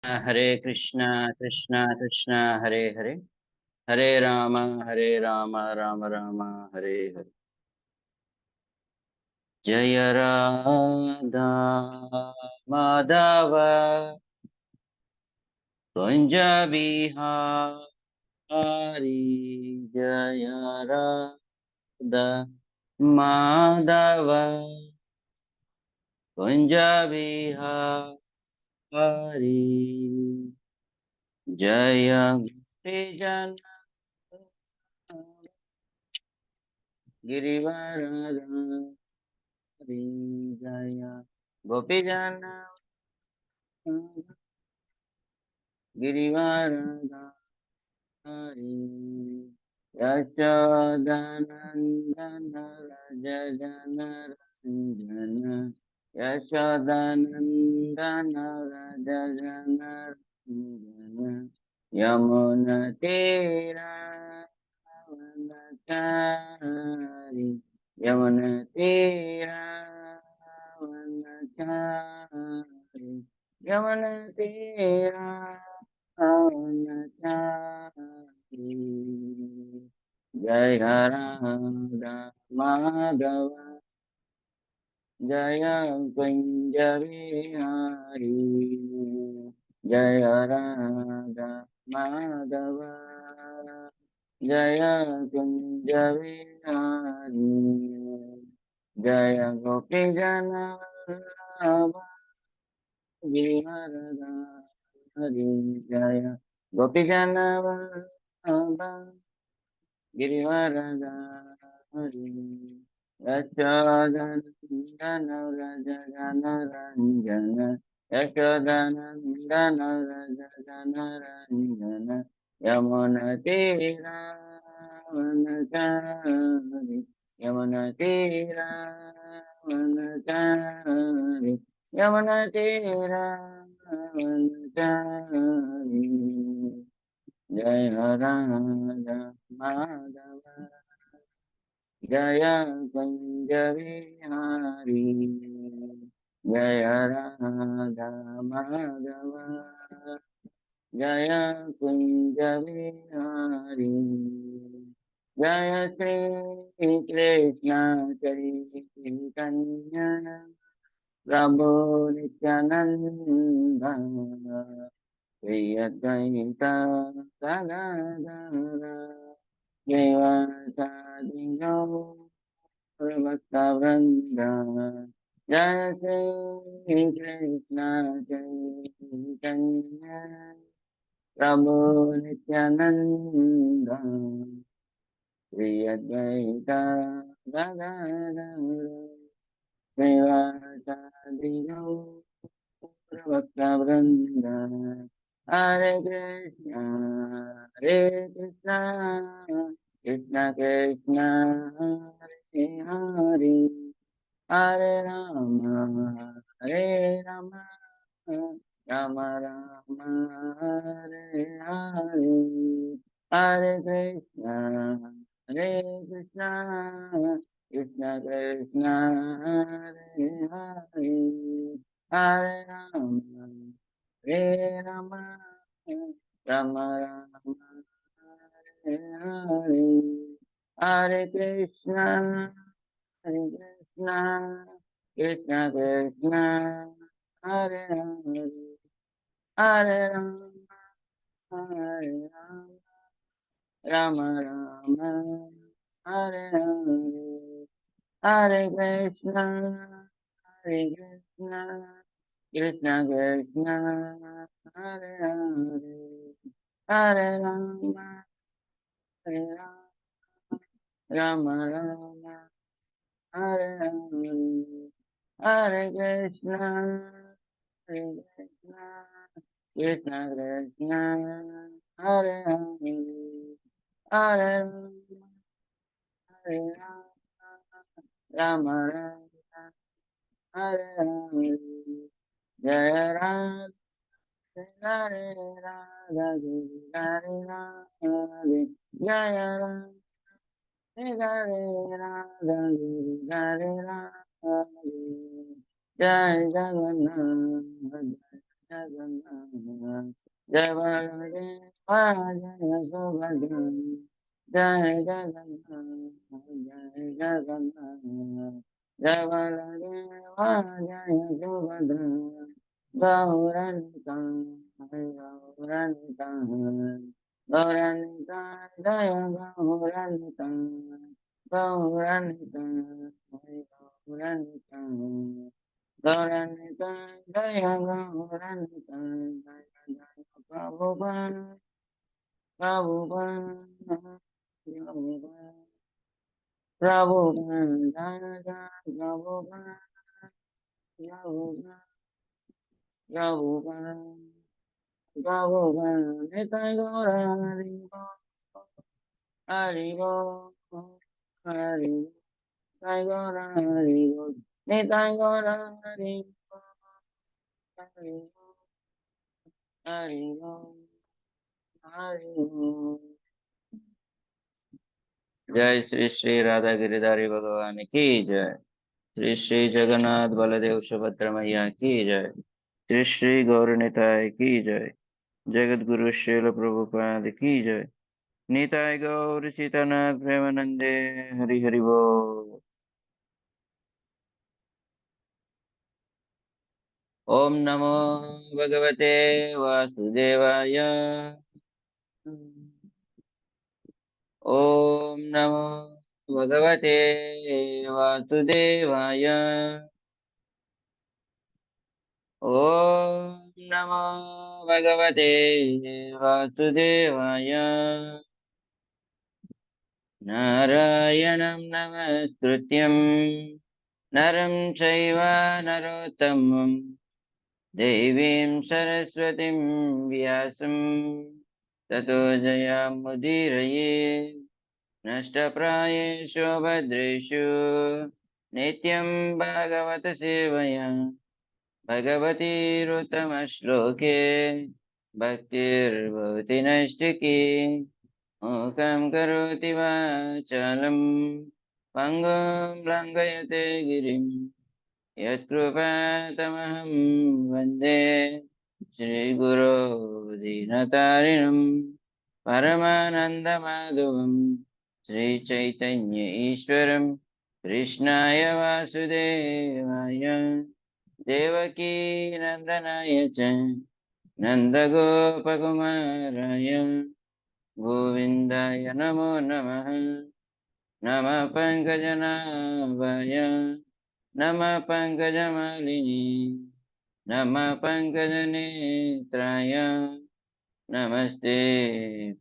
हरे कृष्णा कृष्णा कृष्णा हरे हरे, हरे राम राम राम हरे हरे। जय राधा माधव कुंज बिहारी, जय राधा माधव कुंज बिहारी, जय गोपी जन गिरिवरधारी, जय गोपी जन गिरिवरधारी, यशोदानंदन व्रज जन रंजन, यशोदानंदन व्रज जन रंजन, यमुना तीरा वनचारी, यमुना तीरा वनचारी, यमुना तीरा वनचारी। जय राधा माधव जय कुंज बिहारी, जय राधा माधव जय कुंज बिहारी, जय गोपी जन वल्लभ गिरिवरधारी, जय गोपी जन वल्लभ गिरिवरधारी, यशोदानंदन व्रज जन रंजन, यशोदानंदन व्रज जन रंजन, यमुना तीरा वनचारी, यमुना तीरा वनचारी, यमुना तीरा वनचारी। जय राधा माधव जय कुंज बिहारी, जय राधा माधव जय कुंज बिहारी, जय श्री कृष्ण चैतन्य प्रभु नित्यानंद, श्री अद्वैत गदाधर श्रीवासादि गौरभक्तवृंद, जय श्री कृष्ण चैतन्य प्रभु नित्यानंद, श्री अद्वैत गदाधर श्रीवासादि गौरभक्तवृंद। हरे कृष्णा कृष्ण कृष्ण हरे हरे, हरे राम राम राम हरे हरे, हरे कृष्णा कृष्ण कृष्ण हरे हरे, हरे राम राम राम हरे हरे, हरे कृष्णा कृष्ण कृष्ण हरे हरे, हरे राम राम हरे हरे, हरे कृष्ण कृष्ण कृष्ण हरे हरे, हरे राम राम हरे हरे, हरे कृष्ण कृष्ण कृष्ण हरे हरे, हरे राम हरे हरे, जय हरे राधा हरे राधे, जय हरे राधा हरे राधे, जय जगन्नाथ जय जगन्नाथ, जय बलदेवा जय सुभद्रा जय जगन्नाथ जय जगन्नाथ जय बलदेवा जय सुभद्रा गौरनिता गौरनिता गौरनिता जय गौरनिता गौरनिता गौरनिता गौरनिता जय गौरनिता जय जय Prabhupada, Prabhupada, Prabhupada, Prabhupada, Jaya Jaya Prabhupada, Prabhupada, Prabhupada, Prabhupada, Nitai Gaura Haribo, Haribo, Haribo, Nitai Gaura Haribo, Nitai Gaura Haribo, Haribo, Haribo, Haribo. जय श्री श्री राधा गिरिधारी भगवान की जय। श्री श्री जगन्नाथ बलदेव सुभद्रा मैया की जय। श्री श्री गौरनिताय की जय। जगत गुरु श्रील प्रभुपाद की जय। निताय गौर सीतानाथ प्रेमानंदे हरि हरि बोल। ओम नमो भगवते वासुदेवाय। ओम नमो भगवते वासुदेवाय। ओम नमो भगवते वासुदेवाय। नारायणं नमस्कृत्यं नरं चैव नरोत्तमं देवीं सरस्वतीं व्यासं ततो जयमुदीरये। नष्टप्रायेषु भद्रेषु नित्यं भागवत सेवया भगवतीरुत्तमश्लोके भक्तिर्भवति नैष्टिकी। मूकं करोति वाचालं पङ्गुं लङ्घयते गिरिं यत्कृपातमहं वन्दे श्रीगुरो दीनतारिणं परमानन्दमाधवं श्रीचैतन्य ईश्वरं कृष्णाय वासुदेवाय देवकी नन्दनाय च नन्दगोपकुमाराय गोविन्दाय नमो नमः। नमः पङ्कजनाभाय नमः पङ्कजमालिनी नमः पङ्कजनेत्राय नमस्ते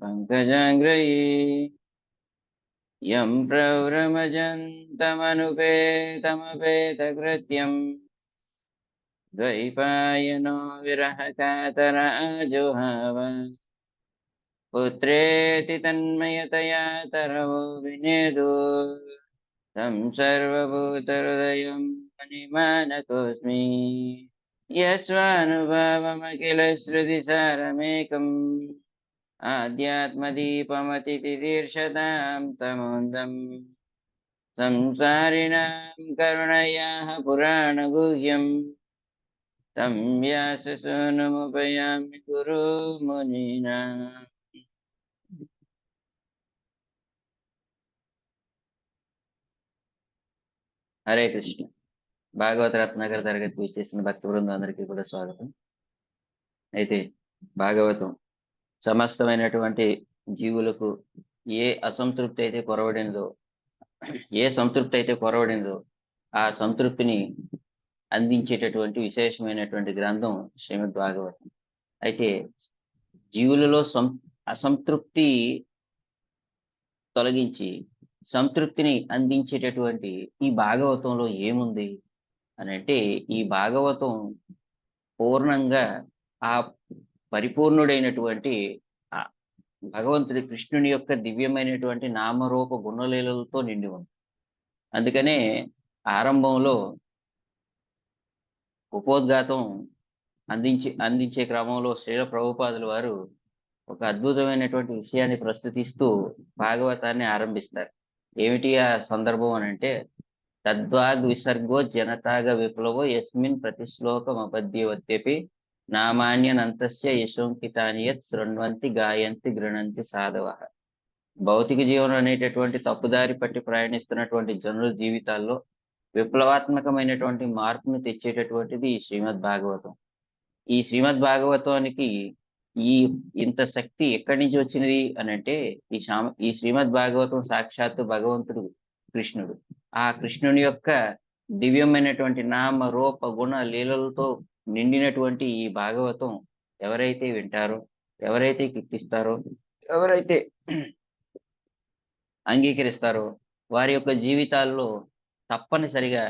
पङ्कजाङ्घ्रये। यं प्रव्रमजन्तमनुपेतमपेतकृत्यं द्वैपायनो विरहकातराजुहाव पुत्रेति तन्मयतया तरवो विनेदु तं सर्वभूतहृदयं मणिमानतोऽस्मि। यस्वानुभावमखिलश्रुतिसारमेकम् आध्यात्मदीपमतितितीर्षतां तमोन्दम् संसारिणां करुणयाः पुराणगुह्यम् तं व्याससूनुमुपयामि गुरुमुनीनाम्। హరే కృష్ణ. భాగవత రత్నాకర తరగతి ఇచ్చేసిన భక్త బృందం అందరికీ కూడా స్వాగతం. అయితే భాగవతం సమస్తమైనటువంటి జీవులకు ఏ అసంతృప్తి అయితే కొరవడినదో, ఏ సంతృప్తి అయితే కొరవడినదో ఆ సంతృప్తిని అందించేటటువంటి విశేషమైనటువంటి గ్రంథం శ్రీమద్ భాగవతం. అయితే జీవులలో అసంతృప్తి తొలగించి సంతృప్తిని అందించేటటువంటి ఈ భాగవతంలో ఏముంది అని అంటే, ఈ భాగవతం పూర్ణంగా ఆ పరిపూర్ణుడైనటువంటి ఆ భగవంతుడి కృష్ణుని యొక్క దివ్యమైనటువంటి నామరూప గుణలీలలతో నిండి ఉంది. అందుకనే ఆరంభంలో ఉపోద్ఘాతం అందించే క్రమంలో శ్రీల ప్రభుపాదుల వారు ఒక అద్భుతమైనటువంటి విషయాన్ని ప్రస్తుతిస్తూ భాగవతాన్ని ఆరంభిస్తారు. ఏమిటి ఆ సందర్భం అని అంటే, తద్వాగ్ విసర్గో జనతాగ విప్లవో యస్మిన్ ప్రతిశ్లోకం అపద్యవత్యపి నామాన్యనంతస్య యశోంకితాని యత్ శృణ్వంతి గాయంతి గృణంతి సాధవః. భౌతిక జీవనం అనేటటువంటి తప్పుదారి పట్టి ప్రయాణిస్తున్నటువంటి జనుల జీవితాల్లో విప్లవాత్మకమైనటువంటి మార్పును తెచ్చేటటువంటిది ఈ శ్రీమద్ భాగవతం. ఈ శ్రీమద్ భాగవతానికి ఈ ఇంత శక్తి ఎక్కడి నుంచి వచ్చినది అనంటే ఈ శ్రీమద్ భాగవతం సాక్షాత్తు భగవంతుడు కృష్ణుడు. ఆ కృష్ణుని యొక్క దివ్యమైనటువంటి నామ రూప గుణ లీలలతో నిండినటువంటి ఈ భాగవతం ఎవరైతే వింటారో, ఎవరైతే కీర్తిస్తారో, ఎవరైతే అంగీకరిస్తారో వారి యొక్క జీవితాల్లో తప్పనిసరిగా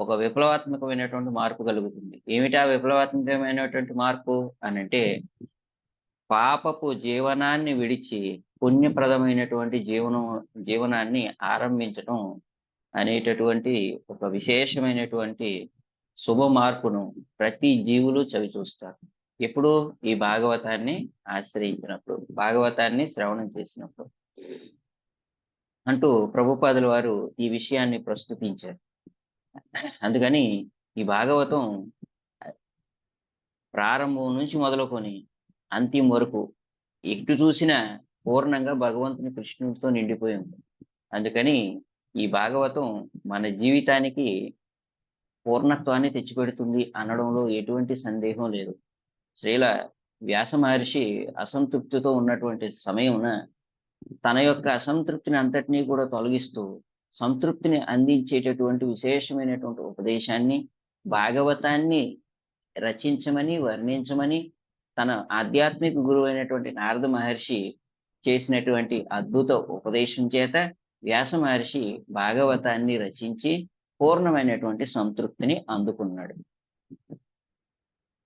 ఒక విప్లవాత్మకమైనటువంటి మార్పు కలుగుతుంది. ఏమిటా విప్లవాత్మకమైనటువంటి మార్పు అనంటే, పాపపు జీవనాన్ని విడిచి పుణ్యప్రదమైనటువంటి జీవనాన్ని ఆరంభించటం అనేటటువంటి ఒక విశేషమైనటువంటి శుభ మార్పును ప్రతి జీవులు చవిచూస్తారు. ఎప్పుడు? ఈ భాగవతాన్ని ఆశ్రయించినప్పుడు, భాగవతాన్ని శ్రవణం చేసినప్పుడు అంటూ ప్రభుపాదుల వారు ఈ విషయాన్ని ప్రస్తుతించారు. అందుకని ఈ భాగవతం ప్రారంభం నుంచి మొదలుకొని అంత్యం వరకు ఎటు చూసినా పూర్ణంగా భగవంతుని కృష్ణుడితో నిండిపోయి ఉంది. అందుకని ఈ భాగవతం మన జీవితానికి పూర్ణత్వాన్ని తెచ్చిపెడుతుంది అనడంలో ఎటువంటి సందేహం లేదు. శ్రీల వ్యాస మహర్షి అసంతృప్తితో ఉన్నటువంటి సమయమున తన యొక్క అసంతృప్తిని అంతటినీ కూడా తొలగిస్తూ సంతృప్తిని అందించేటటువంటి విశేషమైనటువంటి ఉపదేశాన్ని, భాగవతాన్ని రచించమని, వర్ణించమని తన ఆధ్యాత్మిక గురువు అయినటువంటి నారద మహర్షి చేసినటువంటి అద్భుత ఉపదేశం చేత వ్యాస మహర్షి భాగవతాన్ని రచించి పూర్ణమైనటువంటి సంతృప్తిని అందుకున్నాడు.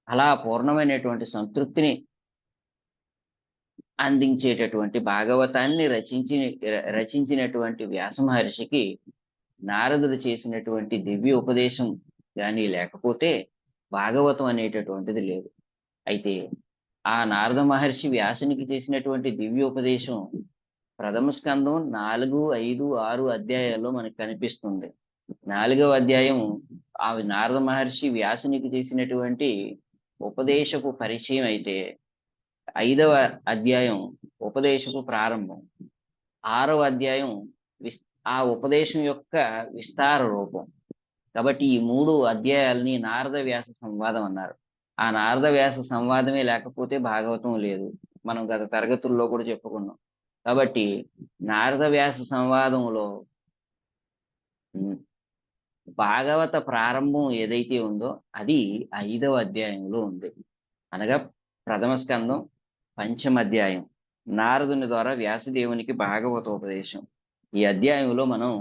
అలా పూర్ణమైనటువంటి సంతృప్తిని అందించేటటువంటి భాగవతాన్ని రచించినటువంటి వ్యాస మహర్షికి నారదుడు చేసినటువంటి దివ్య ఉపదేశం కానీ లేకపోతే భాగవతం అనేటటువంటిది లేదు. అయితే ఆ నారద మహర్షి వ్యాసునికి చేసినటువంటి దివ్య ఉపదేశం ప్రథమ స్కందం 4, 5, 6 అధ్యాయాల్లో మనకు కనిపిస్తుంది. 4వ అధ్యాయం ఆ నారద మహర్షి వ్యాసునికి చేసినటువంటి ఉపదేశపు పరిచయం అయితే, 5వ అధ్యాయం ఉపదేశపు ప్రారంభం, 6వ అధ్యాయం ఆ ఉపదేశం యొక్క విస్తార రూపం. కాబట్టి ఈ 3 అధ్యాయాలని నారద వ్యాస సంవాదం అన్నారు. ఆ నారద వ్యాస సంవాదమే లేకపోతే భాగవతం లేదు. మనం గత తరగతుల్లో కూడా చెప్పుకున్నాం. కాబట్టి నారద వ్యాస సంవాదంలో భాగవత ప్రారంభం ఏదైతే ఉందో అది 5వ అధ్యాయంలో ఉంది. అనగా ప్రథమ స్కందం 5వ అధ్యాయం నారదుని ద్వారా వ్యాసదేవునికి భాగవతోపదేశం. ఈ అధ్యాయంలో మనం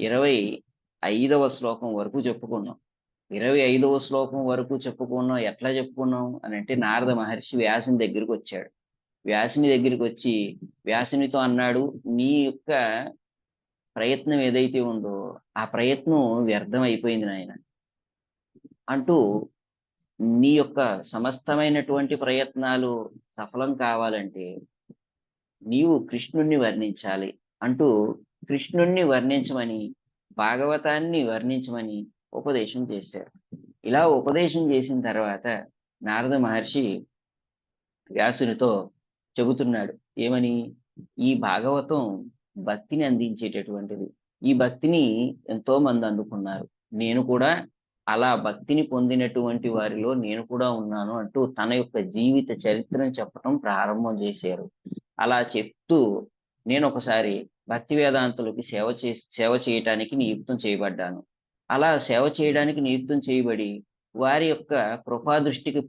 25వ శ్లోకం వరకు చెప్పుకున్నాం. 25వ శ్లోకం వరకు చెప్పుకున్నాం. ఎట్లా చెప్పుకున్నాం అని అంటే, నారద మహర్షి వ్యాసుని దగ్గరికి వచ్చాడు. వ్యాసుని దగ్గరికి వచ్చి వ్యాసునితో అన్నాడు, నీ యొక్క ప్రయత్నం ఏదైతే ఉందో ఆ ప్రయత్నం వ్యర్థం అయిపోయింది నాయన అంటూ, నీ యొక్క సమస్తమైనటువంటి ప్రయత్నాలు సఫలం కావాలంటే నీవు కృష్ణుణ్ణి వర్ణించాలి అంటూ కృష్ణుణ్ణి వర్ణించమని, భాగవతాన్ని వర్ణించమని ఉపదేశం చేశారు. ఇలా ఉపదేశం చేసిన తర్వాత నారద మహర్షి వ్యాసునితో చెబుతున్నాడు. ఏమని? ఈ భాగవతం భక్తిని అందించేటటువంటిది. ఈ భక్తిని ఎంతో మంది అందుకున్నారు. నేను కూడా అలా భక్తిని పొందినటువంటి వారిలో నేను కూడా ఉన్నాను అంటూ తన యొక్క జీవిత చరిత్రను చెప్పడం ప్రారంభం చేశారు. అలా చెప్తూ, నేను ఒకసారి భక్తి వేదాంతులకి సేవ చేయటానికి నియుక్తం చేయబడ్డాను. అలా సేవ చేయడానికి నియుక్తం చేయబడి వారి యొక్క కృపా దృష్టికి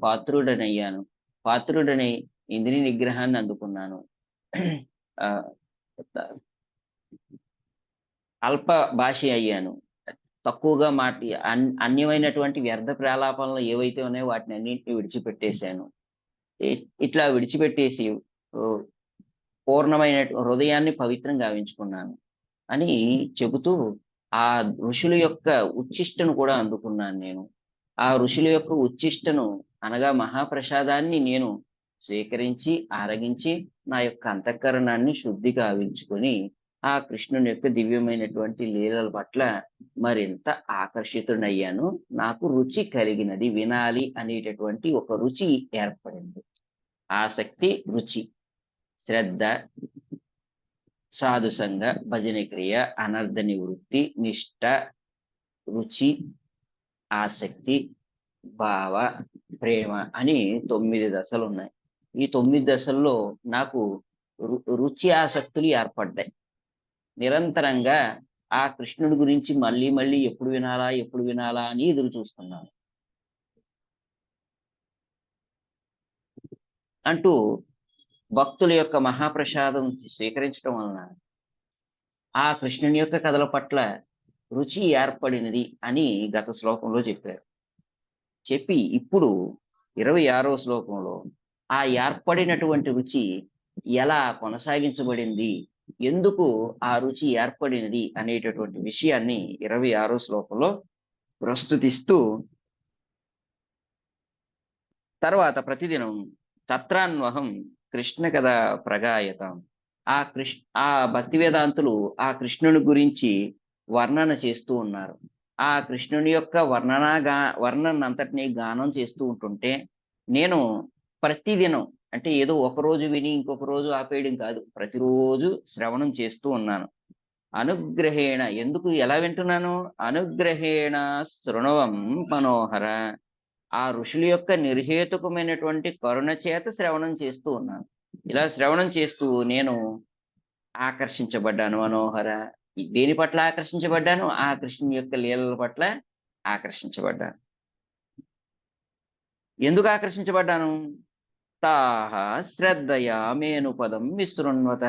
పాత్రుడనై ఇంద్రియ నిగ్రహాన్ని అందుకున్నాను. అల్ప భాషి అయ్యాను. తక్కువగా అన్యమైనటువంటి వ్యర్థ ప్రలాపనలు ఏవైతే ఉన్నాయో వాటిని అన్నింటినీ విడిచిపెట్టేశాను. ఇట్లా విడిచిపెట్టేసి పూర్ణమైన హృదయాన్ని పవిత్రం గావించుకున్నాను అని చెబుతూ, ఆ ఋషుల యొక్క ఉచ్చిష్టను కూడా అందుకున్నాను నేను. ఆ ఋషుల యొక్క ఉచ్చిష్టను అనగా మహాప్రసాదాన్ని నేను స్వీకరించి ఆరగించి నా యొక్క అంతఃకరణాన్ని శుద్ధి గావించుకొని ఆ కృష్ణుని యొక్క దివ్యమైనటువంటి లీలల పట్ల మరింత ఆకర్షితుడయ్యాను. నాకు రుచి కలిగినది, వినాలి అనేటటువంటి ఒక రుచి ఏర్పడింది. ఆసక్తి, రుచి, శ్రద్ధ, సాధుసంగ, భజన క్రియ, అనర్థ నివృత్తి, నిష్ఠ, రుచి, ఆసక్తి, భావ, ప్రేమ అని 9 దశలున్నాయి. ఈ 9 దశల్లో నాకు రుచి ఆసక్తులు ఏర్పడ్డాయి. నిరంతరంగా ఆ కృష్ణుడి గురించి మళ్ళీ మళ్ళీ ఎప్పుడు వినాలా, ఎప్పుడు వినాలా అని ఎదురు చూస్తున్నాను. అంటూ భక్తుల యొక్క మహాప్రసాదం స్వీకరించడం వలన ఆ కృష్ణుని యొక్క కథల పట్ల రుచి ఏర్పడినది అని గత శ్లోకంలో చెప్పారు. చెప్పి ఇప్పుడు 26వ శ్లోకంలో ఆ ఏర్పడినటువంటి రుచి ఎలా కొనసాగించబడింది, ఎందుకు ఆ రుచి ఏర్పడినది అనేటటువంటి విషయాన్ని 26వ శ్లోకంలో ప్రస్తుతిస్తూ, తర్వాత ప్రతిదినం తత్రాన్వహం కృష్ణ కథ ప్రగాయతం, ఆ భక్తి వేదాంతులు ఆ కృష్ణుని గురించి వర్ణన చేస్తూ ఉన్నారు. ఆ కృష్ణుని యొక్క వర్ణనంతటిని గానం చేస్తూ ఉంటుంటే నేను ప్రతిదినం, అంటే ఏదో ఒకరోజు విని ఇంకొక రోజు ఆపేయడం కాదు, ప్రతిరోజు శ్రవణం చేస్తూ ఉన్నాను. అనుగ్రహేణ, ఎందుకు ఎలా వింటున్నాను? అనుగ్రహేణ శృణవం మనోహర, ఆ ఋషుల యొక్క నిర్హేతుకమైనటువంటి కరుణ చేత శ్రవణం చేస్తూ ఉన్నాను. ఇలా శ్రవణం చేస్తూ నేను ఆకర్షించబడ్డాను. మనోహర, దేని పట్ల ఆకర్షించబడ్డాను? ఆ కృష్ణుని యొక్క లీలల పట్ల ఆకర్షించబడ్డాను. ఎందుకు ఆకర్షించబడ్డాను? తాహ శ్రద్ధయా మేను పదం విశృణ్వత,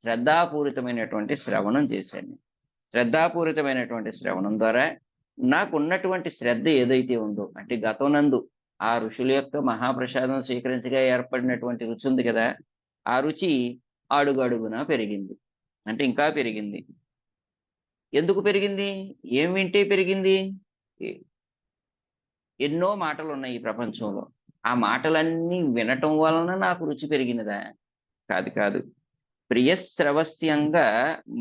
శ్రద్ధాపూరితమైనటువంటి శ్రవణం చేశాను. శ్రద్ధాపూరితమైనటువంటి శ్రవణం ద్వారా నాకున్నటువంటి శ్రద్ధ ఏదైతే ఉందో, అంటే గతమునందు ఆ ఋషుల యొక్క మహాప్రసాదం స్వీకరించగా ఏర్పడినటువంటి రుచి ఉంది కదా, ఆ రుచి అడుగడుగునా పెరిగింది. అంటే ఇంకా పెరిగింది. ఎందుకు పెరిగింది? ఏం వింటే పెరిగింది? ఎన్నో మాటలున్నాయి ఈ ప్రపంచంలో. ఆ మాటలన్నీ వినటం వలన నాకు రుచి పెరిగినదా? కాదు, కాదు. ప్రియశ్రవస్యంగా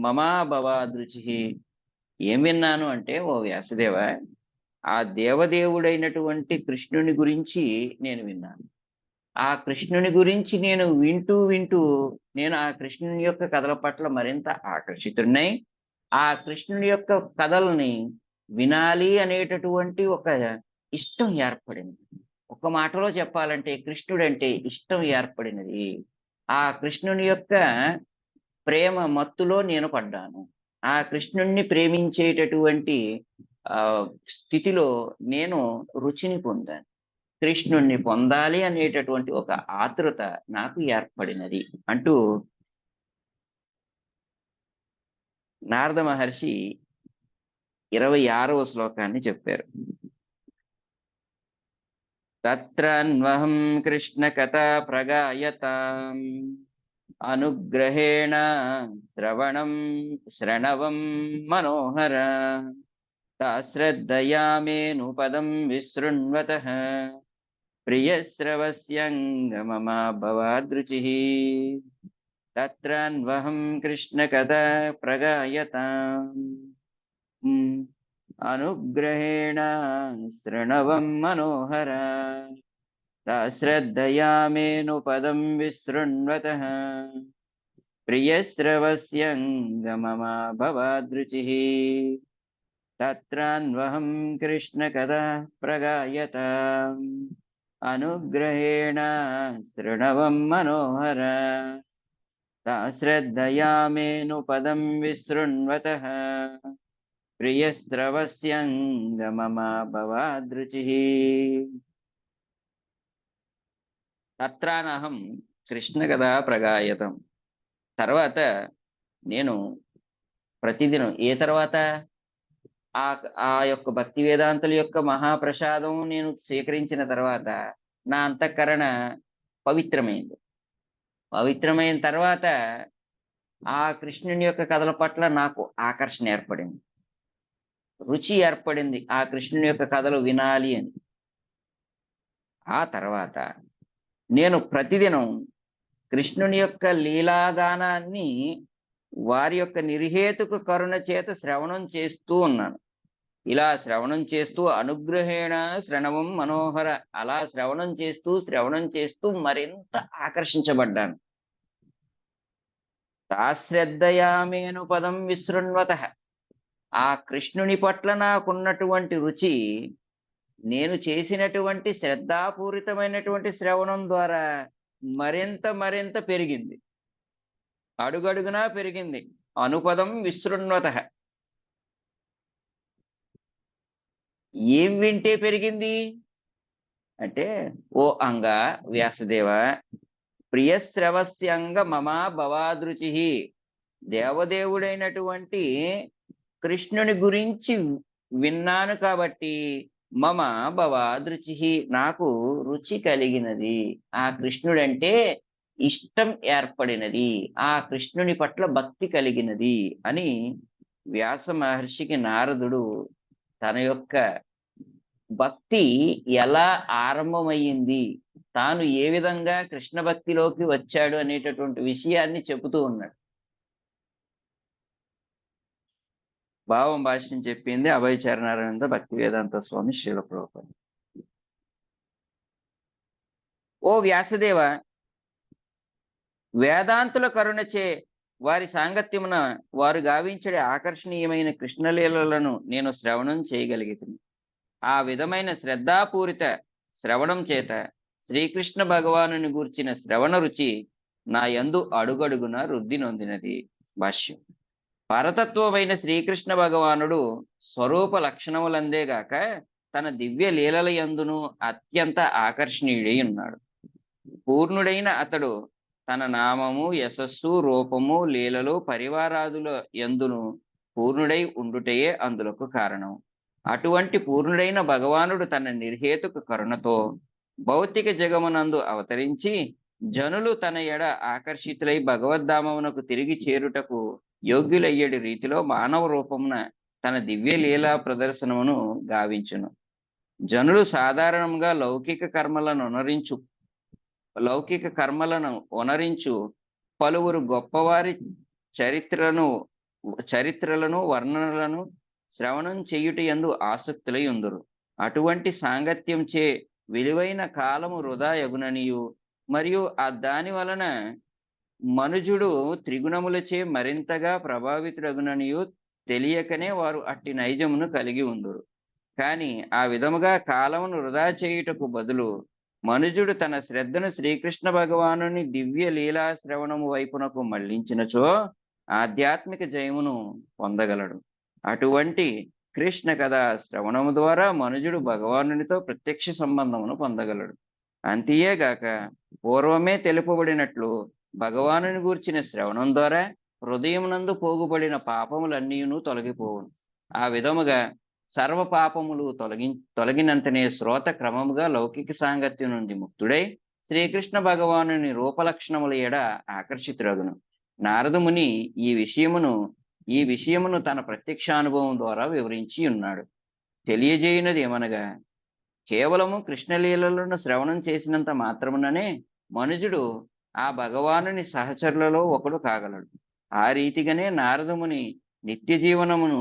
మమాభవాదృచి. ఏం విన్నాను అంటే, ఓ వ్యాసదేవ, ఆ దేవదేవుడైనటువంటి కృష్ణుని గురించి నేను విన్నాను. ఆ కృష్ణుని గురించి నేను వింటూ వింటూ నేను ఆ కృష్ణుని యొక్క కథల పట్ల మరింత ఆకర్షితుడినై ఆ కృష్ణుని యొక్క కథల్ని వినాలి అనేటటువంటి ఒక ఇష్టం ఏర్పడింది. ఒక మాటలో చెప్పాలంటే కృష్ణుడంటే ఇష్టం ఏర్పడినది. ఆ కృష్ణుని యొక్క ప్రేమ మత్తులో నేను పడ్డాను. ఆ కృష్ణుణ్ణి ప్రేమించేటటువంటి స్థితిలో నేను రుచిని పొందాను. కృష్ణుణ్ణి పొందాలి అనేటటువంటి ఒక ఆతృత నాకు ఏర్పడినది అంటూ నారద మహర్షి 26వ శ్లోకాన్ని చెప్పారు. తత్రన్వహం కృష్ణ కథా ప్రగాయతాం అనుగ్రహేణ శ్రణవం మనోహర శ్రద్ధయా మేను పదం విశృణ్వతః ప్రియశ్రవస్యంగమమ భవాదృచిః తత్రన్వహం కృష్ణ కథా ప్రగాయతాం అనుగ్రహేణ శృణవం మనోహర శ్రద్ధయా మేను పదం విశృణ్వతః ప్రియశ్రవస్యంగమమ భవాదృచిః తత్రాన్వహం కృష్ణ కథా ప్రగాయతాం అనుగ్రహేణ శృణవం మనోహర శ్రద్ధయా మేను పదం విశృణ్వతః ప్రియశ్రవస్యంగమమ భవాదృచిః. తత్రానహం కృష్ణ కథా ప్రగాయతం. తర్వాత నేను ప్రతిదినం, ఏ తర్వాత ఆ ఆ యొక్క భక్తి వేదాంతుల యొక్క మహాప్రసాదం నేను స్వీకరించిన తర్వాత నా అంతఃకరణ పవిత్రమైంది. పవిత్రమైన తర్వాత ఆ కృష్ణుని యొక్క కథల పట్ల నాకు ఆకర్షణ ఏర్పడింది, రుచి ఏర్పడింది, ఆ కృష్ణుని యొక్క కథలు వినాలి అని. ఆ తర్వాత నేను ప్రతిదినం కృష్ణుని యొక్క లీలాగానాన్ని వారి యొక్క నిర్హేతుక కరుణ చేత శ్రవణం చేస్తూ ఉన్నాను. ఇలా శ్రవణం చేస్తూ అనుగ్రహేణ శ్రణవం మనోహర, అలా శ్రవణం చేస్తూ మరింత ఆకర్షించబడ్డాను. తాశ్రద్ధయామేను పదం విశృణ్వత, ఆ కృష్ణుని పట్ల నాకున్నటువంటి రుచి నేను చేసినటువంటి శ్రద్ధాపూరితమైనటువంటి శ్రవణం ద్వారా మరింత మరింత పెరిగింది, అడుగడుగునా పెరిగింది. అనుపదం విశృణ్వత, ఏం వింటే పెరిగింది అంటే, ఓ అంగ వ్యాసదేవ, ప్రియశ్రవస్యంగ మమా భవాదృచి, దేవదేవుడైనటువంటి కృష్ణుని గురించి విన్నాను కాబట్టి మమ భవాదృచి, నాకు రుచి కలిగినది, ఆ కృష్ణుడంటే ఇష్టం ఏర్పడినది, ఆ కృష్ణుని పట్ల భక్తి కలిగినది అని వ్యాస మహర్షికి నారదుడు తన యొక్క భక్తి ఎలా ఆరంభమయ్యింది, తాను ఏ విధంగా కృష్ణ భక్తిలోకి వచ్చాడు అనేటటువంటి విషయాన్ని చెబుతూ ఉన్నాడు. భావం భాష్యం చెప్పింది అభయచరణానంద భక్తి వేదాంత స్వామి శ్రీల ప్రభుపాద. ఓ వ్యాసదేవ, వేదాంతుల కరుణచే వారి సాంగత్యమున వారు గావించడే ఆకర్షణీయమైన కృష్ణలీలలను నేను శ్రవణం చేయగలిగితిని. ఆ విధమైన శ్రద్ధాపూరిత శ్రవణం చేత శ్రీకృష్ణ భగవానుని గూర్చిన శ్రవణ రుచి నా యందు అడుగడుగున వృద్ధి నొందినది. భాష్యం. పరతత్వమైన శ్రీకృష్ణ భగవానుడు స్వరూప లక్షణములందేగాక తన దివ్య లీలల యందును అత్యంత ఆకర్షణీయుడై ఉన్నాడు. పూర్ణుడైన అతడు తన నామము, యశస్సు, రూపము, లీలలు, పరివారాదుల యందును పూర్ణుడై ఉండుటయే అందులకు కారణం. అటువంటి పూర్ణుడైన భగవానుడు తన నిర్హేతుక కరుణతో భౌతిక జగమునందు అవతరించి జనులు తన ఎడ ఆకర్షితులై భగవద్ధామమునకు తిరిగి చేరుటకు యోగ్యులయ్యేడి రీతిలో మానవ రూపమున తన దివ్య లీలా ప్రదర్శనమును గావించును. జనులు సాధారణంగా లౌకిక కర్మలను ఒనరించు పలువురు గొప్పవారి చరిత్రలను వర్ణనలను శ్రవణం చేయుట యందు ఆసక్తులై ఉందురు. అటువంటి సాంగత్యం చే విలువైన కాలము వృధా యగుననియు, మరియు దాని వలన మనుజుడు త్రిగుణములచే మరింతగా ప్రభావితుడగుననియు తెలియకనే వారు అట్టి నైజమును కలిగి ఉందురు. కాని ఆ విధముగా కాలమును వృధా చేయుటకు బదులు మనుజుడు తన శ్రద్ధను శ్రీకృష్ణ భగవానుని దివ్య లీలా శ్రవణము వైపునకు మళ్లించినచో ఆధ్యాత్మిక జయమును పొందగలడు. అటువంటి కృష్ణ కథ శ్రవణము ద్వారా మనుజుడు భగవానునితో ప్రత్యక్ష సంబంధమును పొందగలడు. అంతేగాక పూర్వమే తెలుపబడినట్లు భగవానుని గూర్చిన శ్రవణం ద్వారా హృదయమునందు పోగుబడిన పాపములన్నీయును తొలగిపోవును. ఆ విధముగా సర్వ పాపములు తొలగినంతనే శ్రోత క్రమముగా లౌకిక సాంగత్యం నుండి ముక్తుడై శ్రీకృష్ణ భగవానుని రూపలక్షణముల ఎడ ఆకర్షితురగును. నారదముని ఈ విషయమును తన ప్రత్యక్షానుభవం ద్వారా వివరించి ఉన్నాడు. తెలియజేయునది ఏమనగా, కేవలము కృష్ణలీలలను శ్రవణం చేసినంత మాత్రముననే మనుజుడు ఆ భగవానుని సహచరులలో ఒకడు కాగలడు. ఆ రీతిగానే నారదముని నిత్య జీవనమును,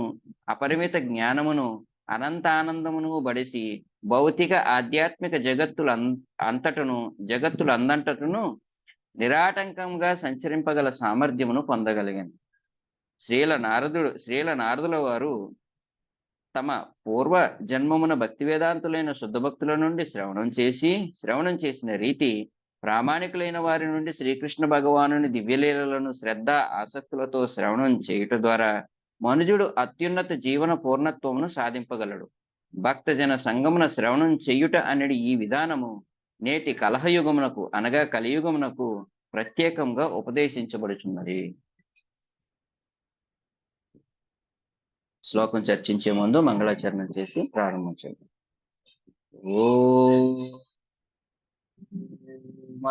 అపరిమిత జ్ఞానమును, అనంతానందమును బడిసి భౌతిక ఆధ్యాత్మిక జగత్తులందంతటను నిరాటంకంగా సంచరింపగల సామర్థ్యమును పొందగలిగాను. శ్రీల నారదుల వారు తమ పూర్వ జన్మమున భక్తి వేదాంతులైన శుద్ధ భక్తుల నుండి శ్రవణం చేసిన రీతి ప్రామాణికులైన వారి నుండి శ్రీకృష్ణ భగవానుని దివ్యలీలలను శ్రద్ధ ఆసక్తులతో శ్రవణం చేయుట ద్వారా మనుజుడు అత్యున్నత జీవన పూర్ణత్వమును సాధింపగలడు. భక్తజన సంగమున శ్రవణం చేయుట అనేది ఈ విధానము నేటి కలహయుగమునకు అనగా కలియుగమునకు ప్రత్యేకంగా ఉపదేశించబడుచున్నది. శ్లోకం చర్చించే ముందు మంగళాచరణం చేసి ప్రారంభించండి.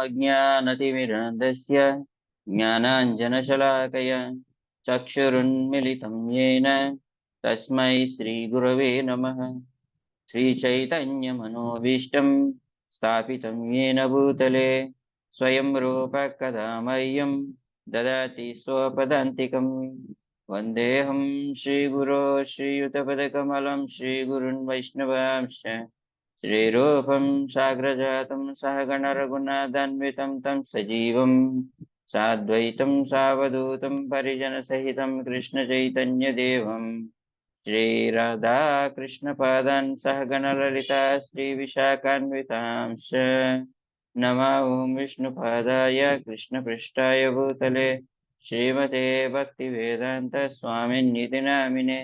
అజ్ఞానతిమిరాంధస్య జ్ఞానాంజనశలాకయ చక్షురున్మిలితం యేన తస్మై శ్రీ గురవే నమః. శ్రీచైతన్యమనోభీష్టం స్థాపితం యేన భూతలే స్వయం రూప కదా మह्यं ददाति स्वपदान्तिकम्। वन्देऽहं श्रीगुरो श्रीयुतपदकमलं श्रीगुरुन् वैष्णवांश्च श्रीरूपं साग्रजातं सहगणरघुनाथान्वितं तं सजीवं साद्वैतं सावधूतं परिजनसहितं कृष्णचैतन्यदेवं श्रीराधाकृष्णपादान् सहगणललिता श्रीविशाखान्वितांश्च नमो ॐ विष्णुपादाय कृष्णपृष्ठाय भूतले श्रीमते भक्तिवेदान्त स्वामिन्निति नामिने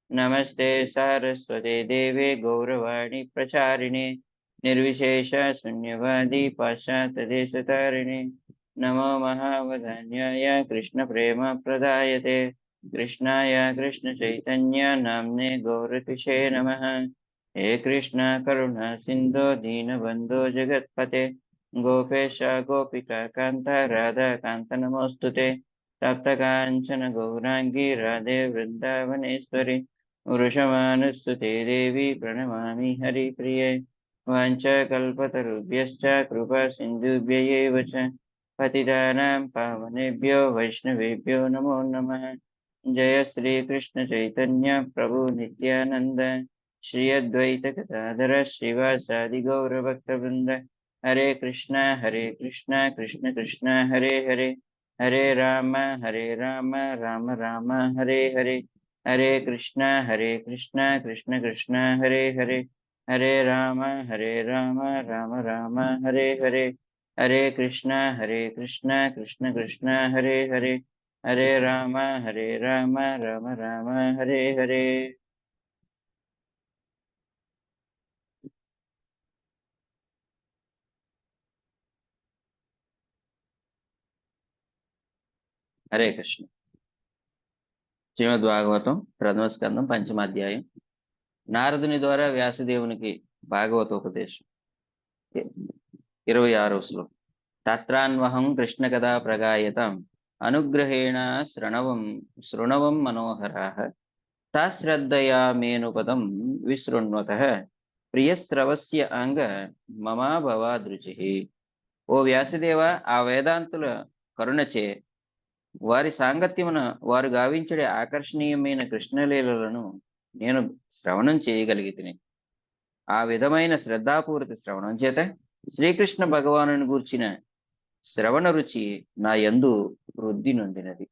नमस्ते सारस्वते देवे गौरवाणी प्रचारिणे निर्विशेष शून्यवादी पाश्चात्यदेशतारिणे नमो महावदान्याय कृष्णप्रेम प्रदायते कृष्णाय कृष्णचैतन्य नाम्ने गौरतिशे नमः। हे कृष्ण करुणा सिन्धो दीनबन्धो जगत्पते गोपेश गोपिका कान्त राधा कान्त नमोऽस्तुते तप्तकाञ्चन गौराङ्गी राधे वृन्दावनेश्वरि वृषभानुस्तुते देवी प्रणमामि हरिप्रिये वाञ्छाकल्पतरुभ्यश्च कृपा सिन्धुभ्य एव च पतितानां पावनेभ्यो वैष्णवेभ्यो नमो नमः। जय श्री कृष्ण चैतन्य प्रभु नित्यानंद श्री अद्वैत गदाधर श्रीवासादि गौर भक्तवृंद हरे कृष्णा कृष्ण कृष्ण हरे हरे हरे राम राम राम हरे हरे हरे कृष्णा कृष्ण कृष्ण हरे हरे हरे राम राम राम हरे हरे हरे कृष्णा कृष्ण कृष्ण हरे हरे हरे राम राम राम हरे हरे। హరే కృష్ణ. శ్రీమద్ భాగవతం ప్రథమ స్కందం పంచమాధ్యాయం. నారదుని ద్వారా వ్యాసదేవునికి భాగవతోపదేశం. 26వ శ్లోకం. తత్రాన్వహం కృష్ణ కథా ప్రగాయతం అనుగ్రహేణ శృణవం మనోహరాః తాశ్రద్ధయా మేనుపదం విశృణ్వతః ప్రియస్రవస్య అంగ మమా భవాదృచిః. ఓ వ్యాసదేవ, ఆ వేదాంతుల కరుణచే వారి సాంగత్యమున వారు గావించడే ఆకర్షణీయమైన కృష్ణలీలలను నేను శ్రవణం చేయగలిగితిని. ఆ విధమైన శ్రద్ధాపూరిత శ్రవణం చేత శ్రీకృష్ణ భగవానుని గూర్చిన శ్రవణ రుచి నా యందు వృద్ధి నొందినది.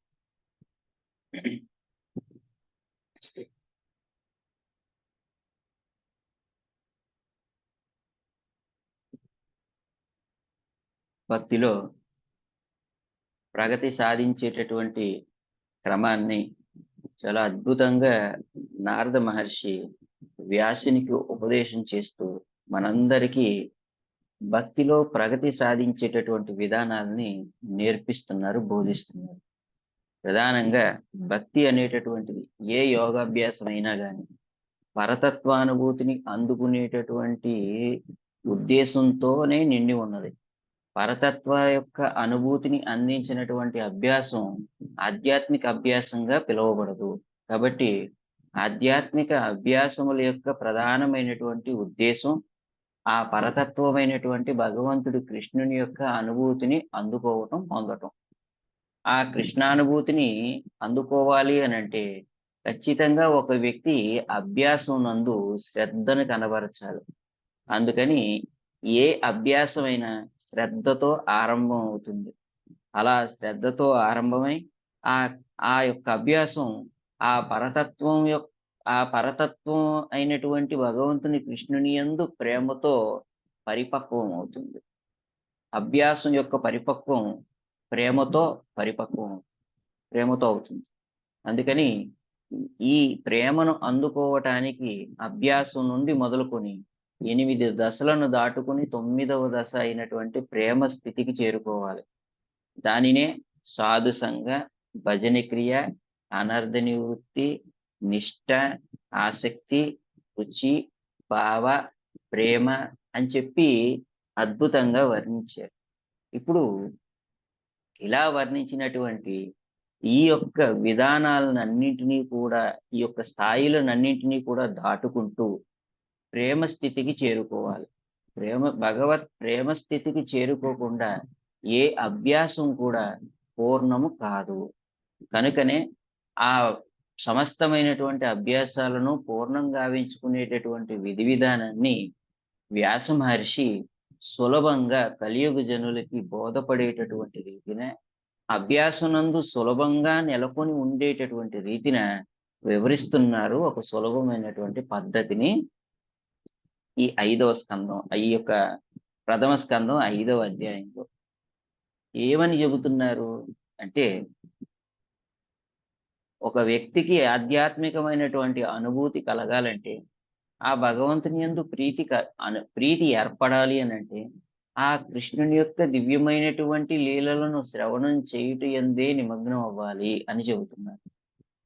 భక్తిలో ప్రగతి సాధించేటటువంటి క్రమాన్ని చాలా అద్భుతంగా నారద మహర్షి వ్యాసునికి ఉపదేశం చేస్తూ మనందరికీ భక్తిలో ప్రగతి సాధించేటటువంటి విధానాలని నేర్పిస్తున్నారు, బోధిస్తున్నారు. ప్రధానంగా భక్తి అనేటటువంటిది ఏ యోగాభ్యాసం అయినా కానీ పరతత్వానుభూతిని అందుకునేటటువంటి ఉద్దేశంతోనే నిండి ఉన్నది. పరతత్వ యొక్క అనుభూతిని అందించినటువంటి అభ్యాసం ఆధ్యాత్మిక అభ్యాసంగా పిలువబడదు. కాబట్టి ఆధ్యాత్మిక అభ్యాసముల యొక్క ప్రధానమైనటువంటి ఉద్దేశం ఆ పరతత్వమైనటువంటి భగవంతుడి కృష్ణుని యొక్క అనుభూతిని అందుకోవటం, పొందటం. ఆ కృష్ణానుభూతిని అందుకోవాలి అని అంటే ఖచ్చితంగా ఒక వ్యక్తి అభ్యాసం నందు శ్రద్ధను కనబరచాలి. అందుకని ఏ అభ్యాసమైనా శ్రద్ధతో ఆరంభం అవుతుంది. అలా శ్రద్ధతో ఆరంభమై ఆ ఆ యొక్క అభ్యాసం ఆ పరతత్వం అయినటువంటి భగవంతుని కృష్ణుని యందు ప్రేమతో పరిపక్వం అవుతుంది. అభ్యాసం యొక్క పరిపక్వం ప్రేమతో అవుతుంది. అందుకని ఈ ప్రేమను అందుకోవటానికి అభ్యాసం నుండి మొదలుకొని 8 దశలను దాటుకుని 9వ దశ అయినటువంటి ప్రేమ స్థితికి చేరుకోవాలి. దానినే సాధు సంగ, భజన క్రియ, అనర్థ నివృత్తి, నిష్ట, ఆసక్తి, రుచి, భావ, ప్రేమ అని చెప్పి అద్భుతంగా వర్ణించారు. ఇప్పుడు ఇలా వర్ణించినటువంటి ఈ యొక్క విధానాలన్నింటినీ కూడా, ఈ యొక్క స్థాయిలనన్నింటినీ కూడా దాటుకుంటూ ప్రేమ స్థితికి చేరుకోవాలి. భగవత్ ప్రేమ స్థితికి చేరుకోకుండా ఏ అభ్యాసం కూడా పూర్ణము కాదు. కనుకనే ఆ సమస్తమైనటువంటి అభ్యాసాలను పూర్ణం గావించుకునేటటువంటి విధి విధానాన్ని వ్యాస మహర్షి సులభంగా కలియుగ జనులకి బోధపడేటటువంటి రీతిన, అభ్యాసనందు సులభంగా నెలకొని ఉండేటటువంటి రీతిన వివరిస్తున్నారు. ఒక సులభమైనటువంటి పద్ధతిని ఈ 5వ స్కందం, ఈ యొక్క ప్రథమ స్కందం 5వ అధ్యాయంలో ఏమని చెబుతున్నారు అంటే, ఒక వ్యక్తికి ఆధ్యాత్మికమైనటువంటి అనుభూతి కలగాలంటే, ఆ భగవంతుని యందు ప్రీతి ఏర్పడాలి అనంటే, ఆ కృష్ణుని యొక్క దివ్యమైనటువంటి లీలలను శ్రవణం చేయుట యందే నిమగ్నం అవ్వాలి అని చెబుతున్నారు.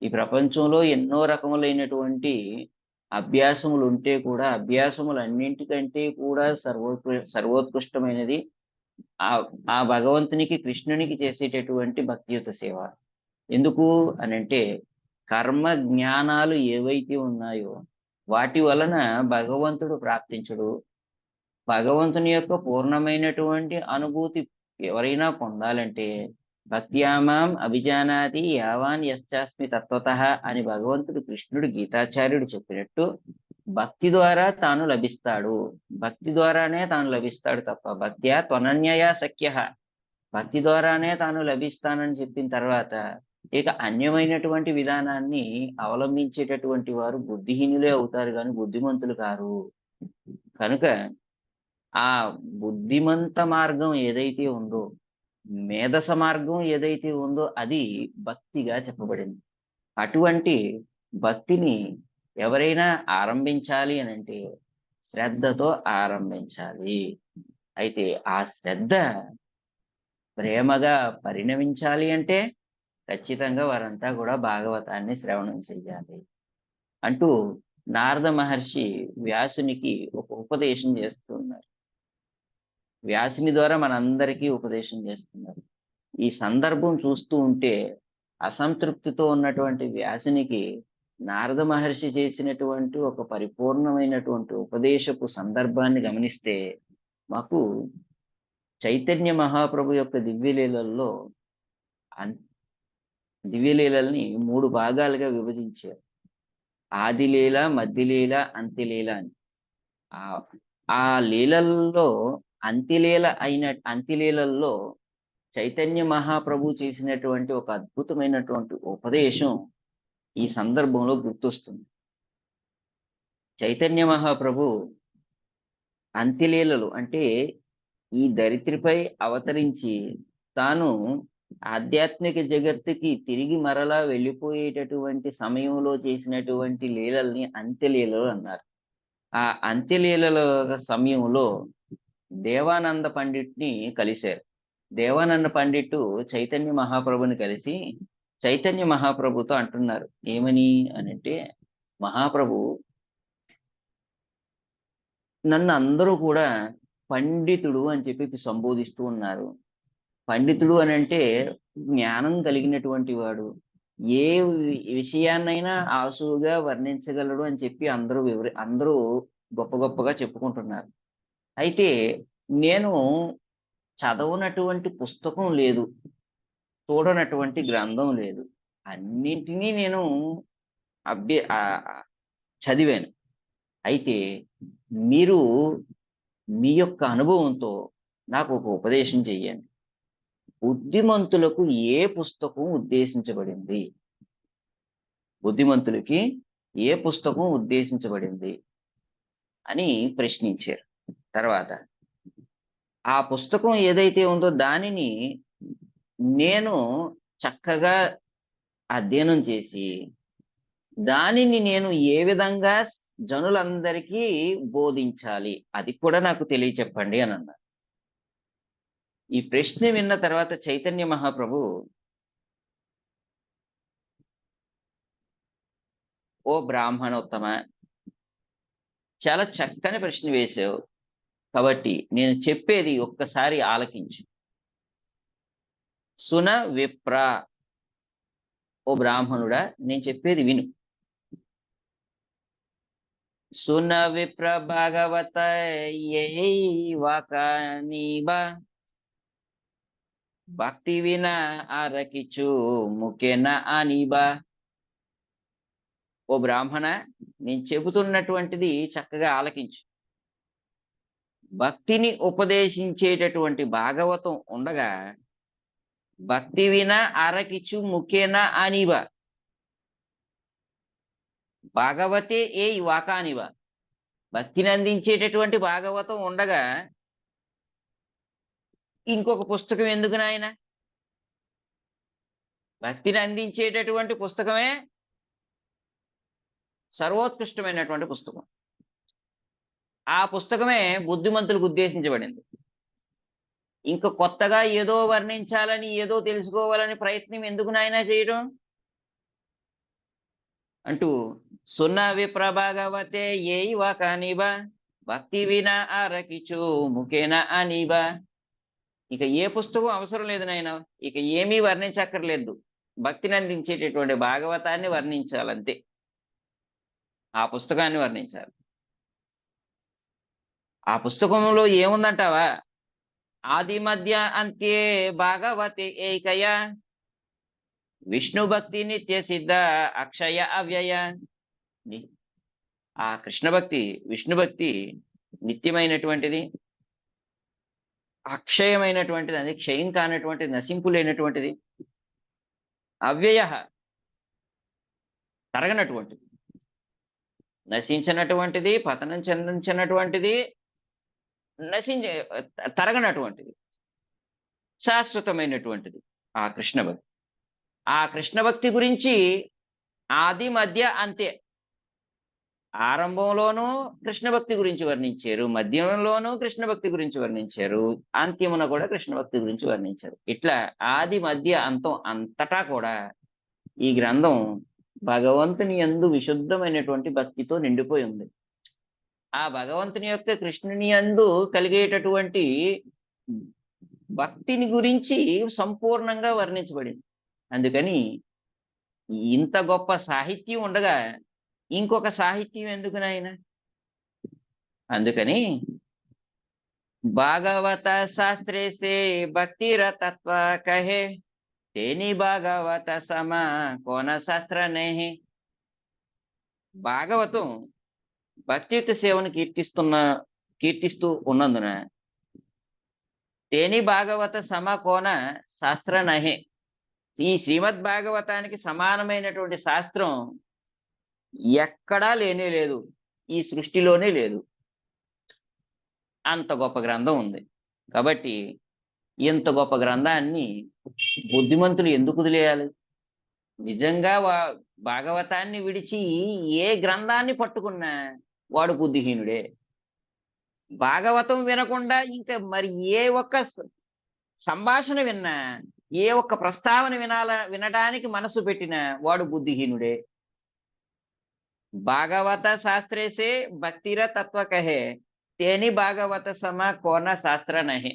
ఈ ప్రపంచంలో ఎన్నో రకములైనటువంటి అభ్యాసములు ఉంటే కూడా, అభ్యాసములన్నింటికంటే కూడా సర్వోత్కృష్టమైనది ఆ ఆ భగవంతునికి, కృష్ణునికి చేసేటటువంటి భక్తియుత సేవ. ఎందుకు అనంటే, కర్మ జ్ఞానాలు ఏవైతే ఉన్నాయో వాటి వలన భగవంతుడు ప్రాప్తించడు. భగవంతుని యొక్క పూర్ణమైనటువంటి అనుభూతి ఎవరైనా పొందాలంటే, భక్త్యామాం అభిజానాతి యావాన్ యశ్చాస్మి తత్వతః అని భగవంతుడు కృష్ణుడు గీతాచార్యుడు చెప్పినట్టు, భక్తి ద్వారా తాను లభిస్తాడు. భక్తి ద్వారానే తాను లభిస్తాడు తప్ప భక్త్యా త్వనన్యయా శక్యః. భక్తి ద్వారానే తాను లభిస్తానని చెప్పిన తర్వాత ఇక అన్యమైనటువంటి విధానాన్ని అవలంబించేటటువంటి వారు బుద్ధిహీనులే అవుతారు గాని బుద్ధిమంతులు కారు. కనుక ఆ బుద్ధిమంత మార్గం ఏదైతే ఉందో, మేధస మార్గం ఏదైతే ఉందో అది భక్తిగా చెప్పబడింది. అటువంటి భక్తిని ఎవరైనా ఆరంభించాలి అనంటే శ్రద్ధతో ఆరంభించాలి. అయితే ఆ శ్రద్ధ ప్రేమగా పరిణమించాలి అంటే ఖచ్చితంగా వారంతా కూడా భాగవతాన్ని శ్రవణం చెయ్యాలి అంటూ నారద మహర్షి వ్యాసునికి ఒక ఉపదేశం చేస్తున్నారు. వ్యాసుని ద్వారా మనందరికీ ఉపదేశం చేస్తున్నారు. ఈ సందర్భం చూస్తూ ఉంటే అసంతృప్తితో ఉన్నటువంటి వ్యాసునికి నారద మహర్షి చేసినటువంటి ఒక పరిపూర్ణమైనటువంటి ఉపదేశపు సందర్భాన్ని గమనిస్తే మాకు చైతన్య మహాప్రభు యొక్క దివ్యలీలల్లో దివ్యలీలల్ని 3 భాగాలుగా విభజించారు. ఆదిలీల, మధ్యలీల, అంత్యలీల అని. ఆ ఆ లీలల్లో అంత్యలీలల్లో చైతన్య మహాప్రభు చేసినటువంటి ఒక అద్భుతమైనటువంటి ఉపదేశం ఈ సందర్భంలో గుర్తొస్తుంది. చైతన్య మహాప్రభు అంత్యలీలలు అంటే ఈ ధరిత్రిపై అవతరించి తాను ఆధ్యాత్మిక జగత్తుకి తిరిగి మరలా వెళ్ళిపోయేటటువంటి సమయంలో చేసినటువంటి లీలల్ని అంత్యలీలలు అన్నారు. ఆ అంత్యలీలల సమయంలో దేవానంద పండిట్ని కలిశారు. దేవానంద పండిట్టు చైతన్య మహాప్రభుని కలిసి చైతన్య మహాప్రభుతో అంటున్నారు. ఏమని అనంటే, మహాప్రభు, నన్ను అందరూ కూడా పండితుడు అని చెప్పి సంబోధిస్తూ ఉన్నారు. పండితుడు అనంటే జ్ఞానం కలిగినటువంటి వాడు. ఏ విషయాన్నైనా ఆసువుగా వర్ణించగలడు అని చెప్పి అందరూ గొప్ప గొప్పగా చెప్పుకుంటున్నారు. అయితే నేను చదవనటువంటి పుస్తకం లేదు, చూడనటువంటి గ్రంథం లేదు. అన్నింటినీ నేను చదివాను. అయితే మీరు మీ యొక్క అనుభవంతో నాకు ఒక ఉపదేశం చెయ్యండి. బుద్ధిమంతులకు ఏ పుస్తకం ఉద్దేశించబడింది? బుద్ధిమంతులకి ఏ పుస్తకం ఉద్దేశించబడింది అని ప్రశ్నించారు. తర్వాత ఆ పుస్తకం ఏదైతే ఉందో దానిని నేను చక్కగా అధ్యయనం చేసి దానిని నేను ఏ విధంగా జనులందరికీ బోధించాలి అది కూడా నాకు తెలియచెప్పండి అని అన్నారు. ఈ ప్రశ్న విన్న తర్వాత చైతన్య మహాప్రభు, ఓ బ్రాహ్మణోత్తమ, చాలా చక్కని ప్రశ్న వేశావు. కాబట్టి నేను చెప్పేది ఒక్కసారి ఆలకించు. సున విప్ర, ఓ బ్రాహ్మణుడా, నేను చెప్పేది విను. సున విప్ర భాగవత వాకానీబ భక్తి విన ఆరకిచు ముఖేన అనిబా. ఓ బ్రాహ్మణ, నేను చెబుతున్నటువంటిది చక్కగా ఆలకించు. భక్తిని ఉపదేశించేటటువంటి భాగవతం ఉండగా భక్తి విన అరకిచు ముఖేన అనివ భాగవతే ఏ వాకానివ. భక్తిని అందించేటటువంటి భాగవతం ఉండగా ఇంకొక పుస్తకం ఎందుకు నాయన? భక్తిని అందించేటటువంటి పుస్తకమే సర్వోత్కృష్టమైనటువంటి పుస్తకం. ఆ పుస్తకమే బుద్ధిమంతులకు ఉద్దేశించబడింది. ఇంకా కొత్తగా ఏదో వర్ణించాలని, ఏదో తెలుసుకోవాలని ప్రయత్నం ఎందుకు నాయన చేయడం అంటూ సున్నా విప్రభాగవతే ఏ వాకానిబా భక్తి వినా ఆరకిచు ముఖేన అనిబా. ఇక ఏ పుస్తకం అవసరం లేదు నాయన, ఇక ఏమీ వర్ణించక్కర్లేదు. భక్తిని అందించేటటువంటి భాగవతాన్ని వర్ణించాలంతే, ఆ పుస్తకాన్ని వర్ణించాలి. ఆ పుస్తకంలో ఏముందంటావా? ఆది మధ్య అంత్యే భాగవతే ఏకయ విష్ణు భక్తి నిత్య సిద్ధ అక్షయ అవ్యయ. ఆ కృష్ణ భక్తి, విష్ణు భక్తి నిత్యమైనటువంటిది, అక్షయమైనటువంటిది, అది క్షయం కానటువంటిది, నశింపు లేనటువంటిది, అవ్యయ తరగనటువంటిది, నశించినటువంటిది, పతనం చెందించినటువంటిది, నశించ తరగనటువంటిది, శాశ్వతమైనటువంటిది ఆ కృష్ణ భక్తి. ఆ కృష్ణ భక్తి గురించి ఆది మధ్య అంతే, ఆరంభంలోనూ కృష్ణ భక్తి గురించి వర్ణించారు, మధ్యంలోనూ కృష్ణ భక్తి గురించి వర్ణించారు, అంత్యమున కూడా కృష్ణ భక్తి గురించి వర్ణించారు. ఇట్లా ఆది మధ్య అంతం అంతటా కూడా ఈ గ్రంథం భగవంతుని యందు విశుద్ధమైనటువంటి భక్తితో నిండిపోయి ఉంది. ఆ భగవంతుని యొక్క కృష్ణుని యందు కలిగేటటువంటి భక్తిని గురించి సంపూర్ణంగా వర్ణించబడింది. అందుకని ఇంత గొప్ప సాహిత్యం ఉండగా ఇంకొక సాహిత్యం ఎందుకు నాయన? అందుకని భాగవత శాస్త్రే సే భక్తిర తత్వ కహే తేని భాగవత సమ కోన శాస్త్ర నేహే. భాగవతం భక్తియుత సేవను కీర్తిస్తూ ఉన్నందున తేని భాగవత సమ కోన శాస్త్ర నహే, ఈ శ్రీమద్ భాగవతానికి సమానమైనటువంటి శాస్త్రం ఎక్కడా లేనే లేదు, ఈ సృష్టిలోనే లేదు. అంత గొప్ప గ్రంథం ఉంది. కాబట్టి ఇంత గొప్ప గ్రంథాన్ని బుద్ధిమంతులు ఎందుకు వదిలేయాలి? నిజంగా భాగవతాన్ని విడిచి ఏ గ్రంథాన్ని పట్టుకున్నా వాడు బుద్ధిహీనుడే. భాగవతం వినకుండా ఇంకా మరి ఏ ఒక్క సంభాషణ విన్నా, ఏ ఒక్క ప్రస్తావన వినడానికి మనసు పెట్టినా వాడు బుద్ధిహీనుడే. భాగవత శాస్త్రేసే భక్తిర తత్వ కహే తేని భాగవత సమ కోన శాస్త్ర నహే.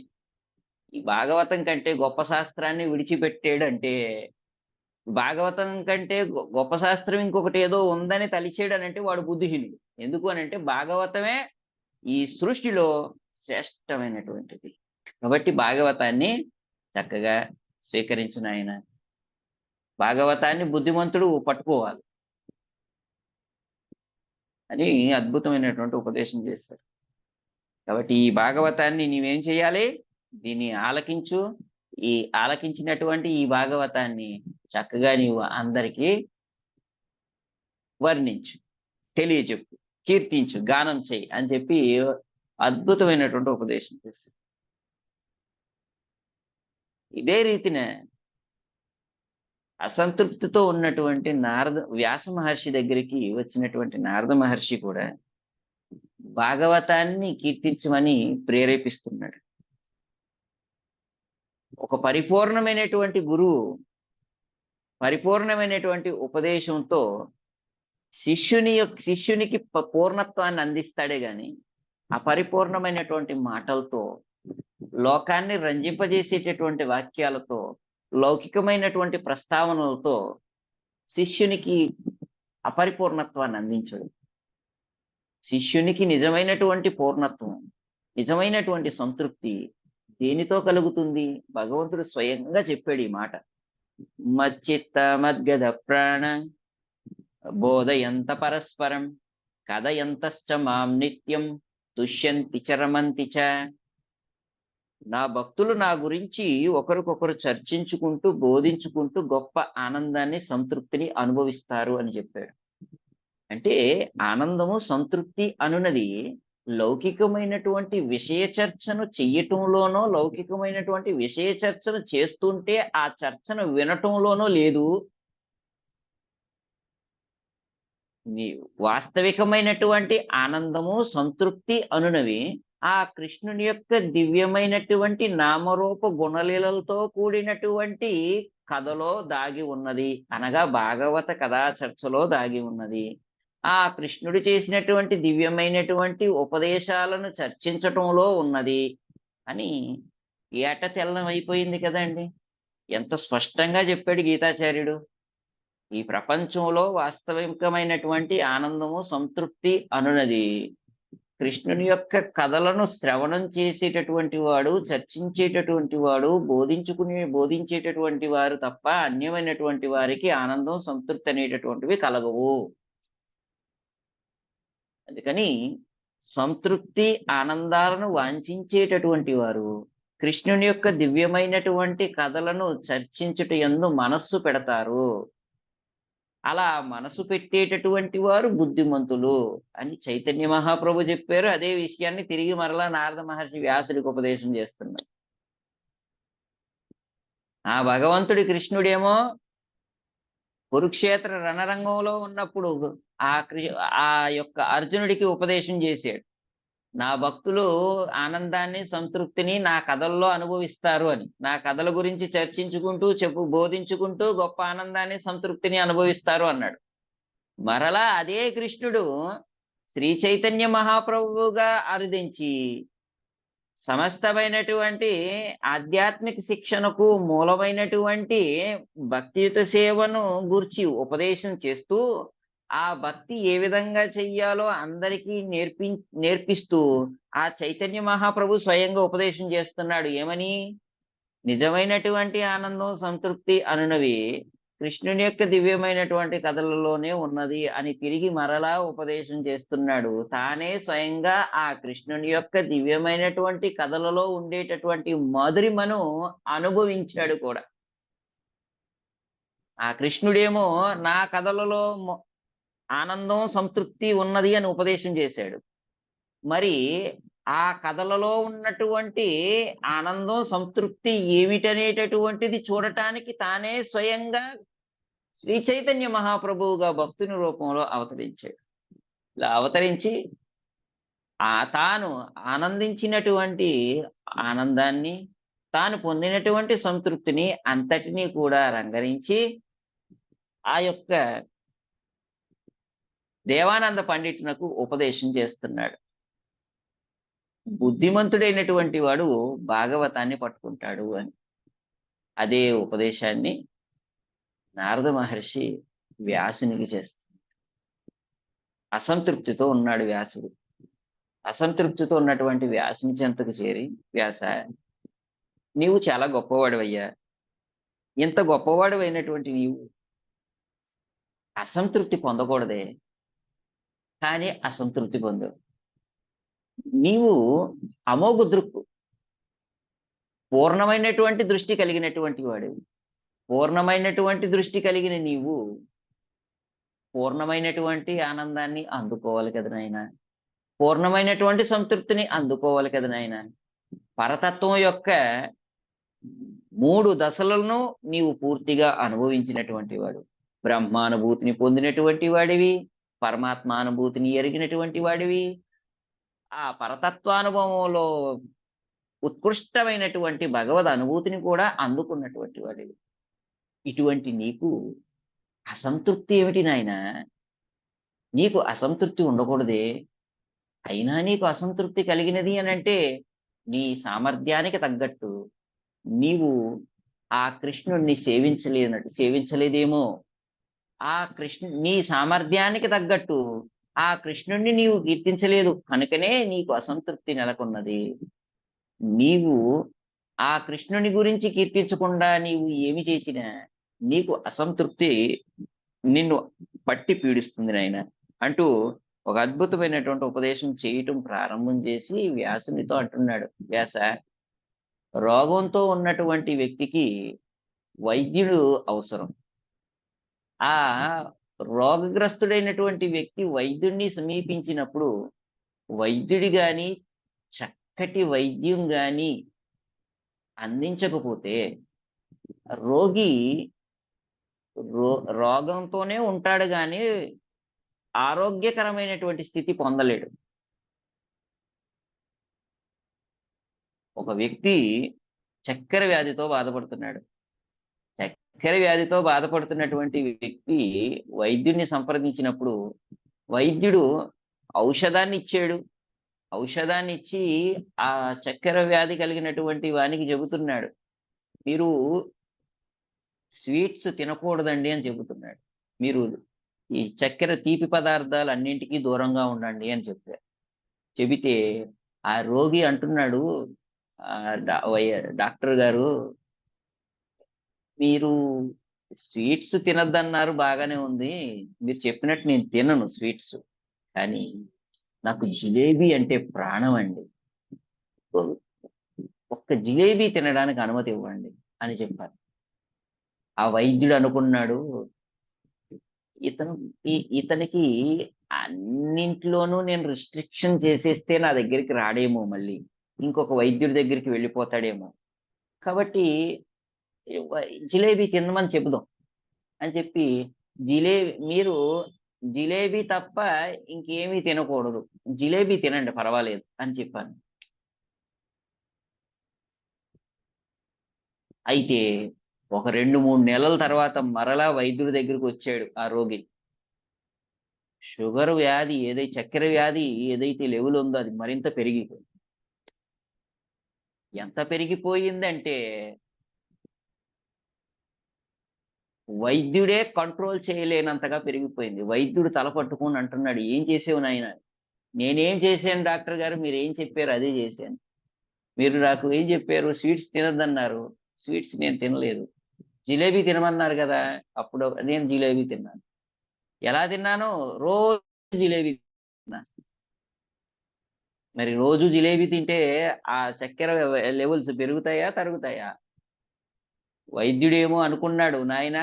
ఈ భాగవతం కంటే గొప్ప శాస్త్రాన్ని విడిచిపెట్టాడంటే, భాగవతం కంటే గొప్ప శాస్త్రం ఇంకొకటి ఏదో ఉందని తలిచేయడనంటే వాడు బుద్ధిహీనుడు. ఎందుకు అనంటే భాగవతమే ఈ సృష్టిలో శ్రేష్టమైనటువంటిది. కాబట్టి భాగవతాన్ని చక్కగా స్వీకరించిన ఆయన, భాగవతాన్ని బుద్ధిమంతుడు పట్టుకోవాలి అని అద్భుతమైనటువంటి ఉపదేశం చేశారు. కాబట్టి ఈ భాగవతాన్ని నీవేం చేయాలి? దీన్ని ఆలకించు. ఈ ఆలకించినటువంటి ఈ భాగవతాన్ని చక్కగా నీవు అందరికీ వర్ణించు, తెలియచెప్పు, కీర్తించు, గానం చేయి అని చెప్పి అద్భుతమైనటువంటి ఉపదేశం చేశారు. ఇదే రీతిన అసంతృప్తితో ఉన్నటువంటి వ్యాస మహర్షి దగ్గరికి వచ్చినటువంటి నారద మహర్షి కూడా భాగవతాన్ని కీర్తించమని ప్రేరేపిస్తున్నాడు. ఒక పరిపూర్ణమైనటువంటి గురువు పరిపూర్ణమైనటువంటి ఉపదేశంతో శిష్యునికి పూర్ణత్వాన్ని అందిస్తాడే గాని అపరిపూర్ణమైనటువంటి మాటలతో, లోకాన్ని రంజింపజేసేటటువంటి వాక్యాలతో, లౌకికమైనటువంటి ప్రస్తావనలతో శిష్యునికి అపరిపూర్ణత్వాన్ని అందించడు. శిష్యునికి నిజమైనటువంటి పూర్ణత్వం, నిజమైనటువంటి సంతృప్తి దేనితో కలుగుతుంది? భగవంతుడు స్వయంగా చెప్పాడు ఈ మాట. మచ్చిత్త మద్గద ప్రాణ బోధయంత పరస్పరం కథయంతశ్చ మాం నిత్యం తుష్యంతి చరమంతి చ. నా భక్తులు నా గురించి ఒకరికొకరు చర్చించుకుంటూ బోధించుకుంటూ గొప్ప ఆనందాన్ని సంతృప్తిని అనుభవిస్తారు అని చెప్పాడు. అంటే ఆనందము సంతృప్తి అనున్నది లౌకికమైనటువంటి విషయ చర్చను చెయ్యటంలోనో, లౌకికమైనటువంటి విషయ చర్చను చేస్తుంటే ఆ చర్చను వినటంలోనో లేదు. వాస్తవికమైనటువంటి ఆనందము సంతృప్తి అనునవి ఆ కృష్ణుని యొక్క దివ్యమైనటువంటి నామరూప గుణలీలలతో కూడినటువంటి కథలో దాగి ఉన్నది, అనగా భాగవత కథా చర్చలో దాగి ఉన్నది. ఆ కృష్ణుడు చేసినటువంటి దివ్యమైనటువంటి ఉపదేశాలను చర్చించటంలో ఉన్నది అని ఏట తెల్లం అయిపోయింది కదండి. ఎంత స్పష్టంగా చెప్పాడు గీతాచార్యుడు. ఈ ప్రపంచంలో వాస్తవికమైనటువంటి ఆనందము సంతృప్తి అనున్నది కృష్ణుని యొక్క కథలను శ్రవణం చేసేటటువంటి వాడు, చర్చించేటటువంటి వాడు, బోధించేటటువంటి వారు తప్ప అన్యమైనటువంటి వారికి ఆనందం సంతృప్తి అనేటటువంటివి కలగవు. అందుకని సంతృప్తి ఆనందాలను వాంఛించేటటువంటి వారు కృష్ణుని యొక్క దివ్యమైనటువంటి కథలను చర్చించుట యందు మనస్సు పెడతారు. అలా మనసు పెట్టేటటువంటి వారు బుద్ధిమంతులు అని చైతన్య మహాప్రభు చెప్పారు. అదే విషయాన్ని తిరిగి మరలా నారద మహర్షి వ్యాసుడికి ఉపదేశం చేస్తున్నారు. ఆ భగవంతుడి కృష్ణుడేమో కురుక్షేత్ర రణరంగంలో ఉన్నప్పుడు ఆ యొక్క అర్జునుడికి ఉపదేశం చేశాడు. నా భక్తులు ఆనందాన్ని సంతృప్తిని నా కథల్లో అనుభవిస్తారు అని, నా కథల గురించి చర్చించుకుంటూ బోధించుకుంటూ గొప్ప ఆనందాన్ని సంతృప్తిని అనుభవిస్తారు అన్నాడు. మరలా అదే కృష్ణుడు శ్రీ చైతన్య మహాప్రభువుగా అరుదించి సమస్తమైనటువంటి ఆధ్యాత్మిక శిక్షణకు మూలమైనటువంటి భక్తియుత సేవను గూర్చి ఉపదేశం చేస్తూ ఆ భక్తి ఏ విధంగా చెయ్యాలో అందరికీ నేర్పిస్తూ ఆ చైతన్య మహాప్రభు స్వయంగా ఉపదేశం చేస్తున్నాడు. ఏమని? నిజమైనటువంటి ఆనందం సంతృప్తి అనునవి కృష్ణుని యొక్క దివ్యమైనటువంటి కథలలోనే ఉన్నది అని తిరిగి మరలా ఉపదేశం చేస్తున్నాడు. తానే స్వయంగా ఆ కృష్ణుని యొక్క దివ్యమైనటువంటి కథలలో ఉండేటటువంటి మధురిమను అనుభవించాడు కూడా. ఆ కృష్ణుడేమో నా కథలలో ఆనందం సంతృప్తి ఉన్నది అని ఉపదేశం చేశాడు. మరి ఆ కథలలో ఉన్నటువంటి ఆనందం సంతృప్తి ఏమిటనేటటువంటిది చూడటానికి తానే స్వయంగా శ్రీ చైతన్య మహాప్రభువుగా భక్తుని రూపంలో అవతరించాడు. ఇలా అవతరించి తాను ఆనందించినటువంటి ఆనందాన్ని, తాను పొందినటువంటి సంతృప్తిని అంతటినీ కూడా రంగరించి ఆ యొక్క దేవానంద పండితునకు ఉపదేశం చేస్తున్నాడు. బుద్ధిమంతుడైనటువంటి వాడు భాగవతాన్ని పట్టుకుంటాడు అని. అదే ఉపదేశాన్ని నారద మహర్షి వ్యాసునికి చేస్తుంది. అసంతృప్తితో ఉన్నాడు వ్యాసుడు. అసంతృప్తితో ఉన్నటువంటి వ్యాసుని చెంతకు చేరి, వ్యాస, నీవు చాలా గొప్పవాడివయ్యా. ఇంత గొప్పవాడు అయినటువంటి నీవు అసంతృప్తి పొందకూడదే, కానీ అసంతృప్తి పొందావు. నీవు అమోఘ దృక్కు, పూర్ణమైనటువంటి దృష్టి కలిగినటువంటి వాడు. పూర్ణమైనటువంటి దృష్టి కలిగిన నీవు పూర్ణమైనటువంటి ఆనందాన్ని అందుకోవాలి కదా నాయన, పూర్ణమైనటువంటి సంతృప్తిని అందుకోవాలి కదా నాయన. పరతత్వం యొక్క 3 దశలను నీవు పూర్తిగా అనుభవించినటువంటి వాడు. బ్రహ్మానుభూతిని పొందినటువంటి వాడివి, పరమాత్మానుభూతిని ఎరిగినటువంటి వాడివి, ఆ పరతత్వానుభవంలో ఉత్కృష్టమైనటువంటి భగవద్ అనుభూతిని కూడా అందుకున్నటువంటి వాడివి. ఇటువంటి నీకు అసంతృప్తి ఏమిటి నాయన? నీకు అసంతృప్తి ఉండకూడదే. అయినా నీకు అసంతృప్తి కలిగినది అని అంటే నీ సామర్థ్యానికి తగ్గట్టు నీవు ఆ కృష్ణుణ్ణి సేవించలేదేమో. నీ సామర్థ్యానికి తగ్గట్టు ఆ కృష్ణుణ్ణి నీవు కీర్తించలేదు కనుకనే నీకు అసంతృప్తి నెలకొన్నది. నీవు ఆ కృష్ణుని గురించి కీర్తించకుండా నీవు ఏమి చేసినా నీకు అసంతృప్తి నిన్ను పట్టి పీడిస్తుంది నాయన అంటూ ఒక అద్భుతమైనటువంటి ఉపదేశం చేయటం ప్రారంభం చేసి వ్యాసునితో అంటున్నాడు. వ్యాస, రోగంతో ఉన్నటువంటి వ్యక్తికి వైద్యుడు అవసరం. ఆ రోగగ్రస్తుడైనటువంటి వ్యక్తి వైద్యుడిని సమీపించినప్పుడు వైద్యుడి గాని చక్కటి వైద్యం గాని అందించకపోతే రోగి రోగంతోనే ఉంటాడు గాని ఆరోగ్యకరమైనటువంటి స్థితి పొందలేడు. ఒక వ్యక్తి చక్కెర వ్యాధితో బాధపడుతున్నాడు. చక్కెర వ్యాధితో బాధపడుతున్నటువంటి వ్యక్తి వైద్యుడిని సంప్రదించినప్పుడు వైద్యుడు ఔషధాన్ని ఇచ్చాడు. ఔషధాన్ని ఇచ్చి ఆ చక్కెర వ్యాధి కలిగినటువంటి వానికి చెబుతున్నాడు, మీరు స్వీట్స్ తినకూడదండి అని చెబుతున్నాడు. మీరు ఈ చక్కెర తీపి పదార్థాలు అన్నింటికీ దూరంగా ఉండండి అని చెప్పారు. చెబితే ఆ రోగి అంటున్నాడు, డాక్టర్ గారు, మీరు స్వీట్స్ తినద్దన్నారు, బాగానే ఉంది, మీరు చెప్పినట్టు నేను తినను స్వీట్స్, కానీ నాకు జిలేబీ అంటే ప్రాణం అండి, ఒక్క జిలేబీ తినడానికి అనుమతి ఇవ్వండి అని చెప్పారు. ఆ వైద్యుడు అనుకున్నాడు, ఇతనికి అన్నింట్లోనూ నేను రిస్ట్రిక్షన్ చేసేస్తే నా దగ్గరికి రాడేమో, మళ్ళీ ఇంకొక వైద్యుడి దగ్గరికి వెళ్ళిపోతాడేమో, కాబట్టి జిలేబీ తినమని చెబుదాం అని చెప్పి మీరు జిలేబీ తప్ప ఇంకేమీ తినకూడదు, జిలేబీ తినండి పర్వాలేదు అని చెప్పాను. అయితే ఒక 2-3 నెలల తర్వాత మరలా వైద్యుడి దగ్గరికి వచ్చాడు ఆ రోగి. షుగర్ వ్యాధి చక్కెర వ్యాధి ఏదైతే లెవెల్ ఉందో అది మరింత పెరిగిపోయింది. ఎంత పెరిగిపోయిందంటే వైద్యుడే కంట్రోల్ చేయలేనంతగా పెరిగిపోయింది. వైద్యుడు తల పట్టుకొని అంటున్నాడు, ఏం చేసావు నాయన? నేనేం చేశాను డాక్టర్ గారు, మీరు ఏం చెప్పారు అదే చేశాను. మీరు నాకు ఏం చెప్పారు? స్వీట్స్ తినద్దన్నారు, స్వీట్స్ నేను తినలేదు. జిలేబీ తినమన్నారు కదా, అప్పుడు నేను జిలేబీ తిన్నాను. ఎలా తిన్నాను? రోజు జిలేబీ తిన్నా. మరి రోజు జిలేబీ తింటే ఆ చక్కెర లెవెల్స్ పెరుగుతాయా తరుగుతాయా? వైద్యుడేమో అనుకున్నాడు, నాయనా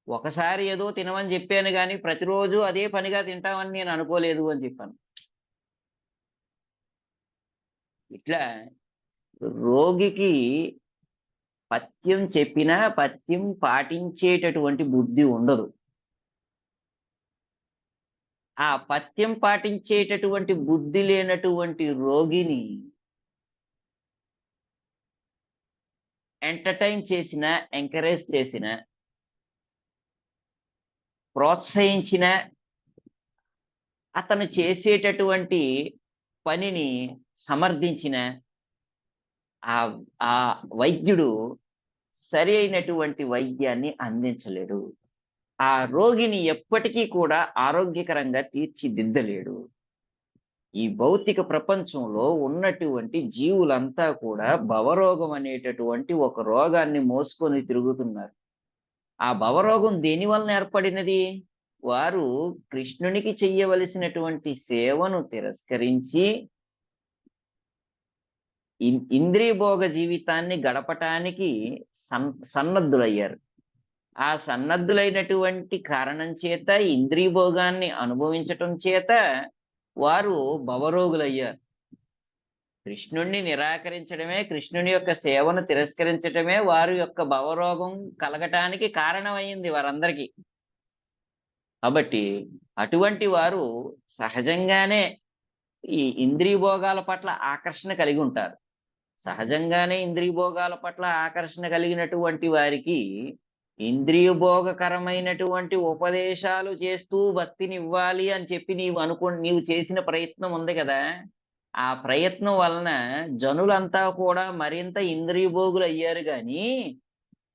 ఒకసారి ఏదో తినమని చెప్పాను గాని ప్రతిరోజు అదే పనిగా తింటామని నేను అనుకోలేదు అని చెప్పాను. ఇట్లా రోగికి పథ్యం చెప్పినా పథ్యం పాటించేటటువంటి బుద్ధి ఉండదు. ఆ పథ్యం పాటించేటటువంటి బుద్ధి లేనటువంటి రోగిని ఎంటర్టైన్ చేసిన, ఎంకరేజ్ చేసిన, ప్రోత్సహించిన, అతను చేసేటటువంటి పనిని సమర్థించిన ఆ వైద్యుడు సరి అయినటువంటి వైద్యాన్ని అందించలేడు. ఆ రోగిని ఎప్పటికీ కూడా ఆరోగ్యకరంగా తీర్చిదిద్దలేడు. ఈ భౌతిక ప్రపంచంలో ఉన్నటువంటి జీవులంతా కూడా భవరోగం అనేటటువంటి ఒక రోగాన్ని మోసుకొని తిరుగుతున్నారు. ఆ భవరోగం దేని వలన ఏర్పడినది? వారు కృష్ణునికి చెయ్యవలసినటువంటి సేవను తిరస్కరించి ఇంద్రియ భోగ జీవితాన్ని గడపటానికి సన్నద్ధులయ్యారు. ఆ సన్నద్ధులైనటువంటి కారణం చేత ఇంద్రియ భోగాన్ని అనుభవించటం చేత వారు భవరోగులయ్యారు. కృష్ణుణ్ణి నిరాకరించడమే, కృష్ణుని యొక్క సేవను తిరస్కరించడమే వారి యొక్క భవరోగం కలగటానికి కారణమైంది వారందరికీ. కాబట్టి అటువంటి వారు సహజంగానే ఈ ఇంద్రియ భోగాల పట్ల ఆకర్షణ కలిగి ఉంటారు. సహజంగానే ఇంద్రియ భోగాల పట్ల ఆకర్షణ కలిగినటువంటి వారికి ఇంద్రియ భోగకరమైనటువంటి ఉపదేశాలు చేస్తూ భక్తిని ఇవ్వాలి అని చెప్పి నీవు చేసిన ప్రయత్నం ఉంది కదా, ఆ ప్రయత్నం వలన జనులంతా కూడా మరింత ఇంద్రియ భోగులు అయ్యారు. కానీ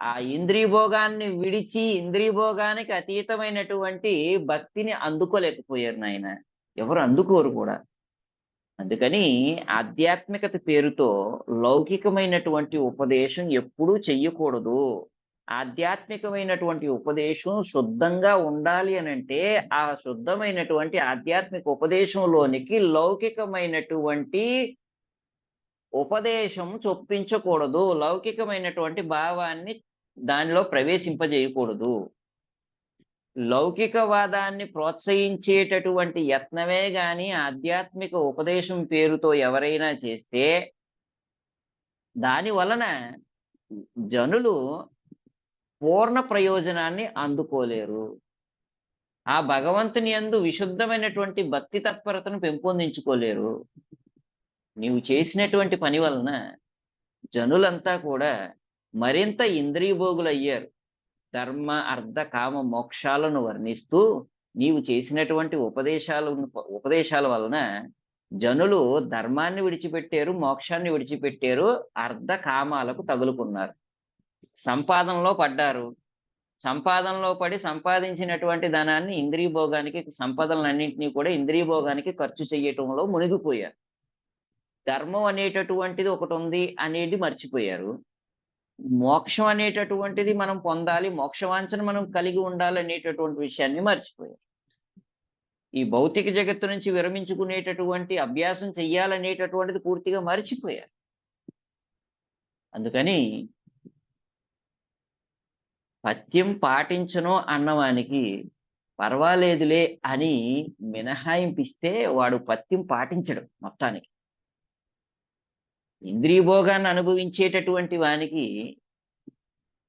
ఆ ఇంద్రియ భోగాన్ని విడిచి ఇంద్రియ భోగానికి అతీతమైనటువంటి భక్తిని అందుకోలేకపోయారు నాయన. ఎవరు అందుకోరు కూడా. అందుకని ఆధ్యాత్మికత పేరుతో లౌకికమైనటువంటి ఉపదేశం ఎప్పుడూ చెయ్యకూడదు. ఆధ్యాత్మికమైనటువంటి ఉపదేశం శుద్ధంగా ఉండాలి అనంటే, ఆ శుద్ధమైనటువంటి ఆధ్యాత్మిక ఉపదేశంలోనికి లౌకికమైనటువంటి ఉపదేశం చొప్పించకూడదు. లౌకికమైనటువంటి భావాన్ని దానిలో ప్రవేశింపజేయకూడదు. లౌకికవాదాన్ని ప్రోత్సహించేటటువంటి యత్నమే గాని ఆధ్యాత్మిక ఉపదేశం పేరుతో ఎవరైనా చేస్తే, దాని వలన జనులు పూర్ణ ప్రయోజనాన్ని అందుకోలేరు. ఆ భగవంతుని యందు విశుద్ధమైనటువంటి భక్తి తత్పరతను పెంపొందించుకోలేరు. నీవు చేసినటువంటి పని వలన జనులంతా కూడా మరింత ఇంద్రియభోగులయ్యారు. ధర్మ, అర్థ, కామ, మోక్షాలను వర్ణిస్తూ నీవు చేసినటువంటి ఉపదేశాల వలన జనులు ధర్మాన్ని విడిచిపెట్టారు, మోక్షాన్ని విడిచిపెట్టారు, అర్ధ కామాలకు తగులుకున్నారు. సంపాదనలో పడ్డారు. సంపాదనలో పడి సంపాదించినటువంటి ధనాన్ని ఇంద్రియ భోగానికి, సంపదలన్నింటినీ కూడా ఇంద్రియ భోగానికి ఖర్చు చేయటంలో మునిగిపోయారు. ధర్మం అనేటటువంటిది ఒకటి ఉంది అనేది మర్చిపోయారు. మోక్షం అనేటటువంటిది మనం పొందాలి, మోక్షవాంఛను మనం కలిగి ఉండాలి అనేటటువంటి విషయాన్ని మర్చిపోయారు. ఈ భౌతిక జగత్తు నుంచి విరమించుకునేటటువంటి అభ్యాసం చెయ్యాలనేటటువంటిది పూర్తిగా మర్చిపోయారు. అందుకని పథ్యం పాటించను అన్నవానికి పర్వాలేదులే అని మినహాయింపిస్తే వాడు పథ్యం పాటించడు మొత్తానికి. ఇంద్రియ భోగాన్ని అనుభవించేటటువంటి వానికి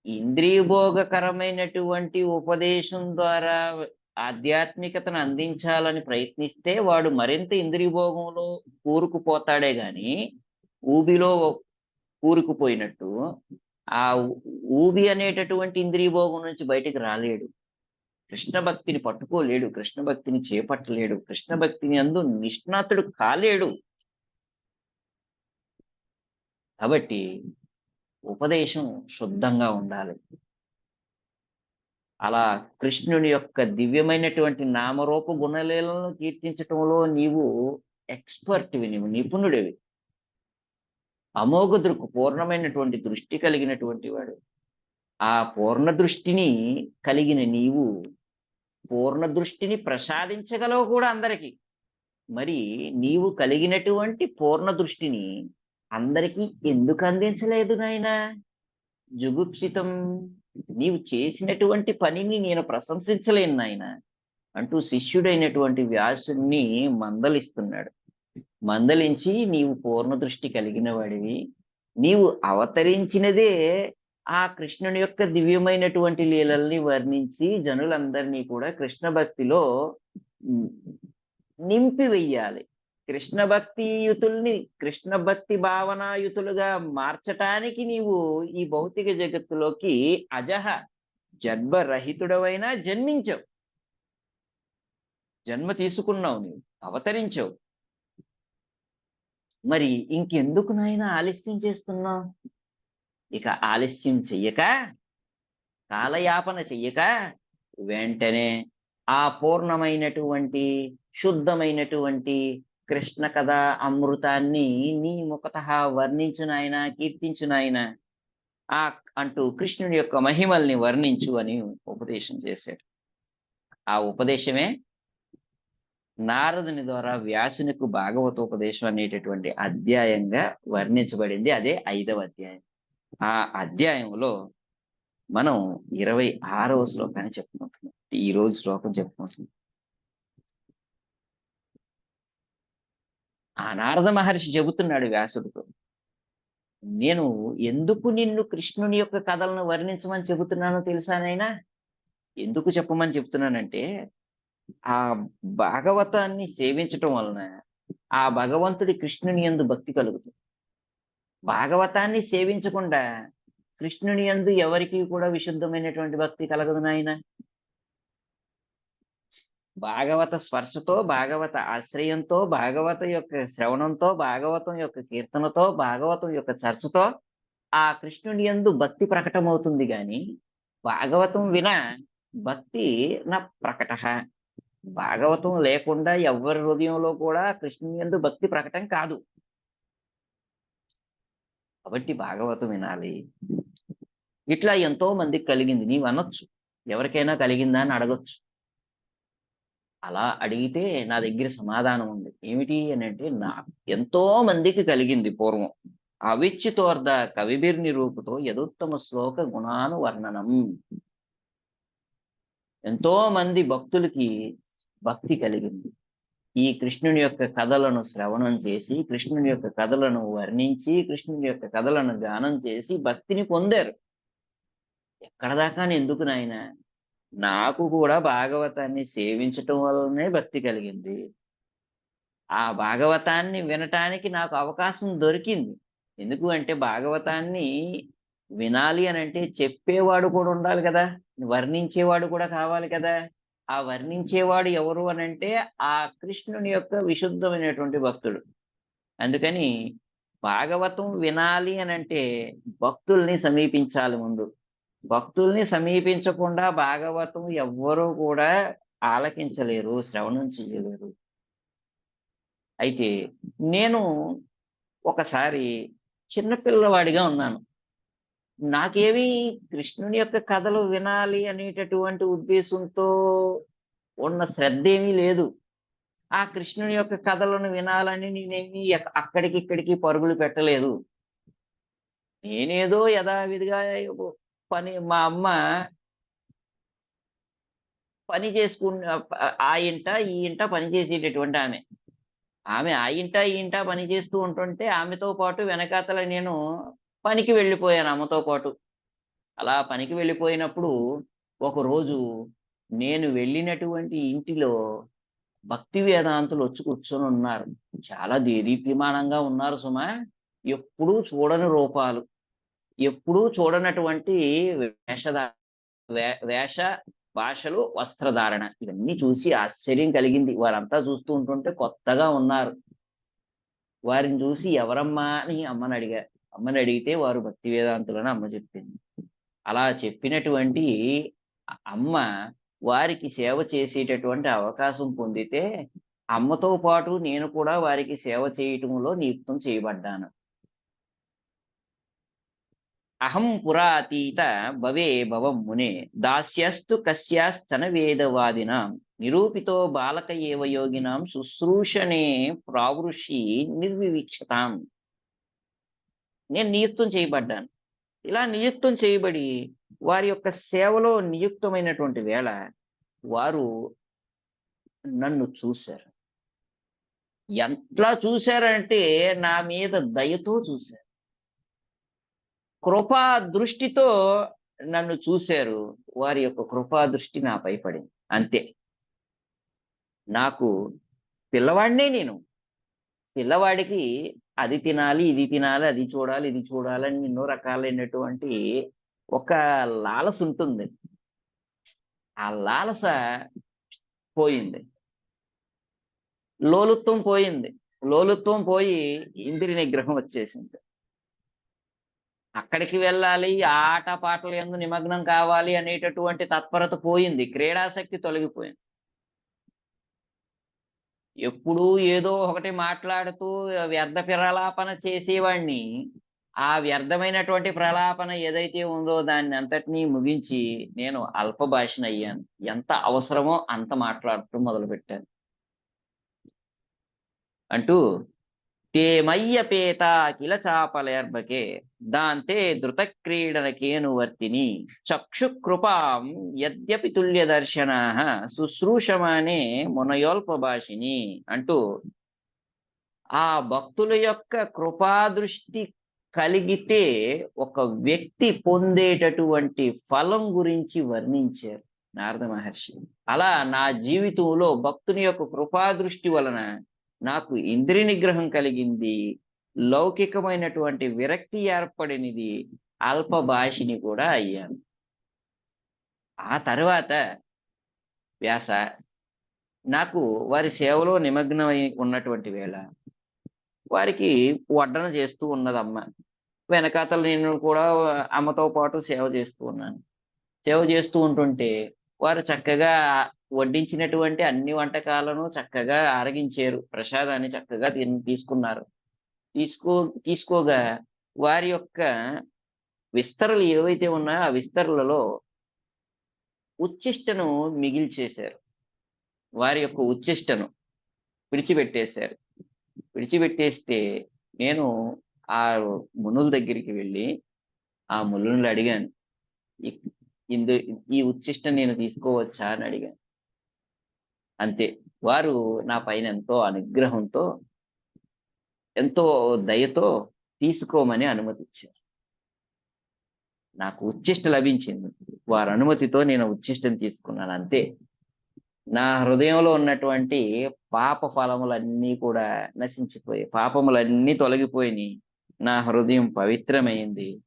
ఇంద్రియ భోగకరమైనటువంటి ఉపదేశం ద్వారా ఆధ్యాత్మికతను అందించాలని ప్రయత్నిస్తే వాడు మరింత ఇంద్రియ భోగంలో కూరుకుపోతాడే గాని ఊబిలో కూరుకుపోయినట్టు ఆ ఊబి అనేటటువంటి ఇంద్రియ భోగం నుంచి బయటికి రాలేడు. కృష్ణ భక్తిని పట్టుకోలేడు, కృష్ణ భక్తిని చేపట్టలేడు, కృష్ణ భక్తిని అందు నిష్ణాతుడు కాలేడు. కాబట్టి ఉపదేశం శుద్ధంగా ఉండాలి. అలా కృష్ణుని యొక్క దివ్యమైనటువంటి నామరూప గుణలీలను కీర్తించటంలో నీవు ఎక్స్పర్ట్వి, నీవు నిపుణుడివి. అమోఘ దృక్కు పూర్ణమైనటువంటి దృష్టి కలిగినటువంటి వాడు. ఆ పూర్ణ దృష్టిని కలిగిన నీవు పూర్ణ దృష్టిని ప్రసాదించగలవు కూడా అందరికీ. మరి నీవు కలిగినటువంటి పూర్ణ దృష్టిని అందరికీ ఎందుకు అందించలేదు నాయనా? జుగుప్సితం, నీవు చేసినటువంటి పనిని నేను ప్రశంసించలేను నాయన అంటూ శిష్యుడైనటువంటి వ్యాసుని మందలిస్తున్నాడు. మందలించి నీవు పూర్ణ దృష్టి కలిగిన వాడివి, నీవు అవతరించినదే ఆ కృష్ణుని యొక్క దివ్యమైనటువంటి లీలల్ని వర్ణించి జనులందరినీ కూడా కృష్ణ భక్తిలో నింపి వెయ్యాలి. కృష్ణ భక్తియుతుల్ని కృష్ణ భక్తి భావనాయుతులుగా మార్చటానికి నీవు ఈ భౌతిక జగత్తులోకి అజహ జన్మరహితుడవైనా జన్మించవు, జన్మ తీసుకున్నావు, నీవు అవతరించావు. మరి ఇంకెందుకు నాయన ఆలస్యం చేస్తున్నావు? ఇక ఆలస్యం చెయ్యక, కాలయాపన చెయ్యక వెంటనే ఆ పూర్ణమైనటువంటి శుద్ధమైనటువంటి కృష్ణ కథ అమృతాన్ని నీ ముఖతః వర్ణించు నాయన, కీర్తించు నాయన అంటూ కృష్ణుని యొక్క మహిమల్ని వర్ణించు అని ఉపదేశం చేశాడు. ఆ ఉపదేశమే నారదుని ద్వారా వ్యాసునికి భాగవతోపదేశం అనేటటువంటి అధ్యాయంగా వర్ణించబడింది. అదే 5వ అధ్యాయం. ఆ అధ్యాయంలో మనం 26వ శ్లోకాన్ని చెప్పుకుంటున్నాం. ఈ రోజు శ్లోకం చెప్పుకుంటున్నాం. ఆ నారద మహర్షి చెబుతున్నాడు వ్యాసుడితో, నేను ఎందుకు నిన్ను కృష్ణుని యొక్క కథలను వర్ణించమని చెబుతున్నానో తెలుసానైనా? ఎందుకు చెప్పమని చెప్తున్నానంటే, ఆ భాగవతాన్ని సేవించటం వలన ఆ భగవంతుడి కృష్ణుని యందు భక్తి కలుగుతుంది. భాగవతాన్ని సేవించకుండా కృష్ణుని యందు ఎవరికి కూడా విశుద్ధమైనటువంటి భక్తి కలగదు నాయన. భాగవత స్పర్శతో, భాగవత ఆశ్రయంతో, భాగవత యొక్క శ్రవణంతో, భాగవతం యొక్క కీర్తనతో, భాగవతం యొక్క చర్చతో ఆ కృష్ణుని యందు భక్తి ప్రకటమవుతుంది గాని భాగవతం వినా భక్తి నా ప్రకట. భాగవతం లేకుండా ఎవరి హృదయంలో కూడా కృష్ణుని యందు భక్తి ప్రకటన కాదు. కాబట్టి భాగవతం వినాలి. ఇట్లా ఎంతో మందికి కలిగింది. నీవు అనొచ్చు, ఎవరికైనా కలిగిందా అని అడగొచ్చు. అలా అడిగితే నా దగ్గర సమాధానం ఉంది. ఏమిటి అని అంటే, ఎంతో మందికి కలిగింది పూర్వం. అవిచ్యుతోర్ధ కవిభిర్నిరూపుతో యదుత్తమ శ్లోక గుణాను వర్ణనం. ఎంతో మంది భక్తులకి భక్తి కలిగింది. ఈ కృష్ణుని యొక్క కథలను శ్రవణం చేసి, కృష్ణుని యొక్క కథలను వర్ణించి, కృష్ణుని యొక్క కథలను గానం చేసి భక్తిని పొందారు. ఎక్కడ దాకా ఎందుకు నాయన? నాకు కూడా భాగవతాన్ని సేవించటం వల్లనే భక్తి కలిగింది. ఆ భాగవతాన్ని వినటానికి నాకు అవకాశం దొరికింది. ఎందుకు అంటే భాగవతాన్ని వినాలి అని అంటే చెప్పేవాడు కూడా ఉండాలి కదా, వర్ణించేవాడు కూడా కావాలి కదా. ఆ వర్ణించేవాడు ఎవరు అని అంటే ఆ కృష్ణుని యొక్క విశుద్ధమైనటువంటి భక్తుడు. అందుకని భాగవతం వినాలి అని అంటే భక్తుల్ని సమీపించాలి ముందు. భక్తుల్ని సమీపించకుండా భాగవతం ఎవ్వరూ కూడా ఆలకించలేరు, శ్రవణం చేయలేరు. అయితే నేను ఒకసారి చిన్నపిల్లవాడిగా ఉన్నాను. నాకేమీ కృష్ణుని యొక్క కథలు వినాలి అనేటటువంటి ఉద్దేశంతో ఉన్న శ్రద్ధ ఏమీ లేదు. ఆ కృష్ణుని యొక్క కథలను వినాలని నేనేమి అక్కడికి ఇక్కడికి పరుగులు పెట్టలేదు. నేనేదో యథావిధిగా మా అమ్మ పని చేసుకున్న ఆ ఇంట ఈ ఇంట పని చేసేటటువంటి ఆమె. ఆమె ఆ ఇంట ఈ ఇంట పని చేస్తూ ఉంటుంటే ఆమెతో పాటు వెనకాతల నేను పనికి వెళ్ళిపోయాను అమ్మతో పాటు. అలా పనికి వెళ్ళిపోయినప్పుడు ఒకరోజు నేను వెళ్ళినటువంటి ఇంటిలో భక్తి వేదాంతులు వచ్చి కూర్చొని ఉన్నారు. చాలా దేదీప్యమానంగా ఉన్నారు సుమా. ఎప్పుడూ చూడని రూపాలు, ఎప్పుడూ చూడనటువంటి వేష భాషలు, వస్త్రధారణ, ఇవన్నీ చూసి ఆశ్చర్యం కలిగింది. వారంతా చూస్తూ ఉంటుంటే కొత్తగా ఉన్నారు. వారిని చూసి ఎవరమ్మా అని అమ్మని అడిగా. అమ్మని అడిగితే వారు భక్తి వేదాంతులని అమ్మ చెప్పింది. అలా చెప్పినటువంటి అమ్మ వారికి సేవ చేసేటటువంటి అవకాశం పొందితే అమ్మతో పాటు నేను కూడా వారికి సేవ చేయటంలో నియుక్తం చేయబడ్డాను. అహం పురాతీత భవే భవం మునే దాస్యస్తు కస్యాశ్చన వేదవాదినాం నిరూపితో బాలక ఏవ యోగినాం శుశ్రూషణే ప్రావృషి నిర్వివీక్షతాం. నేను నియుక్తం చేయబడ్డాను. ఇలా నియుక్తం చేయబడి వారి యొక్క సేవలో నియుక్తమైనటువంటి వేళ వారు నన్ను చూశారు. ఎట్లా చూశారంటే నా మీద దయతో చూశారు, కృపా దృష్టితో నన్ను చూశారు. వారి యొక్క కృపా దృష్టి నాపై పడింది. అంతే. నాకు పిల్లవాడినే నేను. పిల్లవాడికి అది తినాలి, ఇది తినాలి, అది చూడాలి, ఇది చూడాలని ఎన్నో రకాలైనటువంటి ఒక లాలస ఉంటుంది. ఆ లాలస పోయింది. లోలుత్వం పోయింది. లోలుత్వం పోయి ఇంద్రియ నిగ్రహం వచ్చేసింది. అక్కడికి వెళ్ళాలి, ఆట పాటల యందు నిమగ్నం కావాలి అనేటటువంటి తత్పరత పోయింది. క్రీడాశక్తి తొలగిపోయింది. ఎప్పుడూ ఏదో ఒకటి మాట్లాడుతూ వ్యర్థ ప్రలాపన చేసేవాడిని. ఆ వ్యర్థమైనటువంటి ప్రలాపన ఏదైతే ఉందో దాన్ని అంతటినీ ముగించి నేను అల్పభాషినయ్యాను. ఎంత అవసరమో అంత మాట్లాడటం మొదలుపెట్టాను. అంటూ తే మయ్యపేత కిల చాపలేర్భకే దాంతే ధృత క్రీడనకేనువర్తిని చక్షుకృపాం యద్యపి తుల్య దర్శనాః శుశ్రూషమానే మునయోల్పభాషిని. అంటూ ఆ భక్తుల యొక్క కృపాదృష్టి కలిగితే ఒక వ్యక్తి పొందేటటువంటి ఫలం గురించి వర్ణించారు నారద మహర్షి. అలా నా జీవితంలో భక్తుని యొక్క కృపాదృష్టి వలన నాకు ఇంద్రియ నిగ్రహం కలిగింది, లౌకికమైనటువంటి విరక్తి ఏర్పడినది, అల్పభాషిని కూడా అయ్యాను. ఆ తర్వాత వ్యాస నాకు వారి సేవలో నిమగ్నమై ఉన్నటువంటి వేళ వారికి వడ్డన చేస్తూ ఉన్నదమ్మ. వెనకాతల నేను కూడా అమ్మతో పాటు సేవ చేస్తూ ఉన్నాను. సేవ చేస్తూ ఉంటుంటే వారు చక్కగా వడ్డించినటువంటి అన్ని వంటకాలను చక్కగా ఆరగించారు. ప్రసాదాన్ని చక్కగా తీసుకున్నారు. తీసుకో తీసుకోగా వారి యొక్క విస్తరలు ఏవైతే ఉన్నాయో ఆ విస్తరలలో ఉచ్ఛిష్టను మిగిల్చేశారు. వారి యొక్క ఉచ్ఛిష్టను విడిచిపెట్టేశారు. విడిచిపెట్టేస్తే నేను ఆ మునుల దగ్గరికి వెళ్ళి ఆ మునుల్ని అడిగాను. ఇ- ఇందు ఈ ఉచ్ఛిష్టం నేను తీసుకోవచ్చా అని అడిగాను. అంతే. వారు నా పైన ఎంతో అనుగ్రహంతో, ఎంతో దయతో తీసుకోమని అనుమతిచ్చారు. నాకు ఉచ్ఛిష్ట లభించింది. వారి అనుమతితో నేను ఉచ్ఛిష్టం తీసుకున్నాను అంతే. నా హృదయంలో ఉన్నటువంటి పాప ఫలములన్నీ కూడా నశించిపోయాయి. పాపములన్నీ తొలగిపోయినాయి. నా హృదయం పవిత్రమైంది.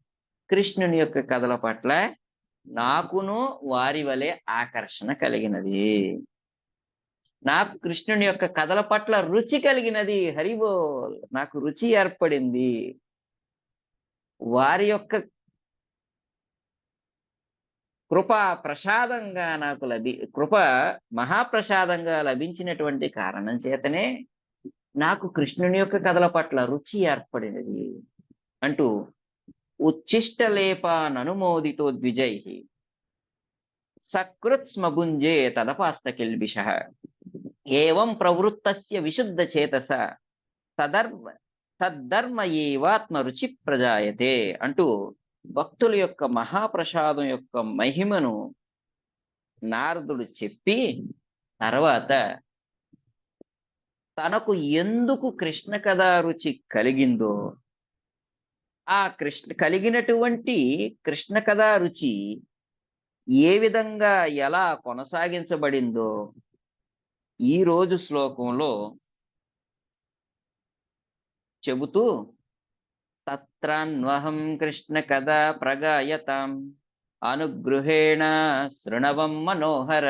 కృష్ణుని యొక్క కథల పట్ల నాకును వారి వలె ఆకర్షణ కలిగినది. నాకు కృష్ణుని యొక్క కథల పట్ల రుచి కలిగినది. హరిబోల్. నాకు రుచి ఏర్పడింది. వారి యొక్క కృప ప్రసాదంగా నాకు కృప మహాప్రసాదంగా లభించినటువంటి కారణం చేతనే నాకు కృష్ణుని యొక్క కథల పట్ల రుచి ఏర్పడినది అంటూ ఉచ్ఛిష్టలేపాననుమోదితో ద్విజై సకృత్స్మభుంజే తదపాస్తకిల్బిష ఏవం ప్రవృత్తస్య విశుద్ధ చేతస తదర్మ తద్ధర్మ ఏవాత్మ రుచి ప్రజాయతే అంటూ భక్తుల యొక్క మహాప్రసాదం యొక్క మహిమను నారదుడు చెప్పి తర్వాత తనకు ఎందుకు కృష్ణ కథా రుచి కలిగిందో ఆ కలిగినటువంటి కృష్ణ కథా రుచి ఏ విధంగా ఎలా కొనసాగించబడిందో ఈ రోజు శ్లోకంలో చెబుతూ తత్రాన్వహం కృష్ణ కథా ప్రగాయతాం అనుగృహేణ శృణవం మనోహర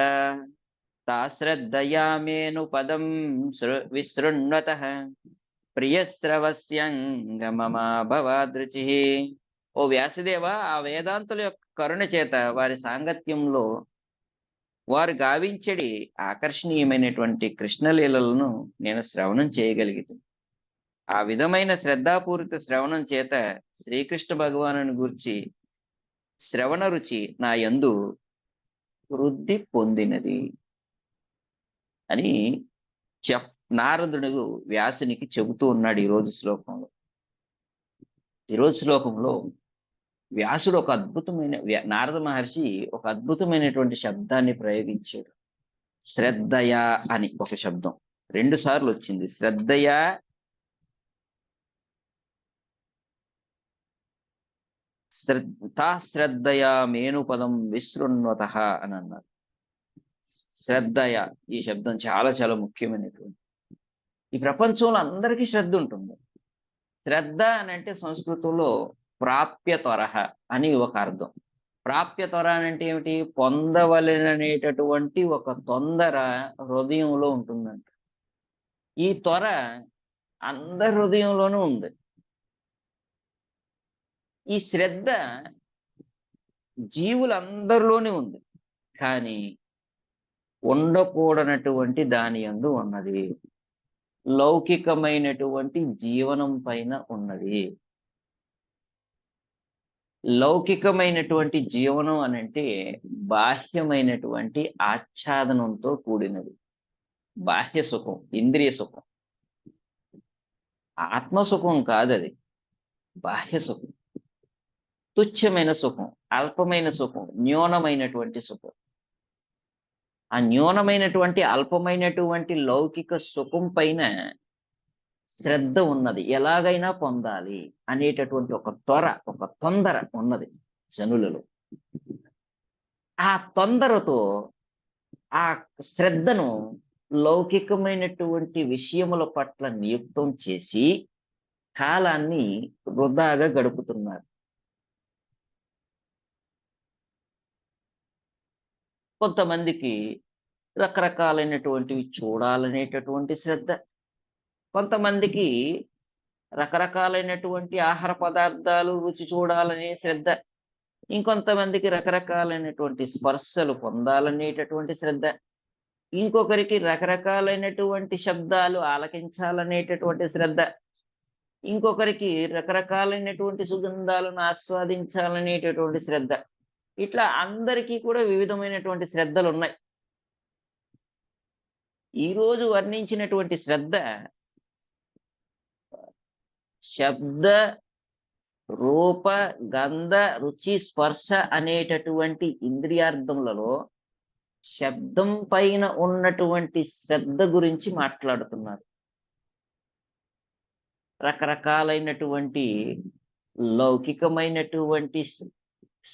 తాశ్రద్ధయా మేను పదం విశృణ్వతః ప్రియశ్రవస్యంగమమాభవాదృచి. ఓ వ్యాసదేవ, ఆ వేదాంతుల యొక్క కరుణ చేత వారి సాంగత్యంలో వారు గావించడి ఆకర్షణీయమైనటువంటి కృష్ణలీలలను నేను శ్రవణం చేయగలిగితే ఆ విధమైన శ్రద్ధాపూరిత శ్రవణం చేత శ్రీకృష్ణ భగవానుని గూర్చి శ్రవణ రుచి నా యందు వృద్ధి పొందినది అని నారదుడు వ్యాసునికి చెబుతూ ఉన్నాడు ఈరోజు శ్లోకంలో. ఈరోజు శ్లోకంలో వ్యాసుడు ఒక అద్భుతమైన నారద మహర్షి ఒక అద్భుతమైనటువంటి శబ్దాన్ని ప్రయోగించాడు. శ్రద్ధయ అని ఒక శబ్దం 2 సార్లు వచ్చింది. శ్రద్ధయా మేను పదం విశృణ్వత అని అన్నారు. శ్రద్ధయ ఈ శబ్దం చాలా చాలా ముఖ్యమైనటువంటి. ఈ ప్రపంచంలో అందరికీ శ్రద్ధ ఉంటుంది. శ్రద్ధ అని అంటే సంస్కృతంలో ప్రాప్యతొరహ అని ఒక అర్థం. ప్రాప్యతొర అంటే ఏమిటి? పొందవలననేటటువంటి ఒక తొందర హృదయంలో ఉంటుందంట. ఈ త్వర అందరి హృదయంలోనూ ఉంది. ఈ శ్రద్ధ జీవులందరిలోనే ఉంది. కానీ ఉండకూడనటువంటి దాని యందు ఉన్నది. లౌకికమైనటువంటి జీవనం పైన ఉన్నది. లౌకికమైనటువంటి జీవనం అనంటే బాహ్యమైనటువంటి ఆచ్ఛాదనంతో కూడినది. బాహ్య సుఖం, ఇంద్రియ సుఖం. ఆత్మసుఖం కాదది. బాహ్య సుఖం, తుచ్చమైన సుఖం, అల్పమైన సుఖం, న్యూనమైనటువంటి సుఖం. ఆ న్యూనమైనటువంటి అల్పమైనటువంటి లౌకిక సుఖం పైన శ్రద్ధ ఉన్నది. ఎలాగైనా పొందాలి అనేటటువంటి ఒక ఒక తొందర ఉన్నది జనులలో. ఆ తొందరతో ఆ శ్రద్ధను లౌకికమైనటువంటి విషయముల పట్ల నియుక్తం చేసి కాలాన్ని వృధాగా గడుపుతున్నారు. కొంతమందికి రకరకాలైనటువంటివి చూడాలనేటటువంటి శ్రద్ధ, కొంతమందికి రకరకాలైనటువంటి ఆహార పదార్థాలు రుచి చూడాలనే శ్రద్ధ, ఇంకొంతమందికి రకరకాలైనటువంటి స్పర్శలు పొందాలనేటటువంటి శ్రద్ధ, ఇంకొకరికి రకరకాలైనటువంటి శబ్దాలు ఆలకించాలనేటటువంటి శ్రద్ధ, ఇంకొకరికి రకరకాలైనటువంటి సుగంధాలను ఆస్వాదించాలనేటటువంటి శ్రద్ధ. ఇట్లా అందరికీ కూడా వివిధమైనటువంటి శ్రద్ధలు ఉన్నాయి. ఈరోజు వర్ణించినటువంటి శ్రద్ధ శబ్ద, రూప, గంధ, రుచి, స్పర్శ అనేటటువంటి ఇంద్రియార్థములలో శబ్దం పైన ఉన్నటువంటి శ్రద్ధ గురించి మాట్లాడుతున్నారు. రకరకాలైనటువంటి లౌకికమైనటువంటి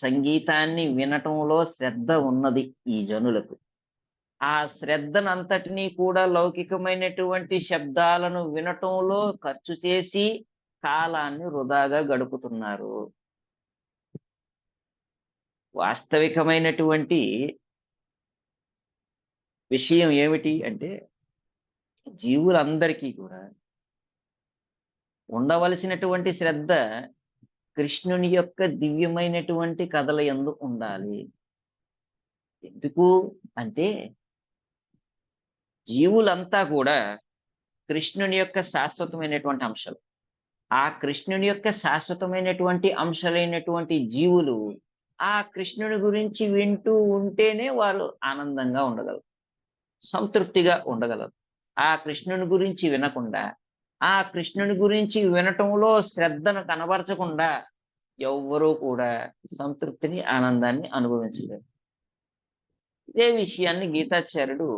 సంగీతాన్ని వినటంలో శ్రద్ధ ఉన్నది ఈ జనులకు. ఆ శ్రద్ధనంతటినీ కూడా లౌకికమైనటువంటి శబ్దాలను వినటంలో ఖర్చు చేసి కాలాన్ని వృధాగా గడుపుతున్నారు. వాస్తవికమైనటువంటి విషయం ఏమిటి అంటే, జీవులందరికీ కూడా ఉండవలసినటువంటి శ్రద్ధ కృష్ణుని యొక్క దివ్యమైనటువంటి కథల యందు ఉండాలి. ఎందుకు అంటే, జీవులంతా కూడా కృష్ణుని యొక్క శాశ్వతమైనటువంటి అంశాలు. ఆ కృష్ణుని యొక్క శాశ్వతమైనటువంటి అంశాలైనటువంటి జీవులు ఆ కృష్ణుని గురించి వింటూ ఉంటేనే వారు ఆనందంగా ఉండగలరు, సంతృప్తిగా ఉండగలరు. ఆ కృష్ణుని గురించి వినకుండా, ఆ కృష్ణుని గురించి వినటంలో శ్రద్ధను కనబరచకుండా ఎవ్వరూ కూడా సంతృప్తిని, ఆనందాన్ని అనుభవించలేరు. ఇదే విషయాన్ని గీతాచార్యుడు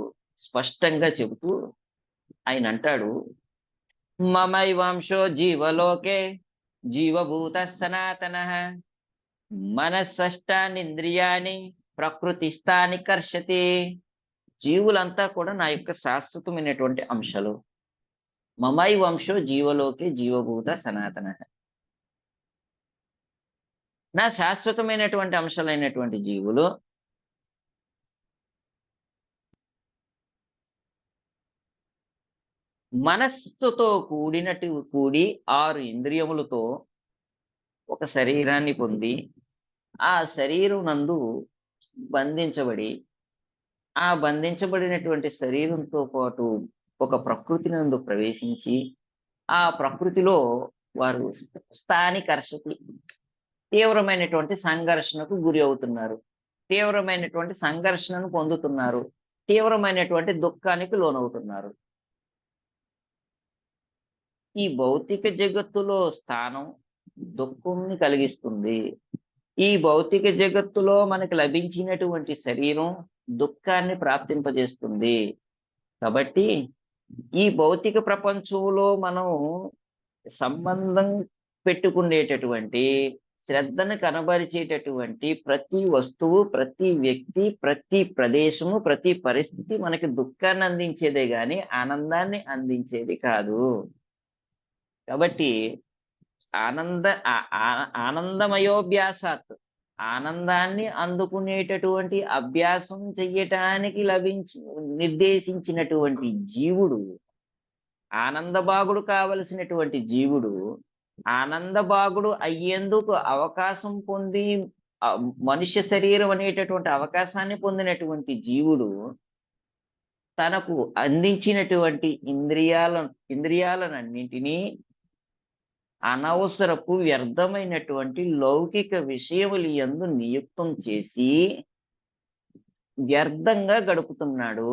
స్పష్టంగా చెబుతూ ఆయన అంటాడు, మమైవాంశో జీవలోకే జీవభూత సనాతనః మనస్సష్టానింద్రియాణి ప్రకృతిస్థాని కర్షతి. జీవులంతా కూడా నా యొక్క శాశ్వతమైనటువంటి అంశాలు. మమైవంశో జీవలోకే జీవభూత సనాతనః, నా శాశ్వతమైనటువంటి అంశాలైనటువంటి జీవులు మనస్సుతో కూడి 6 ఇంద్రియములతో ఒక శరీరాన్ని పొంది, ఆ శరీరం నందు బంధించబడి, ఆ బంధించబడినటువంటి శరీరంతో పాటు ఒక ప్రకృతి నందు ప్రవేశించి, ఆ ప్రకృతిలో వారు స్థానికర్షతి, తీవ్రమైనటువంటి సంఘర్షణకు గురి అవుతున్నారు, తీవ్రమైనటువంటి సంఘర్షణను పొందుతున్నారు, తీవ్రమైనటువంటి దుఃఖానికి లోనవుతున్నారు. ఈ భౌతిక జగత్తులో స్థానం దుఃఖంని కలిగిస్తుంది. ఈ భౌతిక జగత్తులో మనకి లభించినటువంటి శరీరం దుఃఖాన్ని ప్రాప్తింపజేస్తుంది. కాబట్టి ఈ భౌతిక ప్రపంచంలో మనం సంబంధం పెట్టుకునేటటువంటి, శ్రద్ధను కనబరిచేటటువంటి ప్రతి వస్తువు, ప్రతి వ్యక్తి, ప్రతి ప్రదేశము, ప్రతి పరిస్థితి మనకి దుఃఖాన్ని అందించేదే గాని ఆనందాన్ని అందించేది కాదు. కాబట్టి ఆనందమయోభ్యాసాత్, ఆనందాన్ని అందుకునేటటువంటి అభ్యాసం చెయ్యటానికి నిర్దేశించినటువంటి జీవుడు, ఆనందభాగుడు కావలసినటువంటి జీవుడు, ఆనందభాగుడు అయ్యేందుకు అవకాశం పొంది మనుష్య శరీరం అనేటటువంటి అవకాశాన్ని పొందినటువంటి జీవుడు తనకు అందించినటువంటి ఇంద్రియాలన్నింటినీ అనవసరపు వ్యర్థమైనటువంటి లౌకిక విషయములు యందు నియుక్తం చేసి వ్యర్థంగా గడుపుతున్నాడు.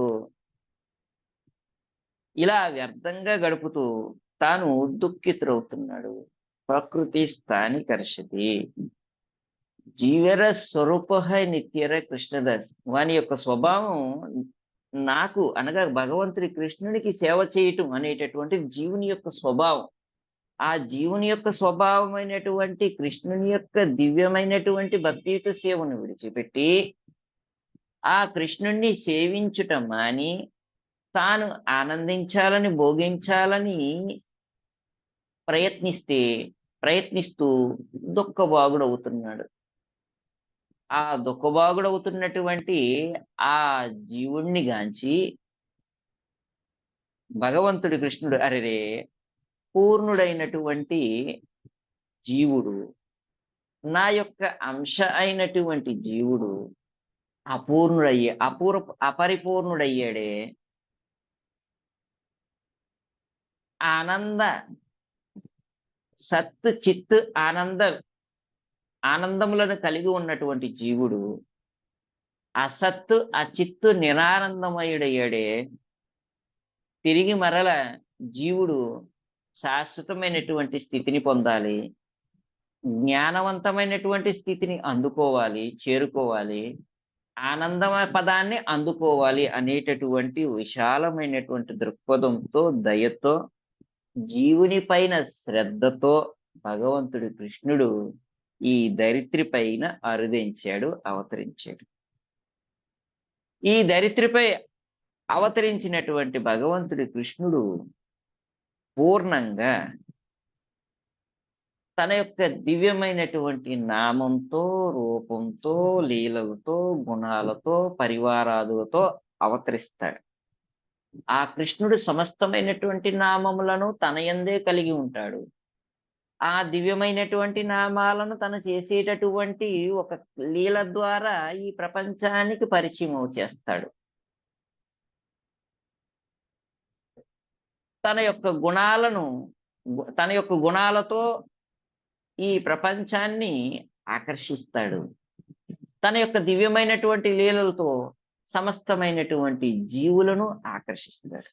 ఇలా వ్యర్థంగా గడుపుతూ తాను దుఃఖితుడవుతున్నాడు. ప్రకృతి స్థాని కర్షతి. జీవర స్వరూప నిత్యర కృష్ణదాస్, వాని యొక్క స్వభావం నాకు అనగా భగవంతుడి కృష్ణునికి సేవ చేయటం అనేటటువంటి జీవుని యొక్క స్వభావం. ఆ జీవుని యొక్క స్వభావమైనటువంటి కృష్ణుని యొక్క దివ్యమైనటువంటి భక్తియుత సేవను విడిచిపెట్టి ఆ కృష్ణుణ్ణి సేవించుట మాని తాను ఆనందించాలని, భోగించాలని ప్రయత్నిస్తూ దుఃఖభాగుడవుతున్నాడు. ఆ దుఃఖభాగుడవుతున్నటువంటి ఆ జీవుణ్ణి గాంచి భగవంతుడి కృష్ణుడు, అరెరే పూర్ణుడైనటువంటి జీవుడు నా యొక్క అంశ అయినటువంటి జీవుడు అపరిపూర్ణుడయ్యాడే. ఆనంద సత్ చిత్ ఆనందములను కలిగి ఉన్నటువంటి జీవుడు అసత్తు అచిత్తు నిరానందమయుడయ్యాడే. తిరిగి మరల జీవుడు శాశ్వతమైనటువంటి స్థితిని పొందాలి, జ్ఞానవంతమైనటువంటి స్థితిని అందుకోవాలి, చేరుకోవాలి, ఆనందమ పదాన్ని అందుకోవాలి అనేటటువంటి విశాలమైనటువంటి దృక్పథంతో, దయతో, జీవుని పైన శ్రద్ధతో భగవంతుడు కృష్ణుడు ఈ ధరిత్రి పైన అవతరించాడు. ఈ ధరిత్రిపై అవతరించినటువంటి భగవంతుడి కృష్ణుడు పూర్ణంగా తన యొక్క దివ్యమైనటువంటి నామంతో, రూపంతో, లీలలతో, గుణాలతో, పరివారాదులతో అవతరిస్తాడు. ఆ కృష్ణుడు సమస్తమైనటువంటి నామములను తన యందే కలిగి ఉంటాడు. ఆ దివ్యమైనటువంటి నామాలను తను చేసేటటువంటి ఒక లీల ద్వారా ఈ ప్రపంచానికి పరిచయం చేస్తాడు. తన యొక్క గుణాలతో ఈ ప్రపంచాన్ని ఆకర్షిస్తాడు. తన యొక్క దివ్యమైనటువంటి లీలలతో సమస్తమైనటువంటి జీవులను ఆకర్షిస్తాడు.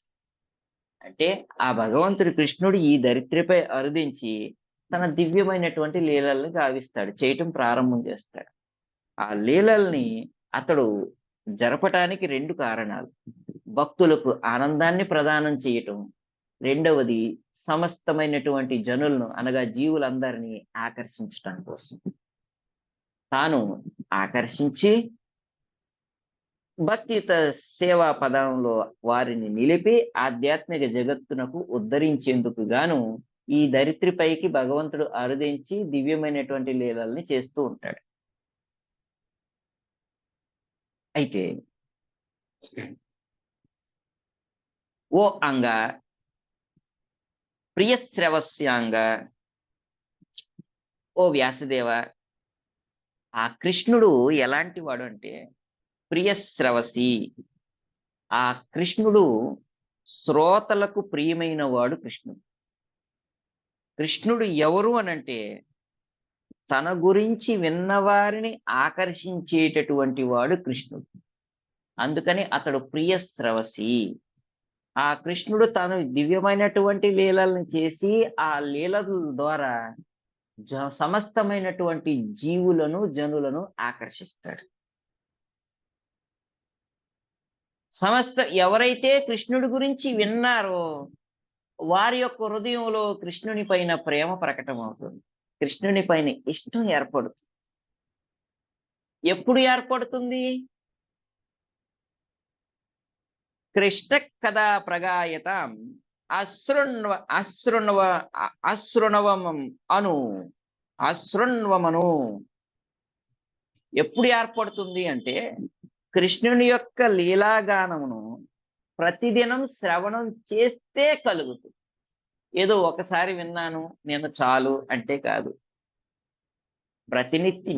అంటే ఆ భగవంతుడి కృష్ణుడు ఈ ధరిత్రిపై అరుదించి తన దివ్యమైనటువంటి లీలల్ని గావిస్తాడు, చేయటం ప్రారంభం చేస్తాడు. ఆ లీలల్ని అతడు జరపటానికి 2 కారణాలు: భక్తులకు ఆనందాన్ని ప్రదానం చేయటం, రెండవది సమస్తమైనటువంటి జనులను అనగా జీవులందరినీ ఆకర్షించటం కోసం. తాను ఆకర్షించి భక్తియుత సేవా పదంలో వారిని నిలిపి ఆధ్యాత్మిక జగత్తునకు ఉద్ధరించేందుకు గాను ఈ ధరిత్రిపైకి భగవంతుడు అరుదించి దివ్యమైనటువంటి లీలల్ని చేస్తూ ఉంటాడు. అయితే ఓ అంగ ప్రియశ్రవస్యాంగ, ఓ వ్యాసదేవ, ఆ కృష్ణుడు ఎలాంటి వాడు అంటే ప్రియశ్రవసి. ఆ కృష్ణుడు శ్రోతలకు ప్రియమైన వాడు. కృష్ణుడు ఎవరు అనంటే తన గురించి విన్నవారిని ఆకర్షించేటటువంటి వాడు కృష్ణుడు. అందుకని అతడు ప్రియశ్రవసి. ఆ కృష్ణుడు తాను దివ్యమైనటువంటి లీలలను చేసి ఆ లీలల ద్వారా సమస్తమైనటువంటి జీవులను, జనులను ఆకర్షిస్తాడు. ఎవరైతే కృష్ణుడి గురించి విన్నారో వారి యొక్క హృదయంలో కృష్ణుని పైన ప్రేమ ప్రకటమవుతుంది, కృష్ణుని పైన ఇష్టం ఏర్పడుతుంది. ఎప్పుడు ఏర్పడుతుంది? కృష్ణ కదా ప్రగాయతాం అశృణ్వమను. ఎప్పుడు ఏర్పడుతుంది అంటే కృష్ణుని యొక్క లీలాగానమును ప్రతిదినం శ్రవణం చేస్తే కలుగుతుంది. ఏదో ఒకసారి విన్నాను నేను చాలు అంటే కాదు.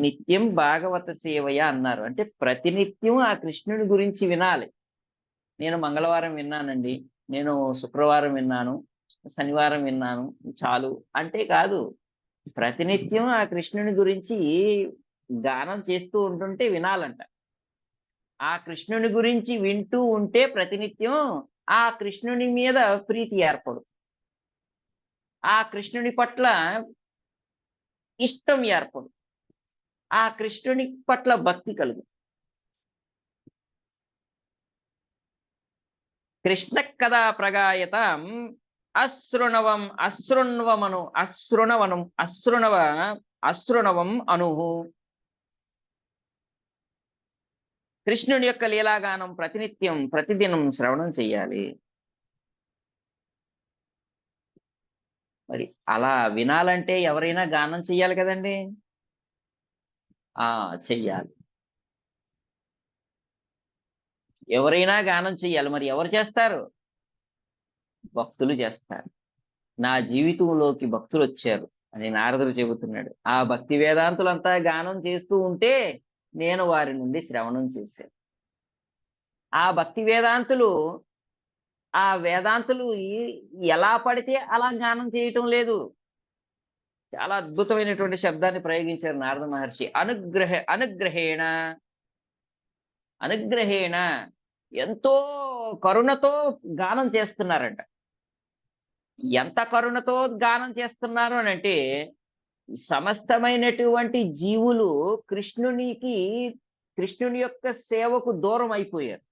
నిత్యం భాగవత సేవయ అన్నారు. అంటే ప్రతినిత్యం ఆ కృష్ణుని గురించి వినాలి. నేను మంగళవారం విన్నానండి, నేను శుక్రవారం విన్నాను, శనివారం విన్నాను చాలు అంటే కాదు. ప్రతినిత్యం ఆ కృష్ణుని గురించి గానం చేస్తూ ఉంటుంటే వినాలంట. ఆ కృష్ణుని గురించి వింటూ ఉంటే ప్రతినిత్యం ఆ కృష్ణుని మీద ప్రీతి ఏర్పడుతుంది, ఆ కృష్ణుని పట్ల ఇష్టం ఏర్పడుతుంది, ఆ కృష్ణుని పట్ల భక్తి కలుగుతుంది. కృష్ణ కదా ప్రగాయతాం అశృణవం అనుహు. కృష్ణుడి యొక్క లీలాగానం ప్రతినిత్యం ప్రతిదినం శ్రవణం చెయ్యాలి. మరి అలా వినాలంటే ఎవరైనా గానం చెయ్యాలి కదండి. చెయ్యాలి. ఎవరైనా గానం చెయ్యాలి. మరి ఎవరు చేస్తారు? భక్తులు చేస్తారు. నా జీవితంలోకి భక్తులు వచ్చారు, అని నారదుడు చెబుతున్నాడు. ఆ భక్తి వేదాంతులంతా గానం చేస్తూ ఉంటే నేను వారి నుండి శ్రవణం చేశాను. ఆ భక్తి వేదాంతులు ఆ వేదాంతులు ఎలా పడితే అలా గానం చేయటం లేదు. చాలా అద్భుతమైనటువంటి శబ్దాన్ని ప్రయోగించారు నారద మహర్షి. అనుగ్రహేణ అనుగ్రహేణ ఎంతో కరుణతో గానం చేస్తున్నారంట. ఎంత కరుణతో గానం చేస్తున్నారు అని అంటే, సమస్తమైనటువంటి జీవులు కృష్ణుని యొక్క సేవకు దూరం అయిపోయారు.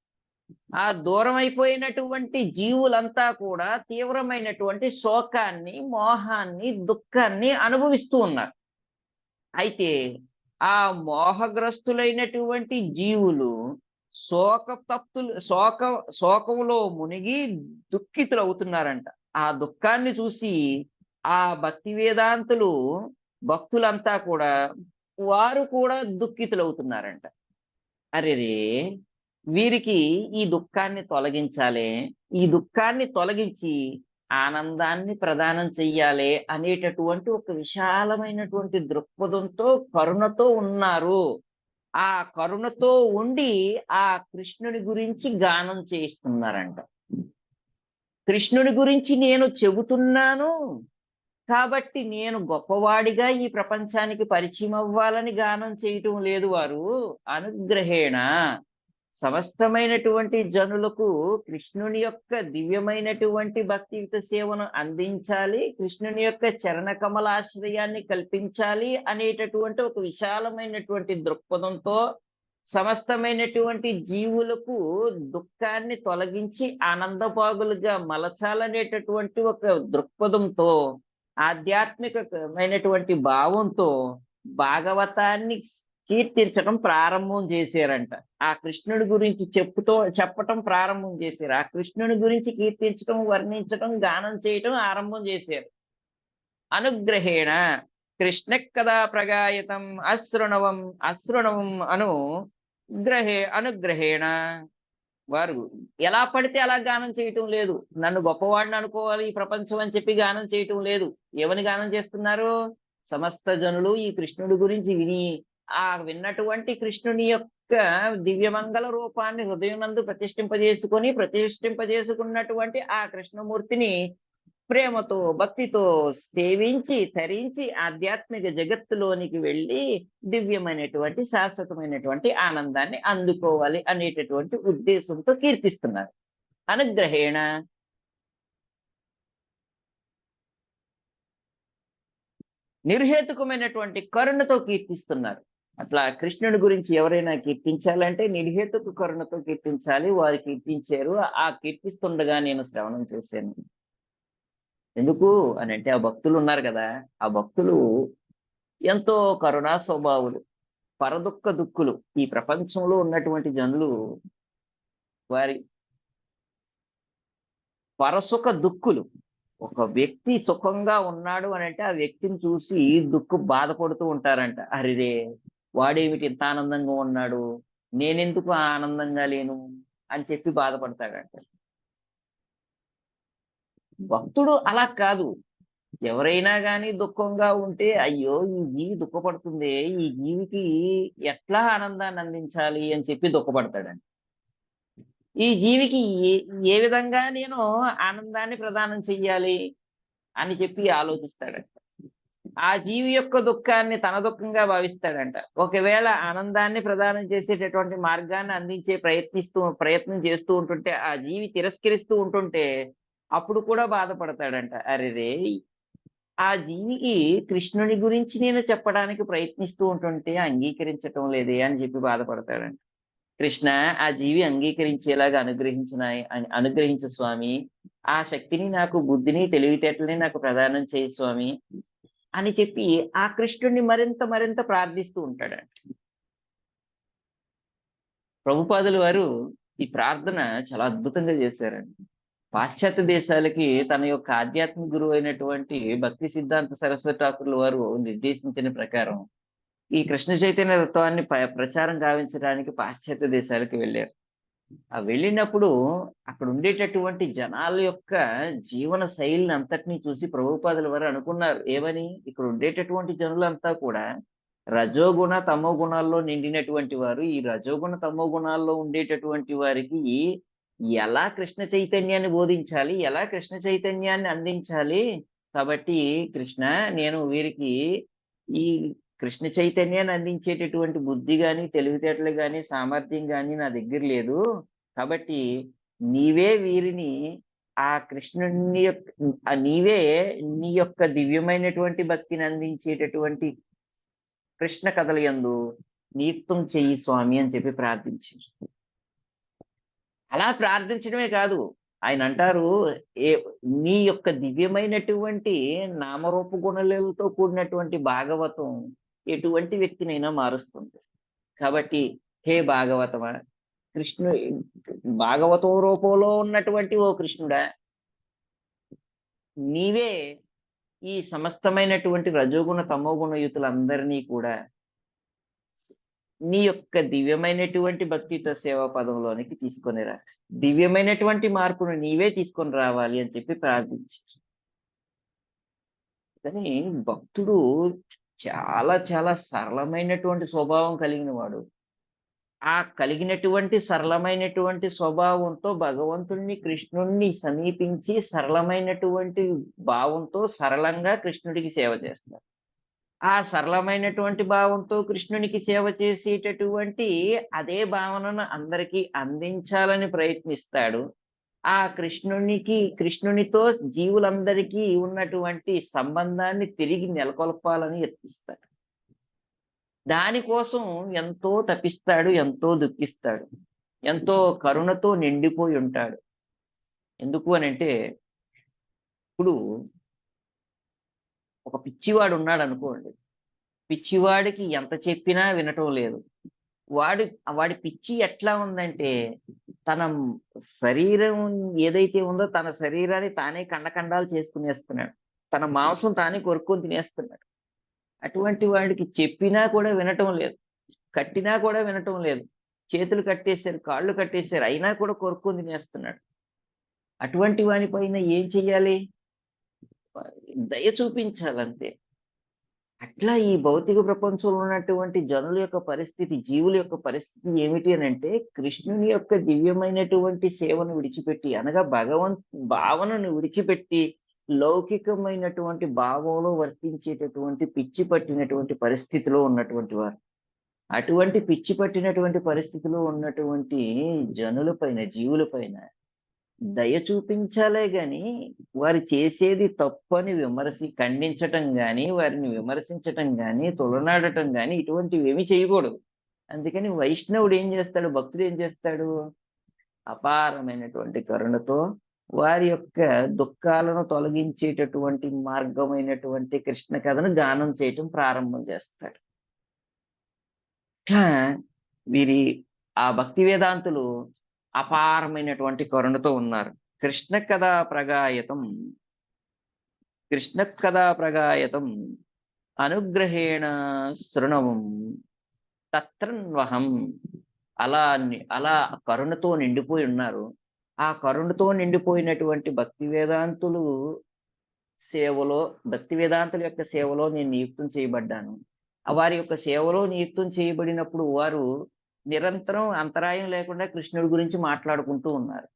ఆ దూరం అయిపోయినటువంటి జీవులంతా కూడా తీవ్రమైనటువంటి శోకాన్ని, మోహాన్ని, దుఃఖాన్ని అనుభవిస్తూ ఉన్నారు. అయితే ఆ మోహగ్రస్తులైనటువంటి జీవులు శోకంలో మునిగి దుఃఖితులు అవుతున్నారంట. ఆ దుఃఖాన్ని చూసి ఆ భక్తి వేదాంతులు భక్తులంతా కూడా వారు కూడా దుఃఖితులు అవుతున్నారంట. అరెరే, వీరికి ఈ దుఃఖాన్ని తొలగించాలి, ఈ దుఃఖాన్ని తొలగించి ఆనందాన్ని ప్రదానం చెయ్యాలి అనేటటువంటి ఒక విశాలమైనటువంటి దృక్పథంతో కరుణతో ఉన్నారు. ఆ కరుణతో ఉండి ఆ కృష్ణుని గురించి గానం చేయిస్తున్నారంట. కృష్ణుని గురించి నేను చెబుతున్నాను కాబట్టి నేను గొప్పవాడిగా ఈ ప్రపంచానికి పరిచయం అవ్వాలని గానం చేయటం లేదు. వారు అనుగ్రహేణ సమస్తమైనటువంటి జనులకు కృష్ణుని యొక్క దివ్యమైనటువంటి భక్తియుత సేవను అందించాలి, కృష్ణుని యొక్క చరణ కమలాశ్రయాన్ని కల్పించాలి అనేటటువంటి ఒక విశాలమైనటువంటి దృక్పథంతో సమస్తమైనటువంటి జీవులకు దుఃఖాన్ని తొలగించి ఆనందపాగులుగా మలచాలనేటటువంటి ఒక దృక్పథంతో ఆధ్యాత్మికమైనటువంటి భావంతో భాగవతాన్ని కీర్తించడం ప్రారంభం చేశారంట. ఆ కృష్ణుడి గురించి చెప్పటం ప్రారంభం చేశారు. ఆ కృష్ణుని గురించి కీర్తించడం, వర్ణించడం, గానం చేయటం ఆరంభం చేశారు. అనుగ్రహేణ కృష్ణ కదా ప్రగాయతం అశృణవం అనుగ్రహేణ వారు ఎలా పడితే అలా గానం చేయటం లేదు. నన్ను గొప్పవాడిని అనుకోవాలి ఈ ప్రపంచం అని చెప్పి గానం చేయటం లేదు. ఎవని గానం చేస్తున్నారు? సమస్త జనులు ఈ కృష్ణుడి గురించి విని ఆ విన్నటువంటి కృష్ణుని యొక్క దివ్యమంగళ రూపాన్ని హృదయం నందు ప్రతిష్ఠింపజేసుకున్నటువంటి ఆ కృష్ణమూర్తిని ప్రేమతో, భక్తితో సేవించి తరించి ఆధ్యాత్మిక జగత్తులోనికి వెళ్ళి దివ్యమైనటువంటి శాశ్వతమైనటువంటి ఆనందాన్ని అందుకోవాలి అనేటటువంటి ఉద్దేశంతో కీర్తిస్తున్నారు. అనుగ్రహేణ నిర్హేతుకమైనటువంటి కరుణతో కీర్తిస్తున్నారు. అట్లా కృష్ణుడి గురించి ఎవరైనా కీర్తించాలంటే నిర్హేతుక కరుణతో కీర్తించాలి. వారు కీర్తించారు. ఆ కీర్తిస్తుండగా నేను శ్రవణం చేశాను. ఎందుకు అని అంటే, ఆ భక్తులు ఉన్నారు కదా, ఆ భక్తులు ఎంతో కరుణా స్వభావులు, పరదుఃఖ దుఃఖులు. ఈ ప్రపంచంలో ఉన్నటువంటి జనులు వారి పరసుఖ దుఃఖులు. ఒక వ్యక్తి సుఖంగా ఉన్నాడు అని అంటే ఆ వ్యక్తిని చూసి బాధపడుతూ ఉంటారంట. అరిరే, వాడేమిటి ఇంత ఆనందంగా ఉన్నాడు, నేనెందుకు ఆనందంగా లేను అని చెప్పి బాధపడతాడంట. భక్తుడు అలా కాదు. ఎవరైనా కానీ దుఃఖంగా ఉంటే అయ్యో ఈ జీవి దుఃఖపడుతుంది, ఈ జీవికి ఎట్లా ఆనందాన్ని అందించాలి అని చెప్పి దుఃఖపడతాడండి. ఈ జీవికి ఏ విధంగా నేను ఆనందాన్ని ప్రదానం చెయ్యాలి అని చెప్పి ఆలోచిస్తాడంట. ఆ జీవి యొక్క దుఃఖాన్ని తన దుఃఖంగా భావిస్తాడంట. ఒకవేళ ఆనందాన్ని ప్రదానం చేసేటటువంటి మార్గాన్ని అందించే ప్రయత్నం చేస్తూ ఉంటుంటే ఆ జీవి తిరస్కరిస్తూ ఉంటుంటే అప్పుడు కూడా బాధపడతాడంట. అరెరే, ఆ జీవికి కృష్ణుని గురించి నేను చెప్పడానికి ప్రయత్నిస్తూ ఉంటుంటే అంగీకరించటం లేదే అని చెప్పి బాధపడతాడంట. కృష్ణ, ఆ జీవి అంగీకరించేలాగా అనుగ్రహించు స్వామి, ఆ శక్తిని నాకు, బుద్ధిని, తెలివితేటలని నాకు ప్రదానం చేయి స్వామి అని చెప్పి ఆ కృష్ణుడిని మరింత మరింత ప్రార్థిస్తూ ఉంటాడంట. ప్రభుపాదుల వారు ఈ ప్రార్థన చాలా అద్భుతంగా చేశారండి. పాశ్చాత్య దేశాలకి తన యొక్క ఆధ్యాత్మిక గురువు అయినటువంటి భక్తి సిద్ధాంత సరస్వతి ఠాకూర్ల వారు నిర్దేశించిన ప్రకారం ఈ కృష్ణ చైతన్య తత్వాన్ని ప్రచారం గావించడానికి పాశ్చాత్య దేశాలకు వెళ్ళారు. ఆ వెళ్ళినప్పుడు అక్కడ ఉండేటటువంటి జనాల యొక్క జీవన శైలిని అంతటిని చూసి ప్రభుపాదుల వారు అనుకున్నారు ఏమని, ఇక్కడ ఉండేటటువంటి జనులంతా కూడా రజోగుణ తమో గుణాల్లో నిండినటువంటి వారు. ఈ రజోగుణ తమో గుణాల్లో ఉండేటటువంటి వారికి ఎలా కృష్ణ చైతన్యాన్ని బోధించాలి, ఎలా కృష్ణ చైతన్యాన్ని అందించాలి. కాబట్టి కృష్ణ, నేను వీరికి ఈ కృష్ణ చైతన్యాన్ని అందించేటటువంటి బుద్ధి గాని, తెలివితేటలు గాని, సామర్థ్యం గాని నా దగ్గర లేదు. కాబట్టి నీవే వీరిని ఆ కృష్ణుని యొక్క నీవే నీ యొక్క దివ్యమైనటువంటి భక్తిని అందించేటటువంటి కృష్ణ కథల యందు నియుక్తం చెయ్యి స్వామి అని చెప్పి ప్రార్థించారు. అలా ప్రార్థించడమే కాదు, ఆయన అంటారు, ఏ నీ యొక్క దివ్యమైనటువంటి నామరూప గుణలతో కూడినటువంటి భాగవతం ఎటువంటి వ్యక్తినైనా మారుస్తుంది. కాబట్టి హే భాగవతమా, కృష్ణు భాగవతం రూపంలో ఉన్నటువంటి ఓ కృష్ణుడా, నీవే ఈ సమస్తమైనటువంటి రజోగుణ తమోగుణ యుతులందరినీ కూడా నీ యొక్క దివ్యమైనటువంటి భక్తితో సేవా పదంలోనికి తీసుకొనిరా, దివ్యమైనటువంటి మార్పును నీవే తీసుకొని రావాలి అని చెప్పి ప్రార్థించారు. కానీ భక్తుడు చాలా చాలా సరళమైనటువంటి స్వభావం కలిగిన వాడు. ఆ కలిగినటువంటి సరళమైనటువంటి స్వభావంతో భగవంతుణ్ణి కృష్ణుణ్ణి సమీపించి సరళమైనటువంటి భావంతో సరళంగా కృష్ణుడికి సేవ చేస్తారు. ఆ సరళమైనటువంటి భావంతో కృష్ణునికి సేవ చేసేటటువంటి అదే భావనను అందరికీ అందించాలని ప్రయత్నిస్తాడు. ఆ కృష్ణునితో జీవులందరికీ ఉన్నటువంటి సంబంధాన్ని తిరిగి నెలకొల్పాలని యత్నిస్తాడు. దానికోసం ఎంతో తపిస్తాడు, ఎంతో దుఃఖిస్తాడు, ఎంతో కరుణతో నిండిపోయి ఉంటాడు. ఎందుకు అనంటే, ఇప్పుడు ఒక పిచ్చివాడు ఉన్నాడు అనుకోండి. పిచ్చివాడికి ఎంత చెప్పినా వినటం లేదు. వాడి పిచ్చి ఎట్లా ఉందంటే, తన శరీరం ఏదైతే ఉందో తన శరీరాన్ని తానే ఖండఖండాలు చేసుకునేస్తున్నాడు. తన మాంసం తానే కొరుక్కొని తినేస్తున్నాడు. అటువంటి వాడికి చెప్పినా కూడా వినటం లేదు. కట్టినా కూడా వినటం లేదు. చేతులు కట్టేశారు, కాళ్ళు కట్టేశారు, అయినా కూడా కొరుక్కొని తినేస్తున్నాడు. అటువంటి వాని పైన ఏం చెయ్యాలి? దయ చూపించాలంతే. అట్లా ఈ భౌతిక ప్రపంచంలో ఉన్నటువంటి జనుల యొక్క పరిస్థితి, జీవుల యొక్క పరిస్థితి ఏమిటి అనంటే, కృష్ణుని యొక్క దివ్యమైనటువంటి సేవను విడిచిపెట్టి, అనగా భావనను విడిచిపెట్టి లౌకికమైనటువంటి భావంలో వర్తించేటటువంటి పిచ్చి పట్టినటువంటి పరిస్థితిలో ఉన్నటువంటి వారు. అటువంటి పిచ్చి పట్టినటువంటి పరిస్థితిలో ఉన్నటువంటి జనుల పైన, జీవుల పైన దయ చూపించాలే గాని, వారు చేసేది తప్పని ఖండించటం గాని, వారిని విమర్శించటం గాని, తొలనాడటం గాని ఇటువంటివి ఏమి చేయకూడదు. అందుకని వైష్ణవుడు ఏం చేస్తాడు, భక్తుడు ఏం చేస్తాడు, అపారమైనటువంటి కరుణతో వారి యొక్క దుఃఖాలను తొలగించేటటువంటి మార్గమైనటువంటి కృష్ణ కథను గానం చేయటం ప్రారంభం చేస్తాడు. ఇట్లా వీరి ఆ భక్తి వేదాంతులు అపారమైనటువంటి కరుణతో ఉన్నారు. కృష్ణ కథా ప్రగాయతం అనుగ్రహేణ శృణవం తత్రన్వహం. అలా కరుణతో నిండిపోయి ఉన్నారు. ఆ కరుణతో నిండిపోయినటువంటి భక్తి వేదాంతుల యొక్క సేవలో నేను నియుక్తం చేయబడ్డాను. వారి యొక్క సేవలో నియుక్తం చేయబడినప్పుడు వారు నిరంతరం అంతరాయం లేకుండా కృష్ణుడి గురించి మాట్లాడుకుంటూ ఉన్నారు.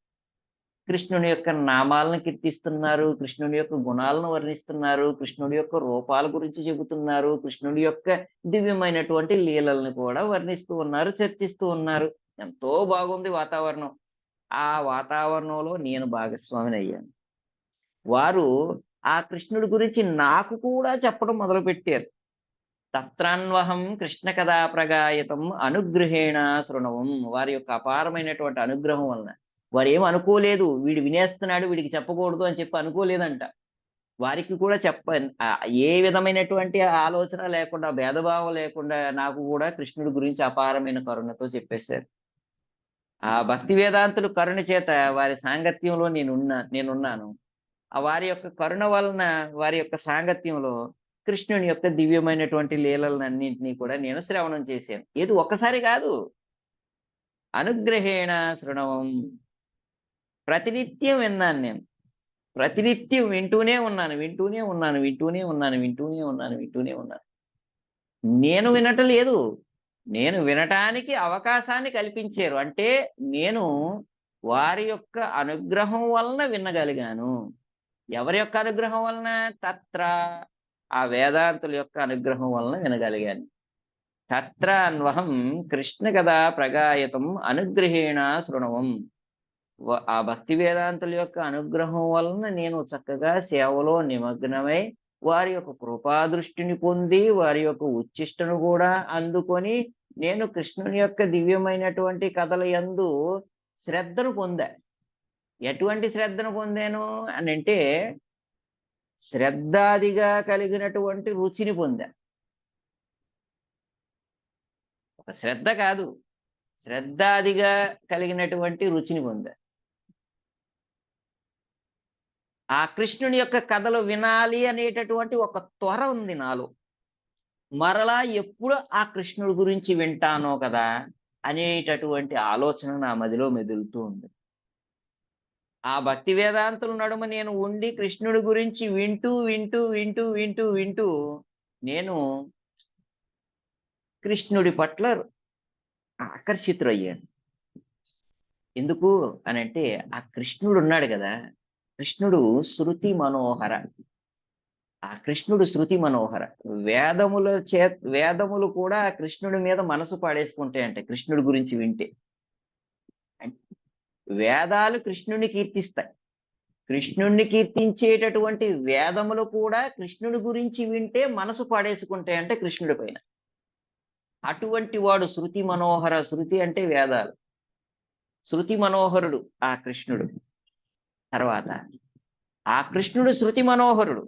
కృష్ణుని యొక్క నామాలను కీర్తిస్తున్నారు, కృష్ణుడి యొక్క గుణాలను వర్ణిస్తున్నారు, కృష్ణుడి యొక్క రూపాల గురించి చెబుతున్నారు, కృష్ణుడి యొక్క దివ్యమైనటువంటి లీలల్ని కూడా వర్ణిస్తూ ఉన్నారు, చర్చిస్తూ ఉన్నారు. ఎంతో బాగుంది వాతావరణం. ఆ వాతావరణంలో నేను భాగస్వామిని అయ్యాను. వారు ఆ కృష్ణుడి గురించి నాకు కూడా చెప్పడం మొదలుపెట్టారు. తత్రాన్వహం కృష్ణ కథా ప్రగాయతం అనుగ్రహేణ శృణవం. వారి యొక్క అపారమైనటువంటి అనుగ్రహం వలన వారు ఏం అనుకోలేదు, వీడు వినేస్తున్నాడు, వీడికి చెప్పకూడదు అని చెప్పి అనుకోలేదంట. వారికి కూడా ఏ విధమైనటువంటి ఆలోచన లేకుండా, భేదభావం లేకుండా నాకు కూడా కృష్ణుడి గురించి అపారమైన కరుణతో చెప్పేశారు. ఆ భక్తి వేదాంతులు కరుణ చేత వారి సాంగత్యంలో నేనున్నాను. వారి యొక్క కరుణ వలన, వారి యొక్క సాంగత్యంలో కృష్ణుని యొక్క దివ్యమైనటువంటి లీలలన్నింటినీ కూడా నేను శ్రవణం చేశాను. ఏది ఒక్కసారి కాదు, అనుగ్రహేణ శృణవం. ప్రతినిత్యం విన్నాను నేను, ప్రతినిత్యం వింటూనే ఉన్నాను, వింటూనే ఉన్నాను, వింటూనే ఉన్నాను, వింటూనే ఉన్నాను, వింటూనే ఉన్నాను. నేను వినటం లేదు, నేను వినటానికి అవకాశాన్ని కల్పించారు. అంటే నేను వారి యొక్క అనుగ్రహం వలన వినగలిగాను. ఎవరి యొక్క అనుగ్రహం వలన? తత్ర, ఆ వేదాంతుల యొక్క అనుగ్రహం వలన వినగలిగాను. తత్ర అన్వహం కృష్ణ కదా ప్రగాయతం అనుగ్రహేణ శృణవం. ఆ భక్తి వేదాంతుల యొక్క అనుగ్రహం వలన నేను చక్కగా సేవలో నిమగ్నమై వారి యొక్క కృపాదృష్టిని పొంది వారి యొక్క ఉచ్చిష్టను కూడా అందుకొని నేను కృష్ణుని యొక్క దివ్యమైనటువంటి కథల యందు శ్రద్ధను పొందా. ఎటువంటి శ్రద్ధను పొందాను అని అంటే, శ్రద్ధాదిగా కలిగినటువంటి రుచిని పొందా. ఒక శ్రద్ధ కాదు, శ్రద్ధాదిగా కలిగినటువంటి రుచిని పొందా. ఆ కృష్ణుని యొక్క కథలు వినాలి అనేటటువంటి ఒక త్వర ఉంది నాలో. మరలా ఎప్పుడు ఆ కృష్ణుడి గురించి వింటానో కదా అనేటటువంటి ఆలోచన నా మదిలో మెదులుతూ ఉంది. ఆ భక్తి వేదాంతుల నడుమ నేను ఉండి కృష్ణుడి గురించి వింటూ వింటూ వింటూ వింటూ వింటూ నేను కృష్ణుడి పట్ల ఆకర్షితుడయ్యాను. ఎందుకు అనంటే, ఆ కృష్ణుడు ఉన్నాడు కదా, కృష్ణుడు శృతి మనోహర. ఆ కృష్ణుడు శృతి మనోహర. వేదములు కూడా ఆ కృష్ణుడి మీద మనసు పాడేసుకుంటాయంటే కృష్ణుడి గురించి వింటే. వేదాలు కృష్ణుడిని కీర్తిస్తాయి. కృష్ణుణ్ణి కీర్తించేటటువంటి వేదములు కూడా కృష్ణుడి గురించి వింటే మనసు పాడేసుకుంటాయంటే కృష్ణుడి పైన. అటువంటి వాడు శృతి మనోహర. శృతి అంటే వేదాలు. శృతి మనోహరుడు ఆ కృష్ణుడు. తర్వాత ఆ కృష్ణుడు శృతి మనోహరుడు.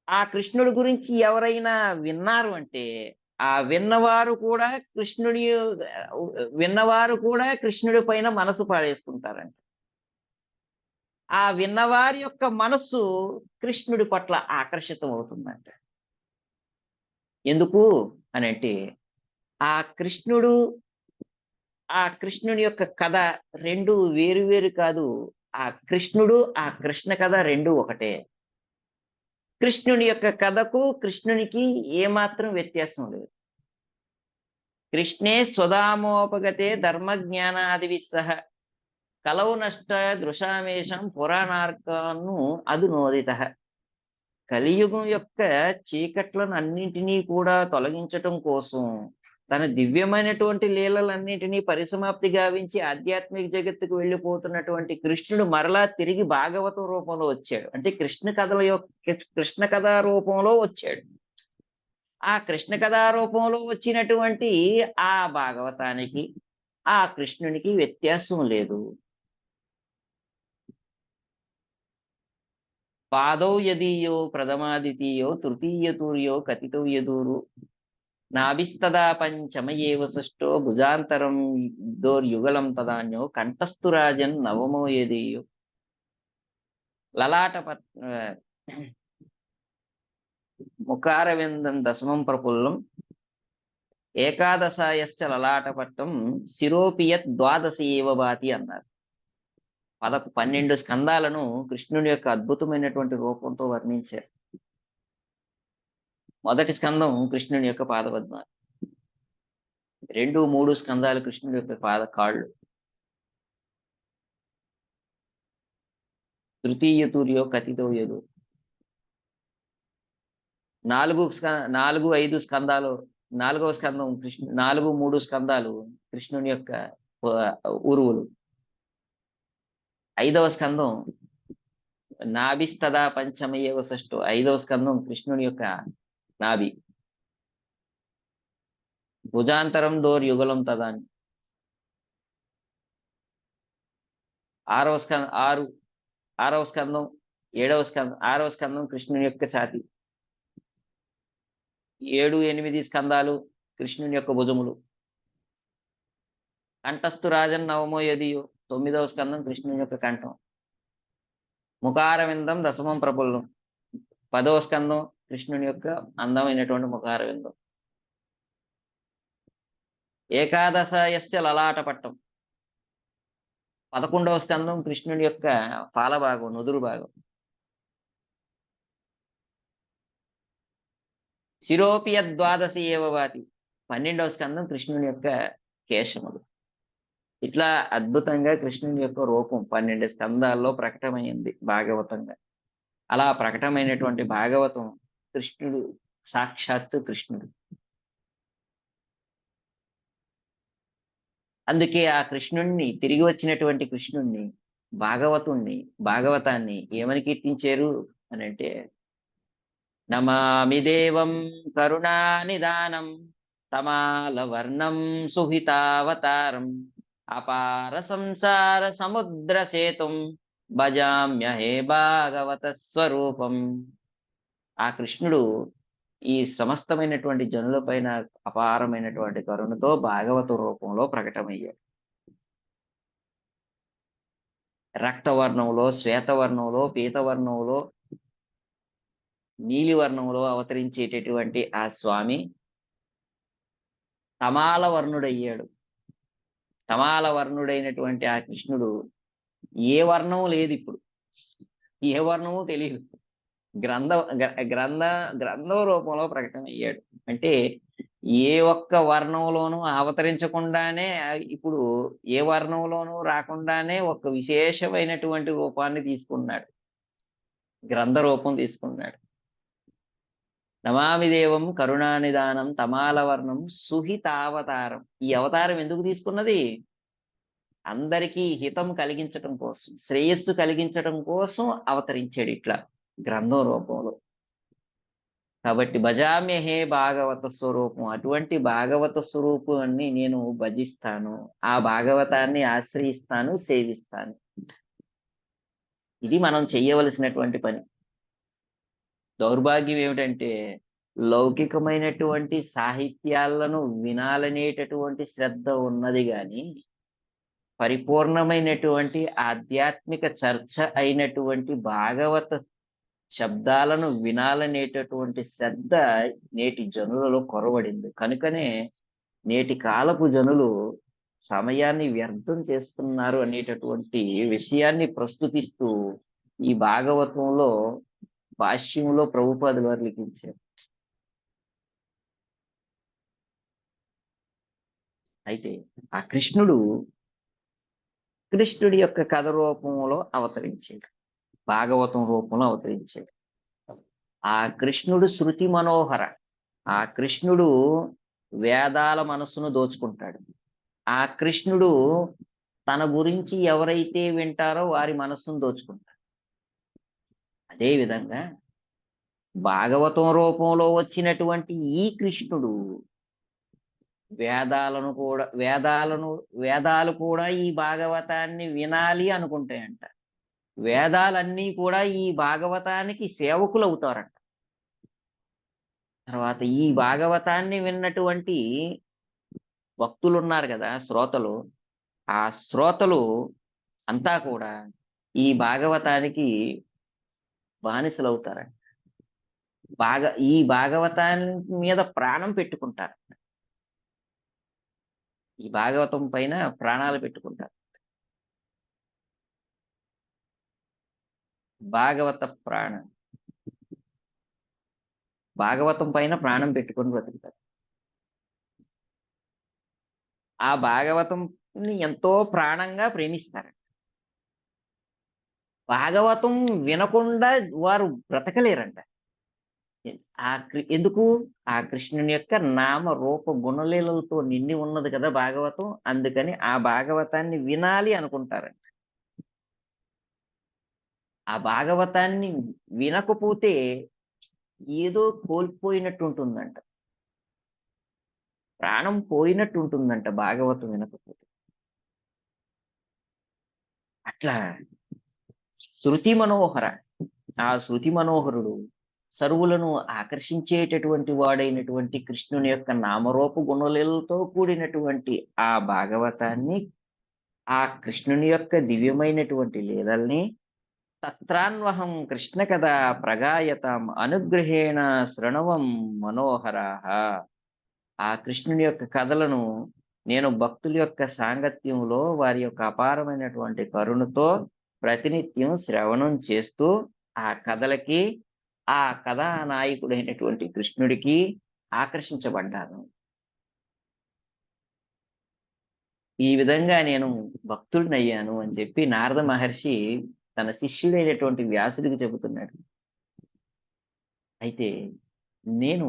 ఆ కృష్ణుడి గురించి ఎవరైనా విన్నారు అంటే ఆ విన్నవారు కూడా కృష్ణుడి పైన మనసు పాడేసుకుంటారంట. ఆ విన్నవారి యొక్క మనస్సు కృష్ణుడి పట్ల ఆకర్షితం అవుతుందంట. ఎందుకు అనంటే, ఆ కృష్ణుడు, ఆ కృష్ణుని యొక్క కథ రెండు వేరు వేరు కాదు. ఆ కృష్ణుడు, ఆ కృష్ణ కథ రెండు ఒకటే. కృష్ణుని యొక్క కథకు కృష్ణునికి ఏమాత్రం వ్యత్యాసం లేదు. కృష్ణే స్వదామోపగతే ధర్మజ్ఞానాది సహ కలవు నష్ట దృశామేషం పురాణార్కాను అదునోదిత. కలియుగం యొక్క చీకట్లను అన్నింటినీ కూడా తొలగించటం కోసం తన దివ్యమైనటువంటి లీలలన్నింటినీ పరిసమాప్తి గావించి ఆధ్యాత్మిక జగత్తుకు వెళ్ళిపోతున్నటువంటి కృష్ణుడు మరలా తిరిగి భాగవతం రూపంలో వచ్చాడు. అంటే కృష్ణ కథా రూపంలో వచ్చాడు. ఆ కృష్ణ కథా రూపంలో వచ్చినటువంటి ఆ భాగవతానికి ఆ కృష్ణునికి వ్యత్యాసం లేదు. పాదౌ యదీయో ప్రథమాదితీయో తృతీయ తూర్యో కథితో యదూరు నాభిస్తదా పంచమ ఏవ సృష్టో భుజాంతరం దోర్యుగలం తదాన్యో కంఠస్థురాజన్ నవమో యదీయో లలాట ముఖారవిందం దశమం ప్రఫుల్లం ఏకాదశాయశ్చ లలాటపట్టం శిరోపియత్ ద్వాదశి ఏవ భాతి అన్నారు. 12 స్కందాలను కృష్ణుడి యొక్క అద్భుతమైనటువంటి రూపంతో వర్ణించారు. మొదటి స్కందం కృష్ణుని యొక్క పాదపద్మాలు, 2, 3 స్కందాలు కృష్ణుడి యొక్క పాద కాళ్ళు, తృతీయ తూర్యో కథితో యదు 4, 5 స్కందాలు. 4వ స్కందం 4, 3 స్కందాలు కృష్ణుని యొక్క ఉరువులు. 5వ స్కందం నాభిస్తదా పంచమయేవ షష్ఠో 5వ స్కందం కృష్ణుని యొక్క నాభి. భుజాంతరం దోర్యుగలం తదాని 6వ స్కందం 6వ స్కందం కృష్ణుని యొక్క ఛాతి. 7, 8 స్కందాలు కృష్ణుని యొక్క భుజములు. కంఠస్థు రాజన్ నవమో యదియో 9వ స్కందం కృష్ణుని యొక్క కంఠం. ముఖారవిందం దశమం ప్రఫుల్లం 10వ స్కందం కృష్ణుని యొక్క అందమైనటువంటి ముఖారవిందం. ఏకాదశయశ్చ లలాటపట్టం. 11వ స్కందం కృష్ణుడి యొక్క పాల భాగం, నుదురు భాగం. శిరోపి యద్వాదశి ఏవ వాతి. 12వ స్కందం కృష్ణుని యొక్క కేశములు. ఇట్లా అద్భుతంగా కృష్ణుని యొక్క రూపం 12 స్కందాల్లో ప్రకటమైంది భాగవతంగా. అలా ప్రకటమైనటువంటి భాగవతం కృష్ణుడు, సాక్షాత్తు కృష్ణుడు. అందుకే ఆ కృష్ణుణ్ణి, తిరిగి వచ్చినటువంటి కృష్ణుణ్ణి, భాగవతాన్ని ఏమని కీర్తించారు అని అంటే, నమామి దేవం కరుణానిదానం తమాల వర్ణం సుహితావతారం అపార సంసార సముద్ర సేతుం భజామ్య హే భాగవత స్వరూపం. ఆ కృష్ణుడు ఈ సమస్తమైనటువంటి జనుల పైన అపారమైనటువంటి కరుణతో భాగవత రూపంలో ప్రకటమయ్యాడు. రక్తవర్ణంలో, శ్వేతవర్ణంలో, పీతవర్ణంలో, నీలివర్ణంలో అవతరించేటటువంటి ఆ స్వామి తమాల వర్ణుడయ్యాడు. తమాల వర్ణుడైనటువంటి ఆ కృష్ణుడు ఏ వర్ణం లేదు, ఇప్పుడు ఏ వర్ణము తెలియదు, గ్రంథం రూపంలో ప్రకటన అయ్యాడు. అంటే ఏ ఒక్క వర్ణంలోనూ అవతరించకుండానే, ఇప్పుడు ఏ వర్ణంలోనూ రాకుండానే ఒక విశేషమైనటువంటి రూపాన్ని తీసుకున్నాడు, గ్రంథ రూపం తీసుకున్నాడు. నమామి దేవం కరుణానిదానం తమాలవర్ణం సుహితావతారం. ఈ అవతారం ఎందుకు తీసుకున్నది? అందరికీ హితం కలిగించటం కోసం, శ్రేయస్సు కలిగించటం కోసం అవతరించాడు ఇట్లా గ్రంథం రూపంలో. కాబట్టి భజామ్య హే భాగవత స్వరూపం. అటువంటి భాగవత స్వరూపాన్ని నేను భజిస్తాను, ఆ భాగవతాన్ని ఆశ్రయిస్తాను, సేవిస్తాను. ఇది మనం చెయ్యవలసినటువంటి పని. దౌర్భాగ్యం ఏమిటంటే, లౌకికమైనటువంటి సాహిత్యాలను వినాలనేటటువంటి శ్రద్ధ ఉన్నది కానీ, పరిపూర్ణమైనటువంటి ఆధ్యాత్మిక చర్చ అయినటువంటి భాగవత శబ్దాలను వినాలనేటటువంటి శ్రద్ధ నేటి జనులలో కొరవడింది. కనుకనే నేటి కాలపు జనులు సమయాన్ని వ్యర్థం చేస్తున్నారు అనేటటువంటి విషయాన్ని ప్రస్తుతిస్తూ ఈ భాగవతంలో భాష్యంలో ప్రభుపాదుల వారు లిఖించారు. అయితే ఆ కృష్ణుడి యొక్క కథ రూపంలో అవతరించాడు, భాగవతం రూపంలో అవతరించాడు. ఆ కృష్ణుడు శృతి మనోహర. ఆ కృష్ణుడు వేదాల మనస్సును దోచుకుంటాడు. ఆ కృష్ణుడు తన గురించి ఎవరైతే వింటారో వారి మనస్సును దోచుకుంటాడు. అదేవిధంగా భాగవతం రూపంలో వచ్చినటువంటి ఈ కృష్ణుడు వేదాలు కూడా ఈ భాగవతాన్ని వినాలి అనుకుంటాయంట. వేదాలన్నీ కూడా ఈ భాగవతానికి సేవకులు అవుతారంట. తర్వాత ఈ భాగవతాన్ని విన్నటువంటి భక్తులు ఉన్నారు కదా, శ్రోతలు, ఆ శ్రోతలు అంతా కూడా ఈ భాగవతానికి బానిసలు అవుతారంట. ఈ భాగవతాన్ని మీద ప్రాణం పెట్టుకుంటారు, ఈ భాగవతం పైన ప్రాణాలు పెట్టుకుంటారు. భాగవతం పైన ప్రాణం పెట్టుకొని బ్రతుకుతారు. ఆ భాగవతంని ఎంతో ప్రాణంగా ప్రేమిస్తారు. భాగవతం వినకుండా వారు బ్రతకలేరంట. ఎందుకు? ఆ కృష్ణుని యొక్క నామ రూప గుణలీలలతో నిండి ఉన్నది కదా భాగవతం. అందుకని ఆ భాగవతాన్ని వినాలి అనుకుంటారంట. ఆ భాగవతాన్ని వినకపోతే ఏదో కోల్పోయినట్టు ఉంటుందంట, ప్రాణం పోయినట్టు ఉంటుందంట భాగవతం వినకపోతే. అట్లా శృతి మనోహర. ఆ శృతి మనోహరుడు సర్వులను ఆకర్షించేటటువంటి వాడైనటువంటి కృష్ణుని యొక్క నామరూప గుణలీలతో కూడినటువంటి ఆ భాగవతాన్ని, ఆ కృష్ణుని యొక్క దివ్యమైనటువంటి లీలల్ని తత్రాన్వహం కృష్ణ కథ ప్రగాయతాం అనుగ్రహేణ శృణవం మనోహరాః. ఆ కృష్ణుని యొక్క కథలను నేను భక్తుల యొక్క సాంగత్యంలో వారి యొక్క అపారమైనటువంటి కరుణతో ప్రతినిత్యం శ్రవణం చేస్తూ ఆ కథలకి, ఆ కథానాయకుడైనటువంటి కృష్ణుడికి ఆకర్షించబడ్డాను. ఈ విధంగా నేను భక్తుడినయ్యాను అని చెప్పి నారద మహర్షి తన శిష్యుడైనటువంటి వ్యాసుడికి చెబుతున్నాడు. అయితే నేను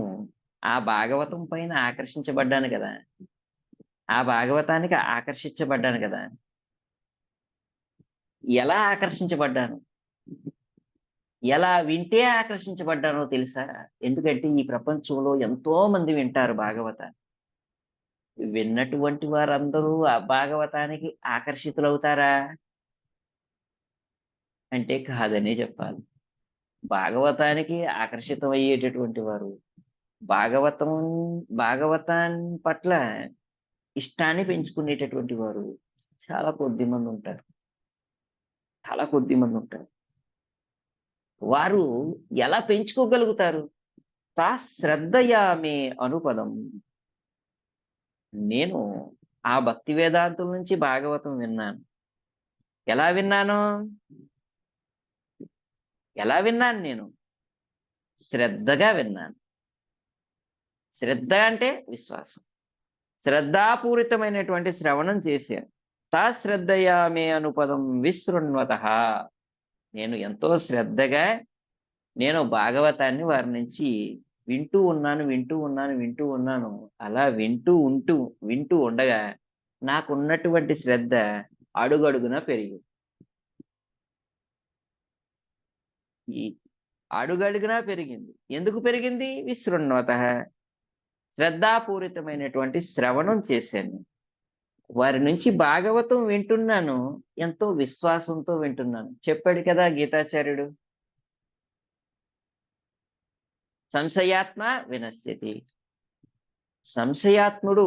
ఆ భాగవతం పైన ఆకర్షించబడ్డాను కదా! ఆ భాగవతానికి ఆకర్షించబడ్డాను కదా! ఎలా ఆకర్షించబడ్డాను? ఎలా వింటే ఆకర్షించబడ్డానో తెలుసా? ఎందుకంటే ఈ ప్రపంచంలో ఎంతో మంది వింటారు భాగవతాన్ని. విన్నటువంటి వారందరూ ఆ భాగవతానికి ఆకర్షితులవుతారా? అంటే కాదనే చెప్పాలి. భాగవతానికి ఆకర్షితమయ్యేటటువంటి వారు భాగవతం భాగవతం పట్ల ఇష్టాన్ని పెంచుకునేటటువంటి వారు చాలా కొద్ది మంది ఉంటారు. చాలా కొద్ది మంది ఉంటారు. వారు ఎలా పెంచుకోగలుగుతారు? శ్రద్ధయా మే అనుపదం. నేను ఆ భక్తి వేదాంతుల నుంచి భాగవతం విన్నాను. ఎలా విన్నాను? ఎలా విన్నాను నేను? శ్రద్ధగా విన్నాను. శ్రద్ధ అంటే విశ్వాసం. శ్రద్ధాపూరితమైనటువంటి శ్రవణం చేశాను. శ్రద్ధయా మే అనుపదం విశృణ్వతః. నేను ఎంతో శ్రద్ధగా నేను భాగవతాన్ని వారి నుంచి వింటూ ఉన్నాను, వింటూ ఉన్నాను, వింటూ ఉన్నాను. అలా వింటూ ఉండగా నాకున్నటువంటి శ్రద్ధ అడుగడుగునా పెరిగింది. ఈ అడుగడుగునా పెరిగింది. ఎందుకు పెరిగింది? విశృణ్వతః. శ్రద్ధాపూరితమైనటువంటి శ్రవణం చేశాను. వారి నుంచి భాగవతం వింటున్నాను. ఎంతో విశ్వాసంతో వింటున్నాను. చెప్పాడు కదా గీతాచార్యుడు. సంశయాత్మ వినశ్యతి. సంశయాత్ముడు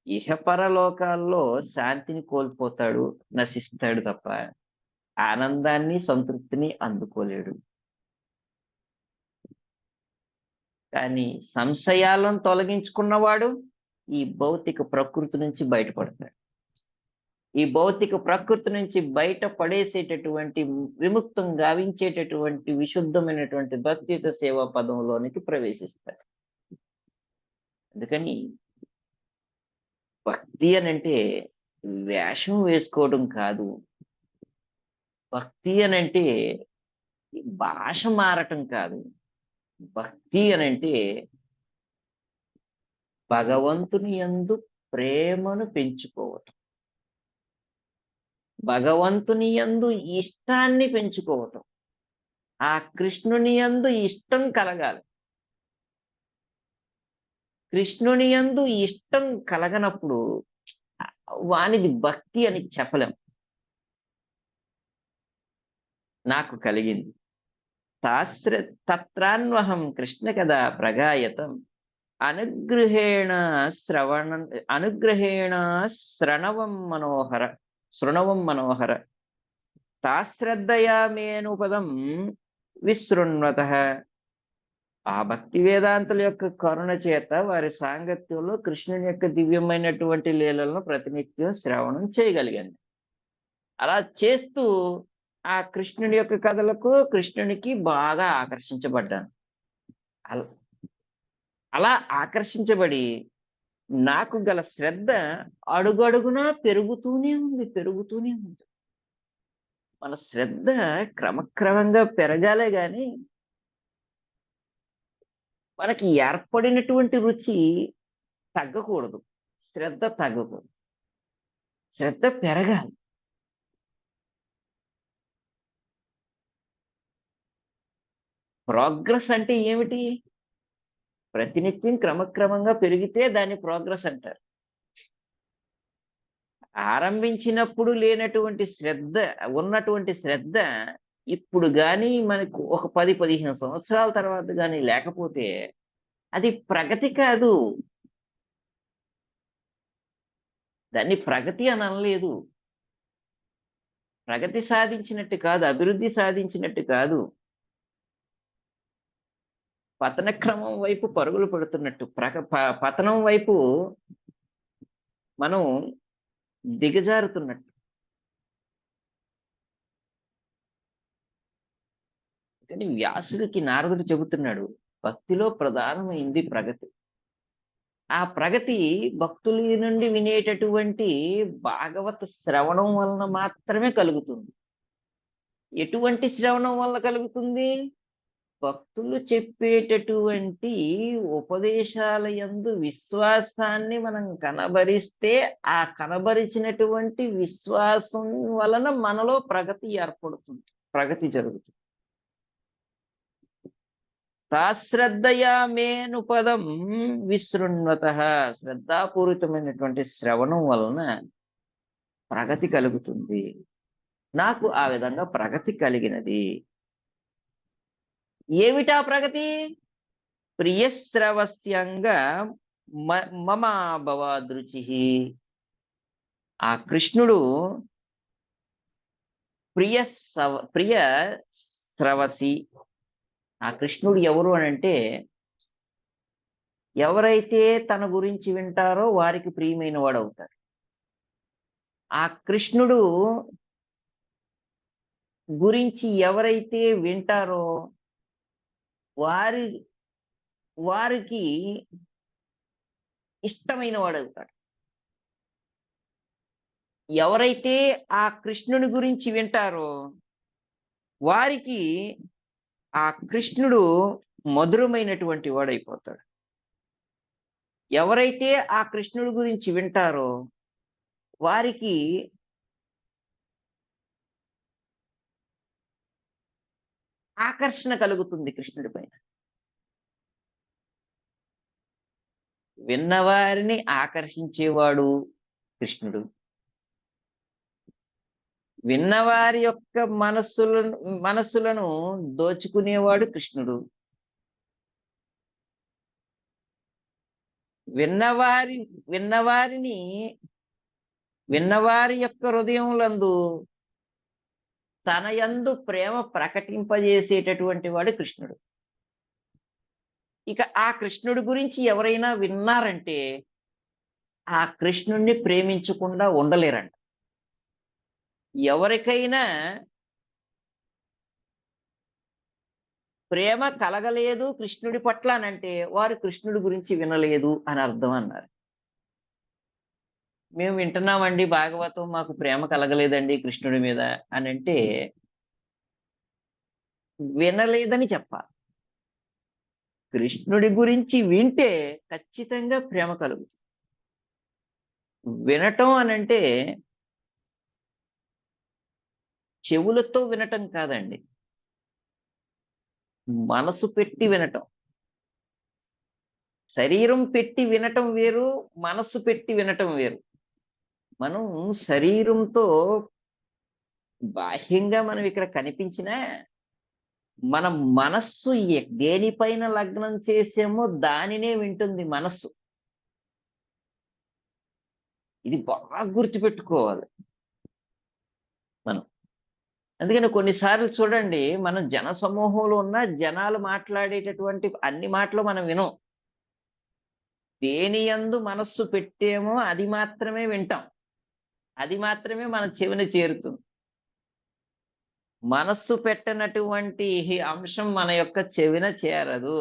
ఇహపరలోకాల్లో శాంతిని కోల్పోతాడు, నశిస్తాడు తప్ప ఆనందాన్ని, సంతృప్తిని అందుకోలేడు. కానీ సంశయాలను తొలగించుకున్నవాడు ఈ భౌతిక ప్రకృతి నుంచి బయటపడతాడు. ఈ భౌతిక ప్రకృతి నుంచి బయట పడేసేటటువంటి విముక్తం గావించేటటువంటి విశుద్ధమైనటువంటి భక్తియుత సేవా పదంలోనికి ప్రవేశిస్తాడు. అందుకని భక్తి అనంటే వేషం వేసుకోవడం కాదు. భక్తి అనంటే భాష మారటం కాదు. భక్తి అనంటే భగవంతుని యందు ప్రేమను పెంచుకోవటం. భగవంతుని యందు ఇష్టాన్ని పెంచుకోవటం. ఆ కృష్ణుని యందు ఇష్టం కలగాలి. కృష్ణుని యందు ఇష్టం కలగనప్పుడు వానిది భక్తి అని చెప్పలేం. నాకు కలిగింది. తత్రాన్వహం కృష్ణ కదా ప్రగాయతం అనుగ్రహేణ శృణవం మనోహర తాశ్రద్ధయా మేనుపదం విశృణ్వతః. ఆ భక్తి వేదాంతుల యొక్క కరుణ చేత వారి సాంగత్యంలో కృష్ణుని యొక్క దివ్యమైనటువంటి లీలలను ప్రతినిత్యం శ్రవణం చేయగలిగాను. అలా చేస్తూ ఆ కృష్ణుని యొక్క కథలకు, కృష్ణునికి బాగా ఆకర్షించబడ్డాను. అలా ఆకర్షించబడి నాకు గల శ్రద్ధ అడుగడుగునా పెరుగుతూనే ఉంది. మన శ్రద్ధ క్రమక్రమంగా పెరగాలే గాని మనకి ఏర్పడినటువంటి రుచి తగ్గకూడదు. శ్రద్ధ తగ్గకూడదు. శ్రద్ధ పెరగాలి. ప్రోగ్రెస్ అంటే ఏమిటి? ప్రతినిత్యం క్రమక్రమంగా పెరిగితే దాన్ని ప్రోగ్రెస్ అంటారు. ఆరంభించినప్పుడు లేనటువంటి శ్రద్ధ, ఉన్నటువంటి శ్రద్ధ ఇప్పుడు గాని మనకు ఒక 10-15 సంవత్సరాల తర్వాత గాని లేకపోతే అది ప్రగతి కాదు. దాన్ని ప్రగతి అని అనలేదు. ప్రగతి సాధించినట్టు కాదు, అభివృద్ధి సాధించినట్టు కాదు. పతన క్రమం వైపు పరుగులు పెడుతున్నట్టు, పతనం వైపు మనం దిగజారుతున్నట్టు. కానీ వ్యాసుడికి నారదుడు చెబుతున్నాడు, భక్తిలో ప్రధానమైంది ప్రగతి. ఆ ప్రగతి భక్తుల నుండి వినేటటువంటి భాగవత శ్రవణం వలన మాత్రమే కలుగుతుంది. ఎటువంటి శ్రవణం వల్ల కలుగుతుంది? భక్తులు చెప్పేటటువంటి ఉపదేశాల యందు విశ్వాసాన్ని మనం కనబరిస్తే, ఆ కనబరిచినటువంటి విశ్వాసం వలన మనలో ప్రగతి ఏర్పడుతుంది, ప్రగతి జరుగుతుంది. తాశ్రద్ధయా మేను పదం విశృణ్వతః, శ్రద్ధాపూరితమైనటువంటి శ్రవణం వలన ప్రగతి కలుగుతుంది. నాకు ఆ విధంగా ప్రగతి కలిగినది. ఏమిటా ప్రగతి? ప్రియశ్రవస్యంగా మమ భవాదృచి. ఆ కృష్ణుడు ప్రియ శ్రవసి. ఆ కృష్ణుడు ఎవరు అనంటే, ఎవరైతే తన గురించి వింటారో వారికి ప్రియమైన వాడు అవుతాడు. ఆ కృష్ణుడు గురించి ఎవరైతే వింటారో వారి వారికి ఇష్టమైన వాడు అవుతాడు. ఎవరైతే ఆ కృష్ణుని గురించి వింటారో వారికి ఆ కృష్ణుడు మధురమైనటువంటి వాడైపోతాడు. ఎవరైతే ఆ కృష్ణుడి గురించి వింటారో వారికి ఆకర్షణ కలుగుతుంది కృష్ణుడి పైన. విన్నవారిని ఆకర్షించేవాడు కృష్ణుడు. విన్నవారి యొక్క మనస్సులను దోచుకునేవాడు కృష్ణుడు. విన్నవారి యొక్క హృదయములందు తన యందు ప్రేమ ప్రకటింపజేసేటటువంటి వాడు కృష్ణుడు. ఇక ఆ కృష్ణుడి గురించి ఎవరైనా విన్నారంటే ఆ కృష్ణుణ్ణి ప్రేమించకుండా ఉండలేరంట. ఎవరికైనా ప్రేమ కలగలేదు కృష్ణుడి పట్ల అనంటే వారు కృష్ణుడి గురించి వినలేదు అని అర్థం అన్నారు. మేము వింటున్నామండి భాగవతం, మాకు ప్రేమ కలగలేదండి కృష్ణుడి మీద అని అంటే వినలేదని చెప్పాలి. కృష్ణుడి గురించి వింటే ఖచ్చితంగా ప్రేమ కలుగుతుంది. వినటం అనంటే చెవులతో వినటం కాదండి, మనసు పెట్టి వినటం. శరీరం పెట్టి వినటం వేరు, మనస్సు పెట్టి వినటం వేరు. మనం శరీరంతో బాహ్యంగా మనం ఇక్కడ కనిపించినా మన మనస్సు దేనిపైన లగ్నం చేసామో దానినే వింటుంది మనస్సు. ఇది బాగా గుర్తుపెట్టుకోవాలి మనం. అందుకని కొన్నిసార్లు చూడండి, మనం జన సమూహంలో ఉన్న జనాలు మాట్లాడేటటువంటి అన్ని మాటలు మనం వినం. దేని యందు మనస్సు పెట్టేమో అది మాత్రమే వింటాం, అది మాత్రమే మన చెవిన చేరుతుంది. మనస్సు పెట్టనటువంటి అంశం మన యొక్క చెవిన చేరదు.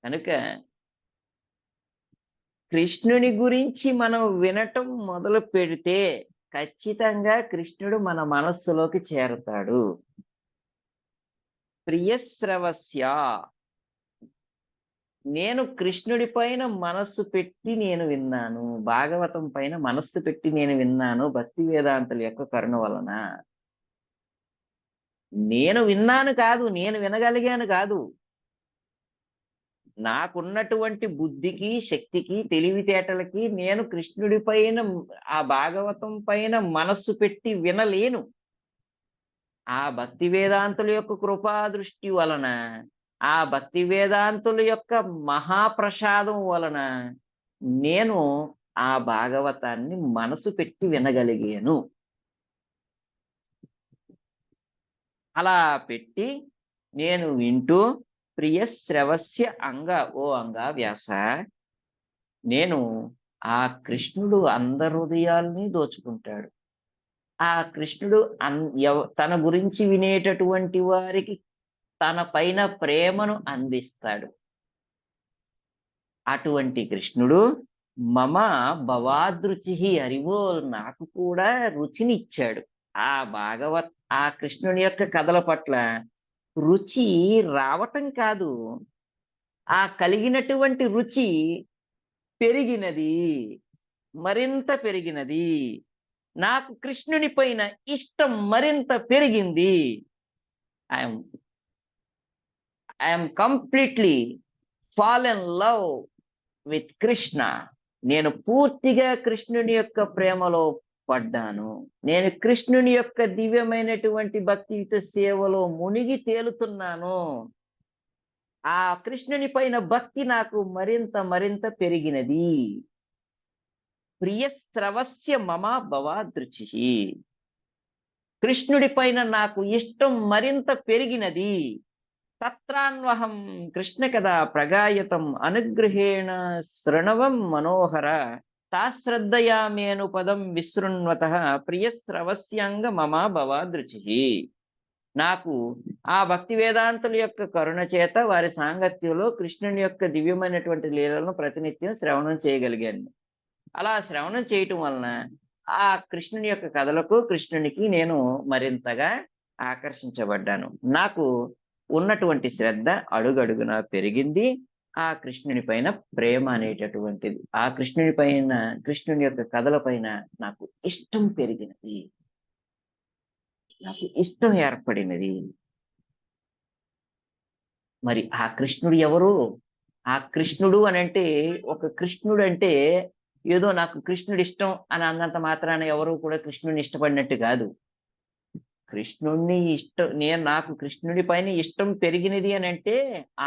కనుక కృష్ణుని గురించి మనం వినటం మొదలు పెడితే ఖచ్చితంగా కృష్ణుడు మన మనస్సులోకి చేరుతాడు. ప్రియశ్రవస్య, నేను కృష్ణుడి పైన మనస్సు పెట్టి నేను విన్నాను, భాగవతం పైన మనస్సు పెట్టి నేను విన్నాను భక్తి వేదాంతుల యొక్క కరుణ వలన. నేను విన్నాను కాదు, నేను వినగలిగాను కాదు, నాకున్నటువంటి బుద్ధికి శక్తికి తెలివితేటలకి నేను కృష్ణుడి పైన ఆ భాగవతం పైన మనస్సు పెట్టి వినలేను. ఆ భక్తి వేదాంతుల యొక్క కృపా దృష్టి వలన, ఆ భక్తి వేదాంతుల యొక్క మహాప్రసాదం వలన నేను ఆ భాగవతాన్ని మనసు పెట్టి వినగలిగాను. అలా పెట్టి నేను వింటూ ప్రియ శ్రవస్య అంగ, ఓ అంగ వ్యాస, నేను ఆ కృష్ణుడు అందరి హృదయాల్ని దోచుకుంటాడు. ఆ కృష్ణుడు తన గురించి వినేటటువంటి వారికి తన పైన ప్రేమను అందిస్తాడు. అటువంటి కృష్ణుడు మమ భవాదృచి హరివో, నాకు కూడా రుచినిచ్చాడు. ఆ భాగవత్ ఆ కృష్ణుని యొక్క కథల పట్ల రుచి రావటం కాదు, ఆ కలిగినటువంటి రుచి పెరిగినది, మరింత పెరిగినది. నాకు కృష్ణుని పైన ఇష్టం మరింత పెరిగింది. I'm I'm completely fall in love with Krishna. నేను పూర్తిగా కృష్ణుని యొక్క ప్రేమలో పడ్డాను. నేను కృష్ణుని యొక్క దివ్యమైనటువంటి భక్తియుత సేవలో మునిగి తేలుతున్నాను. ఆ కృష్ణుని పైన భక్తి నాకు మరింత మరింత పెరిగినది. ప్రియస్రవస్య మమ భవాదృచి, కృష్ణుడి పైన నాకు ఇష్టం మరింత పెరిగినది. తత్రాన్వహం కృష్ణ కదా ప్రగాయతం అనుగ్రహేణ శృణవం మనోహర, తాశ్రద్ధయామేను పదం విశృణ్వత ప్రియస్రవస్యాంగ మమ భవాదృచి. నాకు ఆ భక్తి వేదాంతుల యొక్క కరుణ చేత వారి సాంగత్యంలో కృష్ణుని యొక్క దివ్యమైనటువంటి లీలలను ప్రతినిత్యం శ్రవణం చేయగలిగాను. అలా శ్రవణం చేయటం వలన ఆ కృష్ణుని యొక్క కథలకు, కృష్ణునికి నేను మరింతగా ఆకర్షించబడ్డాను. నాకు ఉన్నటువంటి శ్రద్ధ అడుగడుగున పెరిగింది. ఆ కృష్ణుని పైన ప్రేమ అనేటటువంటిది, ఆ కృష్ణుని పైన, కృష్ణుని యొక్క కథల పైన నాకు ఇష్టం పెరిగినది, నాకు ఇష్టం ఏర్పడినది. మరి ఆ కృష్ణుడు ఎవరు? ఆ కృష్ణుడు అని అంటే, ఒక కృష్ణుడు అంటే ఏదో నాకు కృష్ణుడు ఇష్టం అని అన్నంత మాత్రాన ఎవరు కూడా కృష్ణుడిని ఇష్టపడినట్టు కాదు. కృష్ణుడిని ఇష్టం, నాకు కృష్ణుడి పైన ఇష్టం పెరిగినది అని అంటే,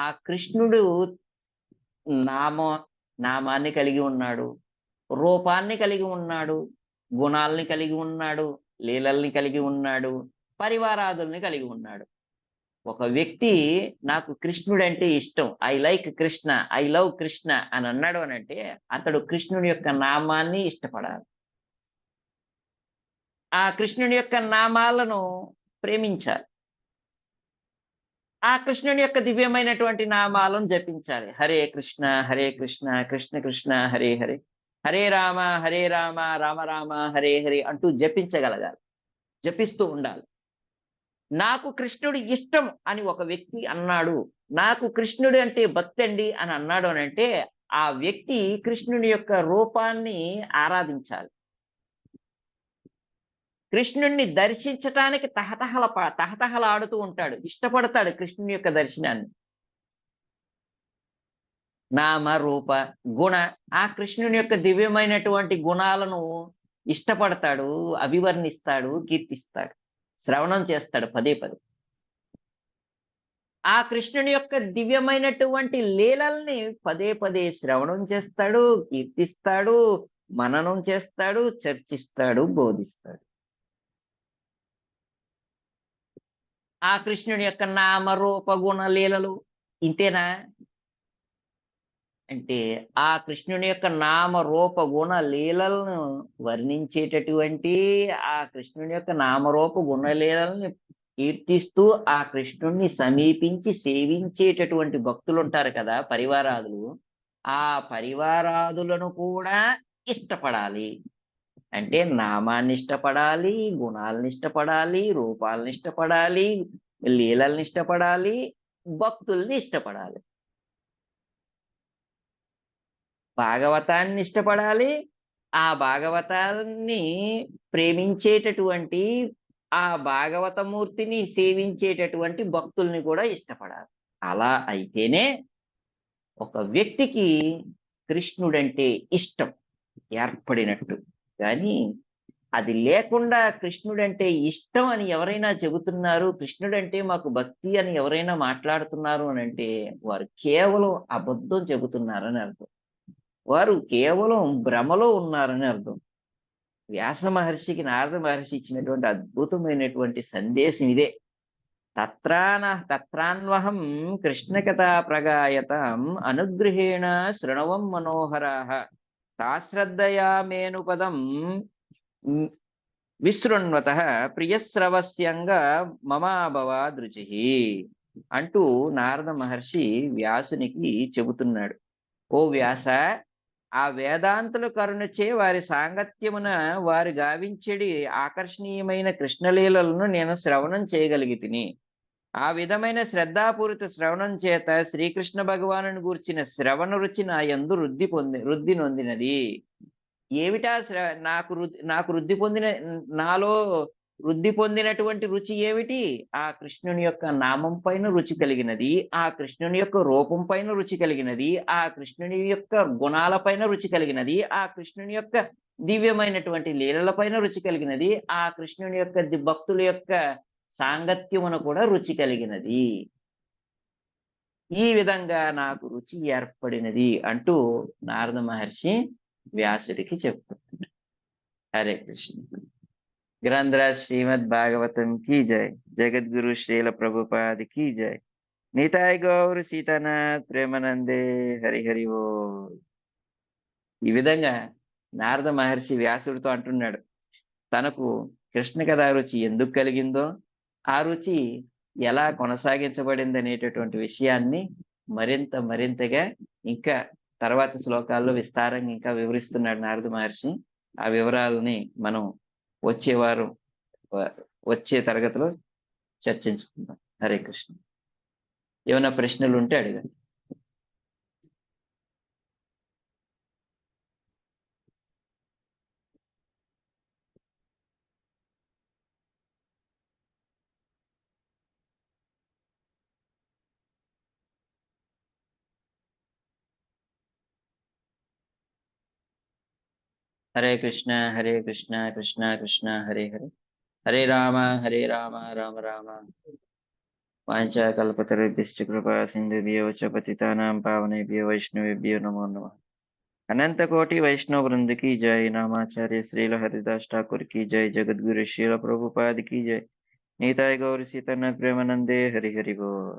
ఆ కృష్ణుడు నామ నామాన్ని కలిగి ఉన్నాడు, రూపాన్ని కలిగి ఉన్నాడు, గుణాలని కలిగి ఉన్నాడు, లీలల్ని కలిగి ఉన్నాడు, పరివారాదుల్ని కలిగి ఉన్నాడు. ఒక వ్యక్తి నాకు కృష్ణుడు అంటే ఇష్టం, I like Krishna, I love Krishna అని అన్నాడు అని అంటే, అతడు కృష్ణుడి యొక్క నామాన్ని ఇష్టపడాలి. ఆ కృష్ణుని యొక్క నామాలను ప్రేమించాలి. ఆ కృష్ణుని యొక్క దివ్యమైనటువంటి నామాలను జపించాలి. హరే కృష్ణ హరే కృష్ణ, కృష్ణ కృష్ణ హరే హరే, హరే రామ హరే రామ, రామ రామ హరే హరే అంటూ జపించగలగాలి, జపిస్తూ ఉండాలి. నాకు కృష్ణుడు ఇష్టం అని ఒక వ్యక్తి అన్నాడు, నాకు కృష్ణుడు అంటే భక్తి అండి అని అన్నాడు అని అంటే, ఆ వ్యక్తి కృష్ణుని యొక్క రూపాన్ని ఆరాధించాలి. కృష్ణుణ్ణి దర్శించటానికి తహతహలాడుతూ ఉంటాడు, ఇష్టపడతాడు కృష్ణుని యొక్క దర్శనాన్ని. నామ రూప గుణ, ఆ కృష్ణుని యొక్క దివ్యమైనటువంటి గుణాలను ఇష్టపడతాడు, అభివర్ణిస్తాడు, కీర్తిస్తాడు, శ్రవణం చేస్తాడు పదే పదే. ఆ కృష్ణుని యొక్క దివ్యమైనటువంటి లీలల్ని పదే పదే శ్రవణం చేస్తాడు, కీర్తిస్తాడు, మననం చేస్తాడు, చర్చిస్తాడు, బోధిస్తాడు. ఆ కృష్ణుని యొక్క నామరూప గుణ లీలలు ఇంతేనా అంటే, ఆ కృష్ణుని యొక్క నామ రూప గుణ లీలలను వర్ణించేటటువంటి, ఆ కృష్ణుని యొక్క నామరూప గుణ లీలల్ని కీర్తిస్తూ ఆ కృష్ణుణ్ణి సమీపించి సేవించేటటువంటి భక్తులు ఉంటారు కదా, పరివారాదులు. ఆ పరివారాదులను కూడా ఇష్టపడాలి. అంటే నామాన్ని ఇష్టపడాలి, గుణాలను ఇష్టపడాలి, రూపాలను ఇష్టపడాలి, లీలల్ని ఇష్టపడాలి, భక్తుల్ని ఇష్టపడాలి, భాగవతాన్ని ఇష్టపడాలి, ఆ భాగవతాన్ని ప్రేమించేటటువంటి, ఆ భాగవతమూర్తిని సేవించేటటువంటి భక్తుల్ని కూడా ఇష్టపడాలి. అలా అయితేనే ఒక వ్యక్తికి కృష్ణుడంటే ఇష్టం ఏర్పడినట్టు. కానీ అది లేకుండా కృష్ణుడంటే ఇష్టం అని ఎవరైనా చెబుతున్నారు, కృష్ణుడంటే మాకు భక్తి అని ఎవరైనా మాట్లాడుతున్నారు అని అంటే, వారు కేవలం అబద్ధం చెబుతున్నారని అర్థం. వారు కేవలం భ్రమలో ఉన్నారని అర్థం. వ్యాస మహర్షికి నారద మహర్షి ఇచ్చినటువంటి అద్భుతమైనటువంటి సందేశం ఇదే. తత్రాన్వహం కృష్ణ కథా ప్రగాయతం అనుగ్రహేణ శృణవం మనోహరాః, తాశ్రద్ధయా మేను పదం విశృణ్వత ప్రియశ్రవస్యంగా మమాభవాదృచి అంటూ నారద మహర్షి వ్యాసునికి చెబుతున్నాడు. ఓ వ్యాస, ఆ వేదాంతుల కరుణచే వారి సాంగత్యమున వారు గావించెడి ఆకర్షణీయమైన కృష్ణలీలలను నేను శ్రవణం చేయగలిగితిని. ఆ విధమైన శ్రద్ధాపూరిత శ్రవణం చేత శ్రీకృష్ణ భగవానుని గూర్చిన శ్రవణ రుచి నా యందు వృద్ధి నొందినది. ఏమిటా నాకు వృద్ధి పొందిన, నాలో వృద్ధి పొందినటువంటి రుచి ఏమిటి? ఆ కృష్ణుని యొక్క నామం పైన రుచి కలిగినది, ఆ కృష్ణుని యొక్క రూపం పైన రుచి కలిగినది, ఆ కృష్ణుని యొక్క గుణాల పైన రుచి కలిగినది, ఆ కృష్ణుని యొక్క దివ్యమైనటువంటి లీలల పైన రుచి కలిగినది, ఆ కృష్ణుని యొక్క భక్తుల యొక్క సాంగత్యమున కూడా రుచి కలిగినది. ఈ విధంగా నాకు రుచి ఏర్పడినది అంటూ నారద మహర్షి వ్యాసుడికి చెప్తున్నాడు. హరే కృష్ణ. గ్రంథరాజ్ శ్రీమద్ భాగవతం की जय, जगद्गुरु श्रील प्रभुपाद की जय, निताय गौर सीतानाथ प्रेमानंदे हरि हरि ఓ. ఈ విధంగా నారద మహర్షి వ్యాసుడితో అంటున్నాడు, తనకు కృష్ణ కథా రుచి ఎందుకు కలిగిందో, ఆ రుచి ఎలా కొనసాగించబడింది అనేటటువంటి విషయాన్ని మరింతగా ఇంకా తర్వాత శ్లోకాల్లో విస్తారంగా ఇంకా వివరిస్తున్నాడు నారద మహర్షి. ఆ వివరాలని మనం వచ్చే తరగతిలో చర్చించుకుందాం. హరే కృష్ణ. ఏమైనా ప్రశ్నలు ఉంటే అడగండి. హరే కృష్ణ హరే కృష్ణ కృష్ణ కృష్ణ హరే హరే, హరే రామ హరే రామ రామ రామ వాంఛాకల్పతరుభ్యశ్చ కృపా సింధుభ్యో చ పతితానాం పావనేభ్యో వైష్ణవేభ్యో నమో నమః. अनंत कोटि वैष्णव वृंद की जय, नामाचार्य श्रील हरिदास ठाकुर की जय, जगद्गुरु श्रील प्रभुपाद की जय, नीताय गौर सीतानाथ प्रेमानंदे हरि हरि बोल.